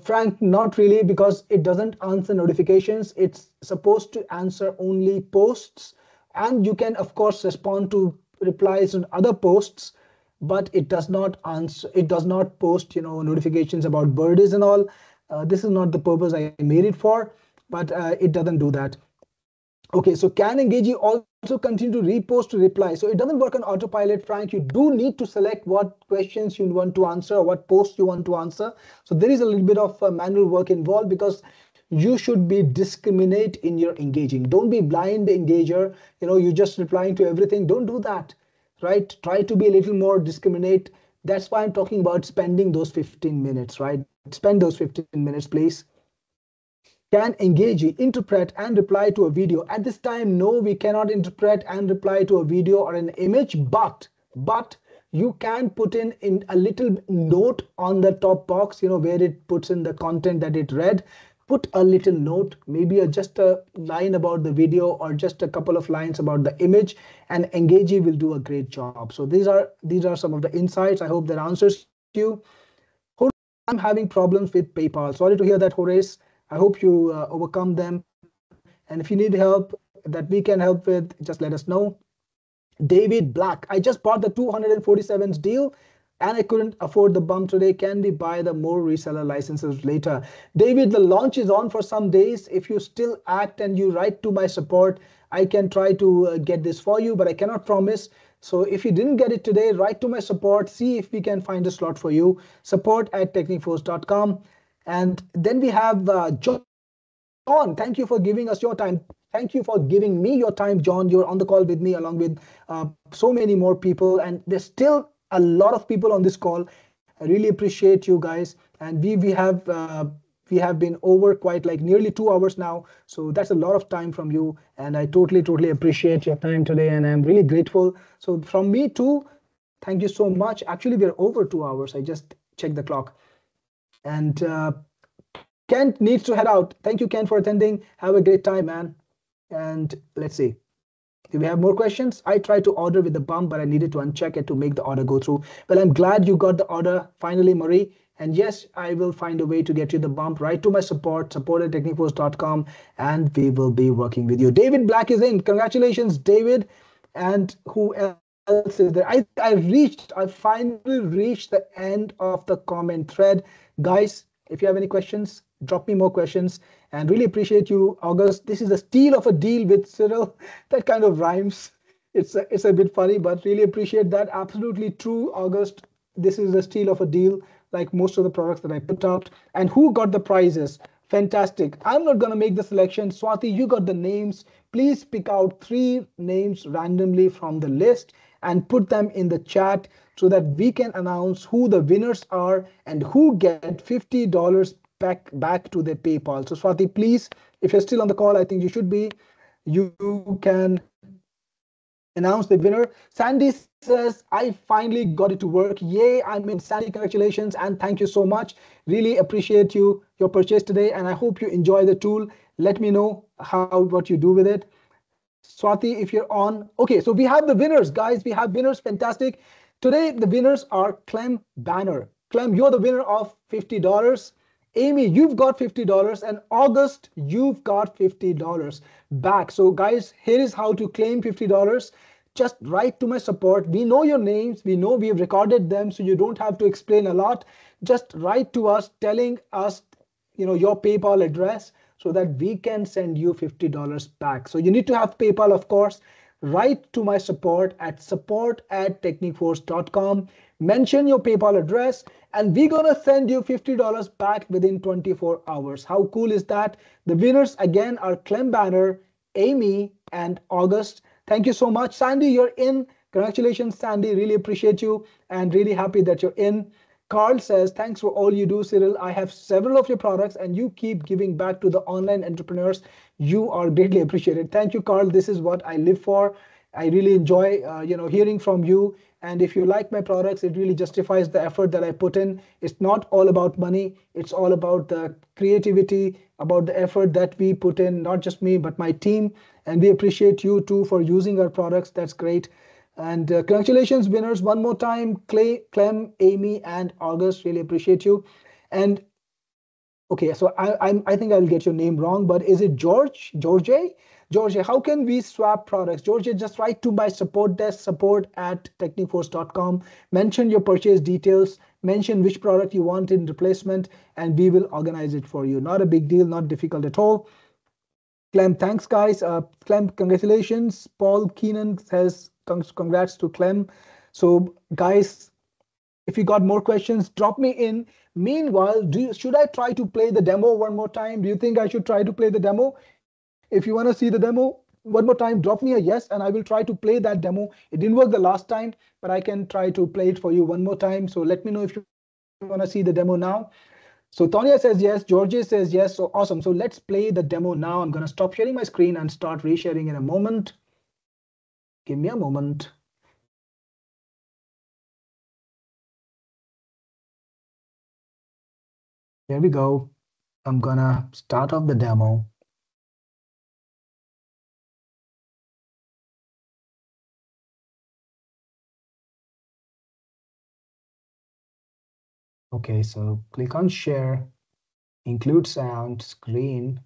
Frank, not really, because it doesn't answer notifications. It's supposed to answer only posts, and you can of course respond to replies on other posts, but it does not answer. It does not post, notifications about birthdays and all. This is not the purpose I made it for, but it doesn't do that. Okay, so can Engagey also continue to repost to reply? So it doesn't work on autopilot, Frank. You do need to select what questions you want to answer or what posts you want to answer. So there is a little bit of manual work involved, because you should be discriminate in your engaging. Don't be blind engager. You're just replying to everything. Don't do that, right? Try to be a little more discriminate. That's why I'm talking about spending those 15 minutes, right? Spend those 15 minutes, please. Can Engagey interpret and reply to a video? At this time, no, we cannot interpret and reply to a video or an image, but you can put in a little note on the top box, where it puts in the content that it read. Put a little note, maybe just a line about the video or just a couple of lines about the image, and Engagey will do a great job. So these are some of the insights. I hope that answers you. I'm having problems with PayPal. Sorry to hear that, Horace. I hope you overcome them. And if you need help that we can help with, just let us know. David Black, I just bought the 247th deal and I couldn't afford the bump today. Can we buy the more reseller licenses later? David, the launch is on for some days. If you still act and you write to my support, I can try to get this for you, but I cannot promise. So if you didn't get it today, write to my support, see if we can find a slot for you. Support@techniqueforce.com. And then we have John. Thank you for giving us your time. Thank you for giving me your time, John. You're on the call with me along with so many more people. And there's still a lot of people on this call. I really appreciate you guys. And we have been over quite like nearly 2 hours now. So that's a lot of time from you. And I totally appreciate your time today. And I'm really grateful. So from me too, thank you so much. Actually, we're over 2 hours. I just checked the clock. And Kent needs to head out. Thank you, Kent, for attending. Have a great time, man. And let's see. Do we have more questions? I tried to order with the bump, but I needed to uncheck it to make the order go through. Well, I'm glad you got the order finally, Marie. And yes, I will find a way to get you the bump. Write to my support@techniqueforce.com, and we will be working with you. David Black is in. Congratulations, David. And who else is there? I finally reached the end of the comment thread. Guys, if you have any questions, drop me more questions, and really appreciate you, August. This is a steal of a deal with Cyril. That kind of rhymes. It's a bit funny, but really appreciate that. Absolutely true, August. This is a steal of a deal, like most of the products that I put out. And who got the prizes? Fantastic. I'm not going to make the selection. Swati, you got the names. Please pick out 3 names randomly from the list and put them in the chat so that we can announce who the winners are and who get $50 back to their PayPal. So Swati, please, if you're still on the call, I think you should be, you can announce the winner. Sandy says, I finally got it to work. Yay, I'm in. Sandy, congratulations and thank you so much. Really appreciate your purchase today, and I hope you enjoy the tool. Let me know what you do with it. Swati, if you're on. Okay, so we have the winners, guys. We have winners. Fantastic. Today, the winners are Clem Banner. Clem, you're the winner of $50. Amy, you've got $50, and August, you've got $50 back. So guys, here is how to claim $50. Just write to my support. We know your names. We know we've recorded them, so you don't have to explain a lot. Just write to us telling us, your PayPal address so that we can send you $50 back. So you need to have PayPal, of course. Write to my support at support@techniqueforce.com. Mention your PayPal address, and we're gonna send you $50 back within 24 hours. How cool is that? The winners again are Clem Banner, Amy, and August. Thank you so much. Sandy, you're in. Congratulations, Sandy. Really appreciate you and really happy that you're in. Carl says, thanks for all you do, Cyril. I have several of your products and you keep giving back to the online entrepreneurs. You are greatly appreciated. Thank you, Carl. This is what I live for. I really enjoy hearing from you. And if you like my products, it really justifies the effort that I put in. It's not all about money. It's all about the creativity, about the effort that we put in, not just me, but my team. And we appreciate you too for using our products. That's great. And congratulations, winners, one more time. Clem, Amy, and August, really appreciate you. And okay, so I think I'll get your name wrong, but is it George? George, how can we swap products? George, just write to my support desk, support@techniqueforce.com. Mention your purchase details, mention which product you want in replacement, and we will organize it for you. Not a big deal, not difficult at all. Clem, thanks, guys. Clem, congratulations. Paul Keenan says, congrats to Clem. So, guys, if you got more questions, drop me in. Meanwhile, should I try to play the demo one more time? Do you think I should try to play the demo? If you want to see the demo one more time, drop me a yes, and I will try to play that demo. It didn't work the last time, but I can try to play it for you one more time. So let me know if you want to see the demo now. So Tonya says yes, Georgie says yes, so awesome. So let's play the demo now. I'm going to stop sharing my screen and start resharing in a moment. Give me a moment. There we go. I'm going to start off the demo. Okay, so click on share, include sound, screen,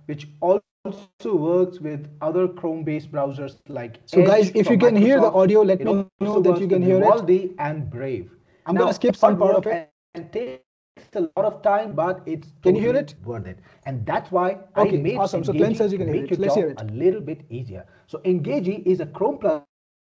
which also works with other Chrome-based browsers like So Edge guys, if you can hear the audio, let me know that you can hear it. And Brave. I'm going to skip some part of it. And takes a lot of time, but it's can you hear it? Worth it. And that's why I made awesome. So Glenn says you can hear it. Let's hear it. A little bit easier. So Engagey is a Chrome plugin.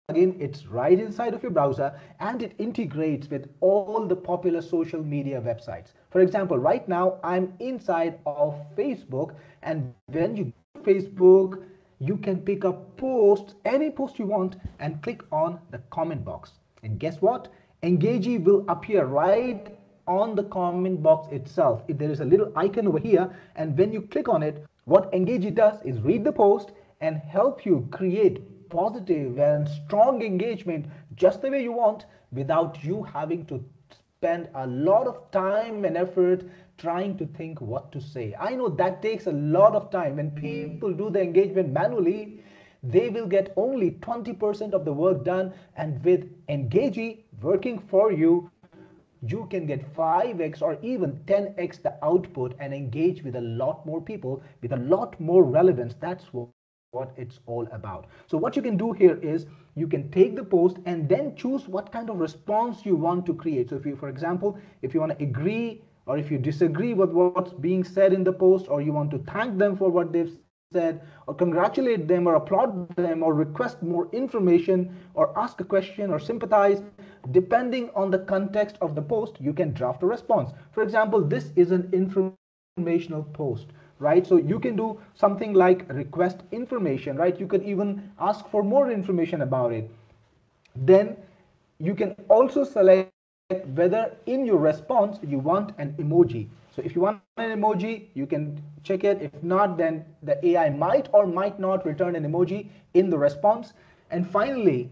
It's right inside of your browser, and it integrates with all the popular social media websites. For example, right now I'm inside of Facebook, and when you go to Facebook, you can pick up posts, any post you want, and click on the comment box. And guess what? Engagey will appear right on the comment box itself. If there is a little icon over here, and when you click on it, what Engagey does is read the post and help you create positive and strong engagement just the way you want, without you having to spend a lot of time and effort trying to think what to say. I know that takes a lot of time. When people do the engagement manually, they will get only 20% of the work done, and with Engagey working for you, you can get 5x or even 10x the output and engage with a lot more people with a lot more relevance. That's what what it's all about. So what you can do here is you can take the post and then choose what kind of response you want to create. So if you, for example, if you want to agree or if you disagree with what's being said in the post, or you want to thank them for what they've said, or congratulate them, or applaud them, or request more information, or ask a question, or sympathize, depending on the context of the post, you can draft a response. For example, this is an informational post, right? So you can do something like request information, right? You can even ask for more information about it. Then you can also select whether in your response you want an emoji. So if you want an emoji, you can check it. If not, then the AI might or might not return an emoji in the response. And finally,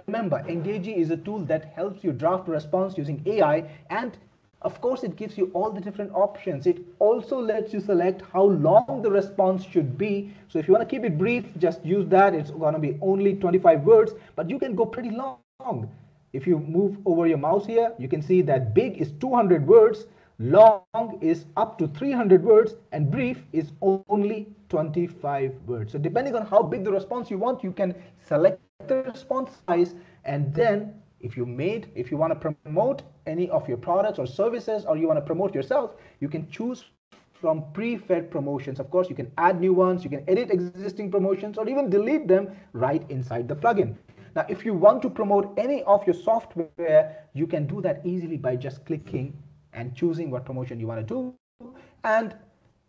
remember, Engagey is a tool that helps you draft a response using AI, and of course it gives you all the different options. It also lets you select how long the response should be. So if you want to keep it brief, just use that. It's going to be only 25 words, but you can go pretty long. If you move over your mouse here, you can see that big is 200 words, long is up to 300 words, and brief is only 25 words. So depending on how big the response you want, you can select the response size, and then if you want to promote any of your products or services, or you want to promote yourself, you can choose from pre-fed promotions. Of course, you can add new ones, you can edit existing promotions, or even delete them right inside the plugin. Now, if you want to promote any of your software, you can do that easily by just clicking and choosing what promotion you want to do, and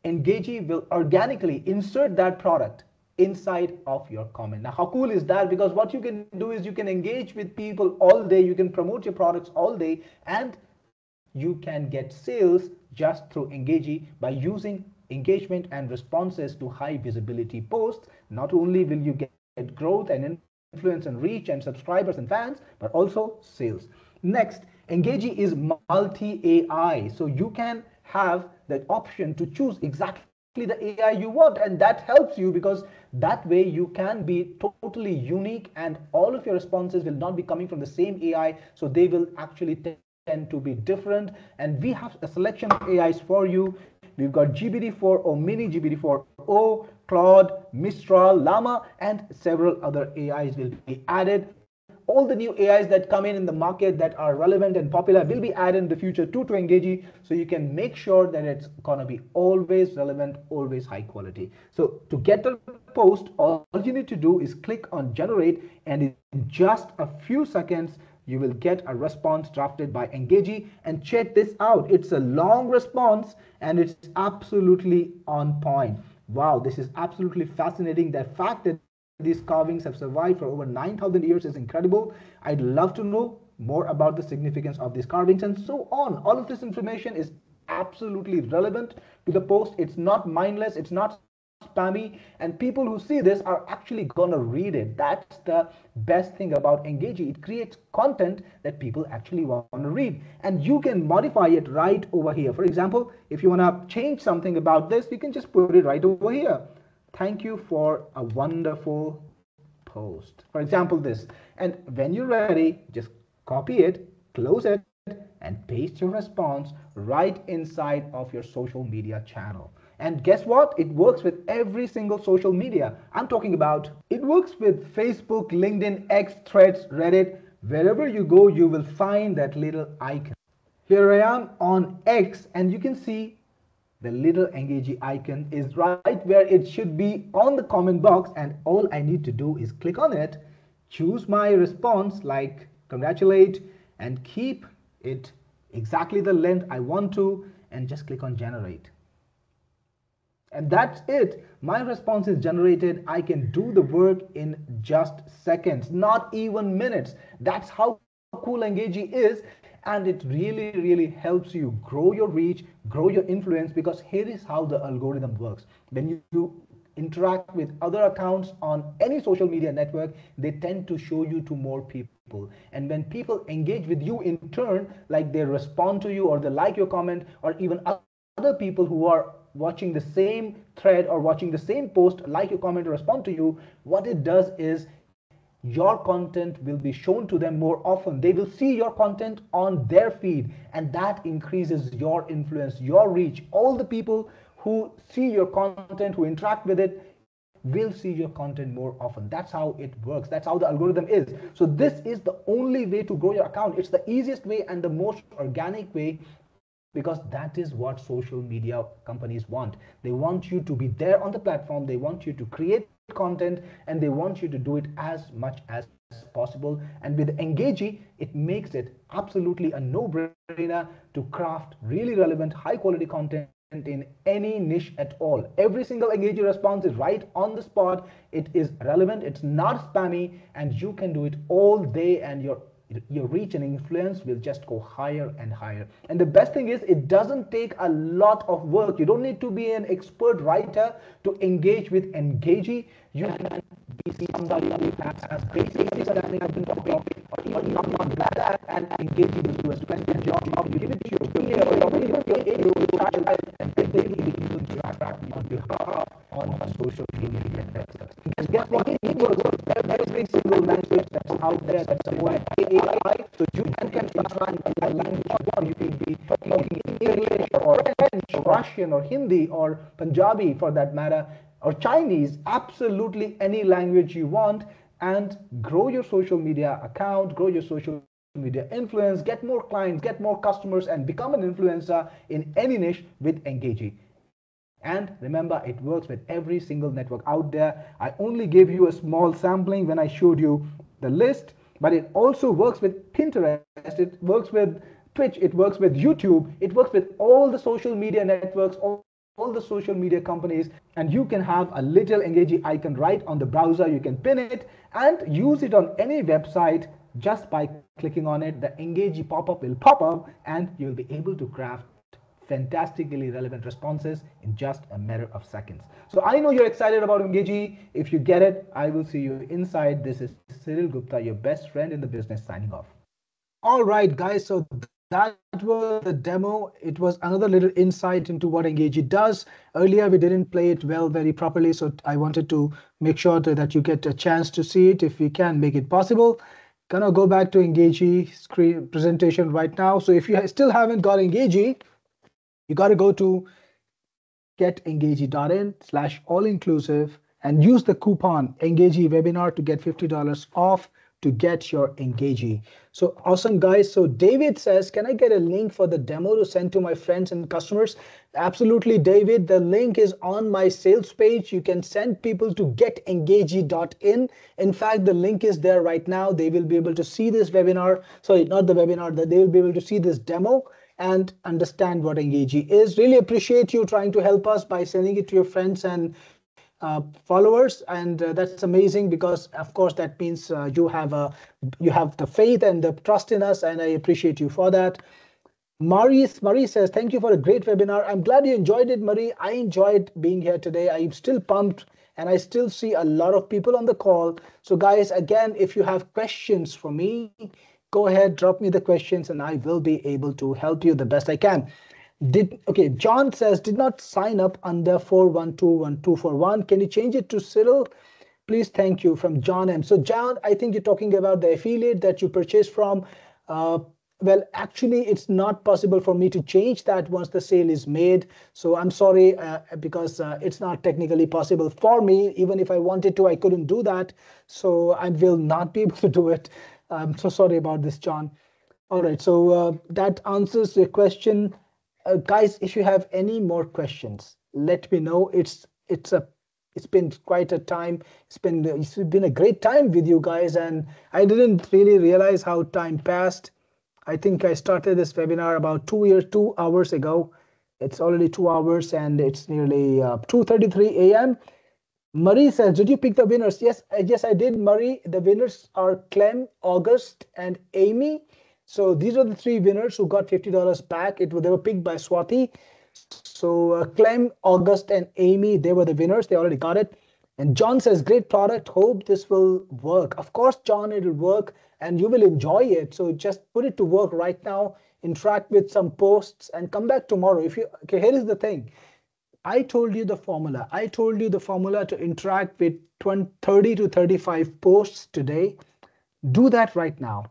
Engagey will organically insert that product inside of your comment. Now, how cool is that? Because what you can do is you can engage with people all day, you can promote your products all day, and you can get sales just through Engagey by using engagement and responses to high visibility posts. Not only will you get growth and influence and reach and subscribers and fans, but also sales. Next, Engagey is multi-AI, so you can have that option to choose exactly the AI you want, and that helps you because that way you can be totally unique, and all of your responses will not be coming from the same AI, so they will actually tend to be different. And we have a selection of AIs for you. We've got GPT-4o Mini, GPT-4o, Claude, Mistral, Llama, and several other AIs will be added. All the new AIs that come in the market that are relevant and popular will be added in the future to Engagey, so you can make sure that it's gonna be always relevant, always high quality. So to get the post, all you need to do is click on generate, and in just a few seconds you will get a response drafted by Engagey. And check this out, it's a long response and it's absolutely on point. Wow, this is absolutely fascinating. The fact that these carvings have survived for over 9,000 years is incredible. I'd love to know more about the significance of these carvings and so on. All of this information is absolutely relevant to the post. It's not mindless, it's not spammy, and people who see this are actually gonna read it. That's the best thing about Engagey. It creates content that people actually want to read, and you can modify it right over here. For example, if you want to change something about this, you can just put it right over here. Thank you for a wonderful post. For example, this. And when you're ready, just copy it, close it, and paste your response right inside of your social media channel. And guess what? It works with every single social media. I'm talking about, it works with Facebook, LinkedIn, X, Threads, Reddit. Wherever you go, you will find that little icon. Here I am on X, and you can see the little Engagey icon is right where it should be on the comment box, and all I need to do is click on it, choose my response like congratulate, and keep it exactly the length I want to, and just click on generate. And that's it. My response is generated. I can do the work in just seconds, not even minutes. That's how cool Engagey is. And it really, really helps you grow your reach, grow your influence, because here is how the algorithm works. When you interact with other accounts on any social media network, they tend to show you to more people. And when people engage with you in turn, like they respond to you or they like your comment, or even other people who are watching the same thread or watching the same post like your comment or respond to you, what it does is your content will be shown to them more often. They will see your content on their feed, and that increases your influence, your reach. All the people who see your content, who interact with it, will see your content more often. That's how it works. That's how the algorithm is. So this is the only way to grow your account. It's the easiest way and the most organic way, because that is what social media companies want. They want you to be there on the platform, they want you to create content, and they want you to do it as much as possible. And with Engagey, it makes it absolutely a no-brainer to craft really relevant, high-quality content in any niche at all. Every single Engagey response is right on the spot. It is relevant, it's not spammy, and you can do it all day, and your reach and influence will just go higher and higher. And the best thing is, it doesn't take a lot of work. You don't need to be an expert writer to engage with Engagey. You can be somebody who has basic understanding of the topic, or not that, and Engagey will do a splendid job. You give it to your peer or your age, and then they will be able to interact on behalf on social media networks. And guess what? It works every single language that's out there that's supported AI. So you can interact in that language you want. You can be talking English or French or Russian or Hindi or Punjabi for that matter, or Chinese, absolutely any language you want, and grow your social media account, grow your social media influence, get more clients, get more customers, and become an influencer in any niche with Engagey. And remember, it works with every single network out there. I only gave you a small sampling when I showed you the list, but it also works with Pinterest, it works with Twitch, it works with YouTube, it works with all the social media networks, all the social media companies. And you can have a little Engagey icon right on the browser. You can pin it and use it on any website. Just by clicking on it, the Engagey pop-up will pop up, and you'll be able to craft fantastically relevant responses in just a matter of seconds. So I know you're excited about Engagey. If you get it, I will see you inside. This is Cyril Gupta, your best friend in the business, signing off. All right, guys. So that was the demo. It was another little insight into what Engagey does. Earlier, we didn't play it very properly, so I wanted to make sure that you get a chance to see it if we can make it possible. Gonna go back to Engagey screen presentation right now. So if you still haven't got Engagey, you got to go to getengagey.in/all-inclusive and use the coupon Engagey webinar to get $50 off to get your Engagey. So awesome, guys. So David says, can I get a link for the demo to send to my friends and customers? Absolutely, David. The link is on my sales page. You can send people to getengagey.in. In fact, the link is there right now. They will be able to see this webinar. Sorry, not the webinar. They will be able to see this demo and understand what Engagey is. Really appreciate you trying to help us by sending it to your friends and followers, and that's amazing, because of course that means you have the faith and the trust in us, and I appreciate you for that. Marie says, thank you for a great webinar. I'm glad you enjoyed it, Marie. I enjoyed being here today. I'm still pumped, and I still see a lot of people on the call. So guys, again, if you have questions for me, go ahead, drop me the questions, and I will be able to help you the best I can. Okay, John says, did not sign up under 4121241. Can you change it to Cyril? Please, thank you, from John M. So John, I think you're talking about the affiliate that you purchased from. Well, actually, it's not possible for me to change that once the sale is made. So I'm sorry, because it's not technically possible for me. Even if I wanted to, I couldn't do that. So I will not be able to do it. I'm so sorry about this, John. All right, so that answers the question. Guys, if you have any more questions, let me know. It's been quite a time. It's been a great time with you guys, and I didn't really realize how time passed. I think I started this webinar about 2 hours ago. It's already 2 hours, and it's nearly 2:33 a.m. Marie says, did you pick the winners? Yes, I did, Marie. The winners are Clem, August, and Amy. So these are the 3 winners who got $50 back. They were picked by Swati. So Clem, August, and Amy, they were the winners. They already got it. And John says, great product. Hope this will work. Of course, John, it will work, and you will enjoy it. So just put it to work right now. Interact with some posts and come back tomorrow. Okay, here is the thing. I told you the formula. I told you the formula to interact with 30 to 35 posts today. Do that right now.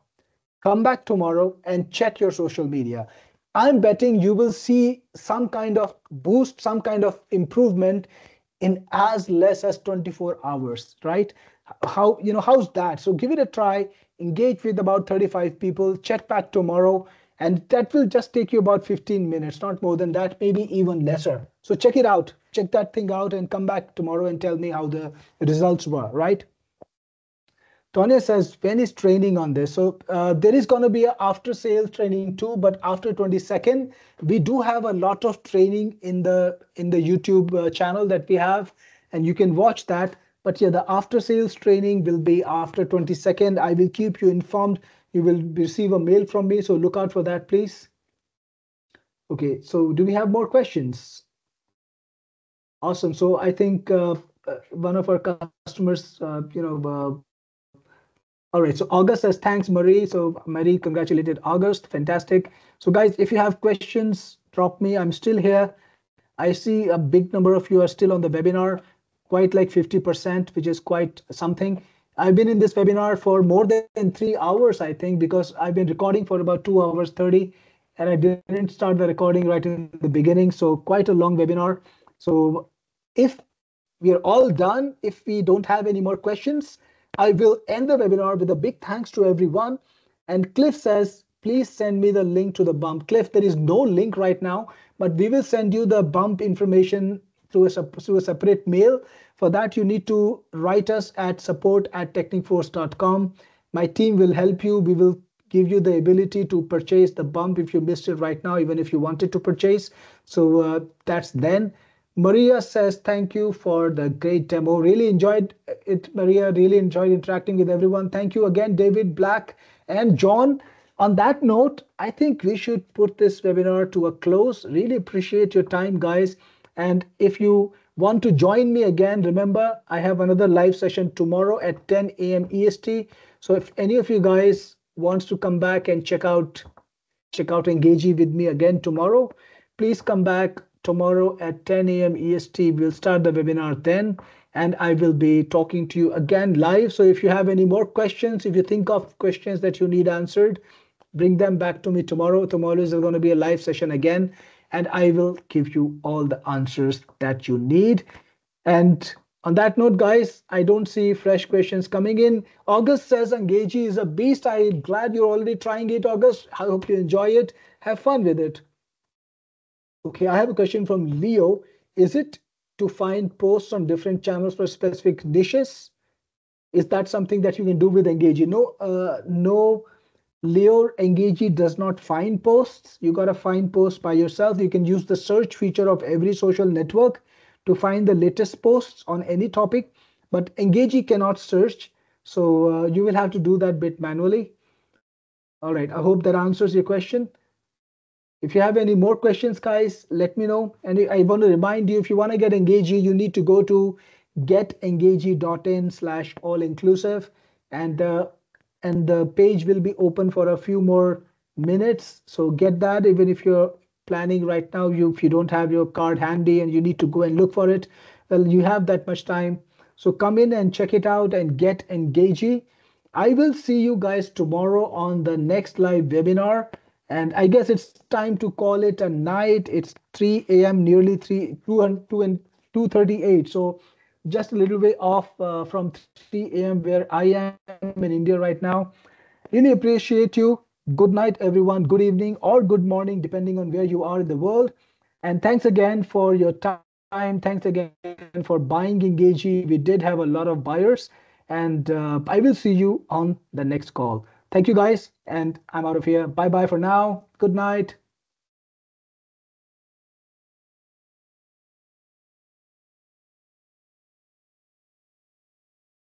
Come back tomorrow and check your social media. I'm betting you will see some kind of boost, some kind of improvement in as less as 24 hours, right? How's that? So give it a try, engage with about 35 people, check back tomorrow, and that will just take you about 15 minutes, not more than that, maybe even lesser. So check it out, check that thing out, and come back tomorrow and tell me how the results were, right? Tonya says, when is training on this? So there is going to be an after sales training too, but after 22nd, we do have a lot of training in the YouTube channel that we have, and you can watch that. But yeah, the after sales training will be after 22nd. I will keep you informed. You will receive a mail from me, so look out for that, please. Okay, so do we have more questions? Awesome. So I think one of our customers, all right, so August says, thanks, Marie. So Marie congratulated August, fantastic. So guys, if you have questions, drop me, I'm still here. I see a big number of you are still on the webinar, quite like 50%, which is quite something. I've been in this webinar for more than 3 hours, I think, because I've been recording for about 2 hours 30, and I didn't start the recording right in the beginning. So quite a long webinar. So if we are all done, if we don't have any more questions, I will end the webinar with a big thanks to everyone. And Cliff says, please send me the link to the bump. Cliff, there is no link right now, but we will send you the bump information through a separate mail. For that, you need to write us at support@technicforce.com. My team will help you. We will give you the ability to purchase the bump if you missed it right now, even if you wanted to purchase. So that's then. Maria says, thank you for the great demo. Really enjoyed it, Maria. Really enjoyed interacting with everyone. Thank you again, David, Black, and John. On that note, I think we should put this webinar to a close. Really appreciate your time, guys. And if you want to join me again, remember, I have another live session tomorrow at 10 a.m. EST. So if any of you guys wants to come back and check out Engagey with me again tomorrow, please come back tomorrow at 10 a.m. EST. We'll start the webinar then, and I will be talking to you again live. So if you have any more questions, if you think of questions that you need answered, bring them back to me tomorrow. Tomorrow is going to be a live session again, and I will give you all the answers that you need. And on that note, guys, I don't see fresh questions coming in. August says Engagey is a beast. I'm glad you're already trying it, August. I hope you enjoy it. Have fun with it. Okay, I have a question from Leo. Is it to find posts on different channels for specific niches? Is that something that you can do with Engagey? No, Leo, Engagey does not find posts. You got to find posts by yourself. You can use the search feature of every social network to find the latest posts on any topic, but Engagey cannot search. So you will have to do that bit manually. All right, I hope that answers your question. If you have any more questions, guys, let me know. And I want to remind you, if you want to get Engagey, you need to go to getengagey.in/all-inclusive, and the page will be open for a few more minutes. So get that, even if you're planning right now, if you don't have your card handy and you need to go and look for it, well, you have that much time. So come in and check it out and get Engagey. I will see you guys tomorrow on the next live webinar. And I guess it's time to call it a night. It's 3 a.m., nearly 2:38. So just a little way off from 3 a.m. where I am in India right now. Really appreciate you. Good night, everyone. Good evening or good morning, depending on where you are in the world. And thanks again for your time. Thanks again for buying Engagey. We did have a lot of buyers. And I will see you on the next call. Thank you, guys, and I'm out of here. Bye-bye for now. Good night.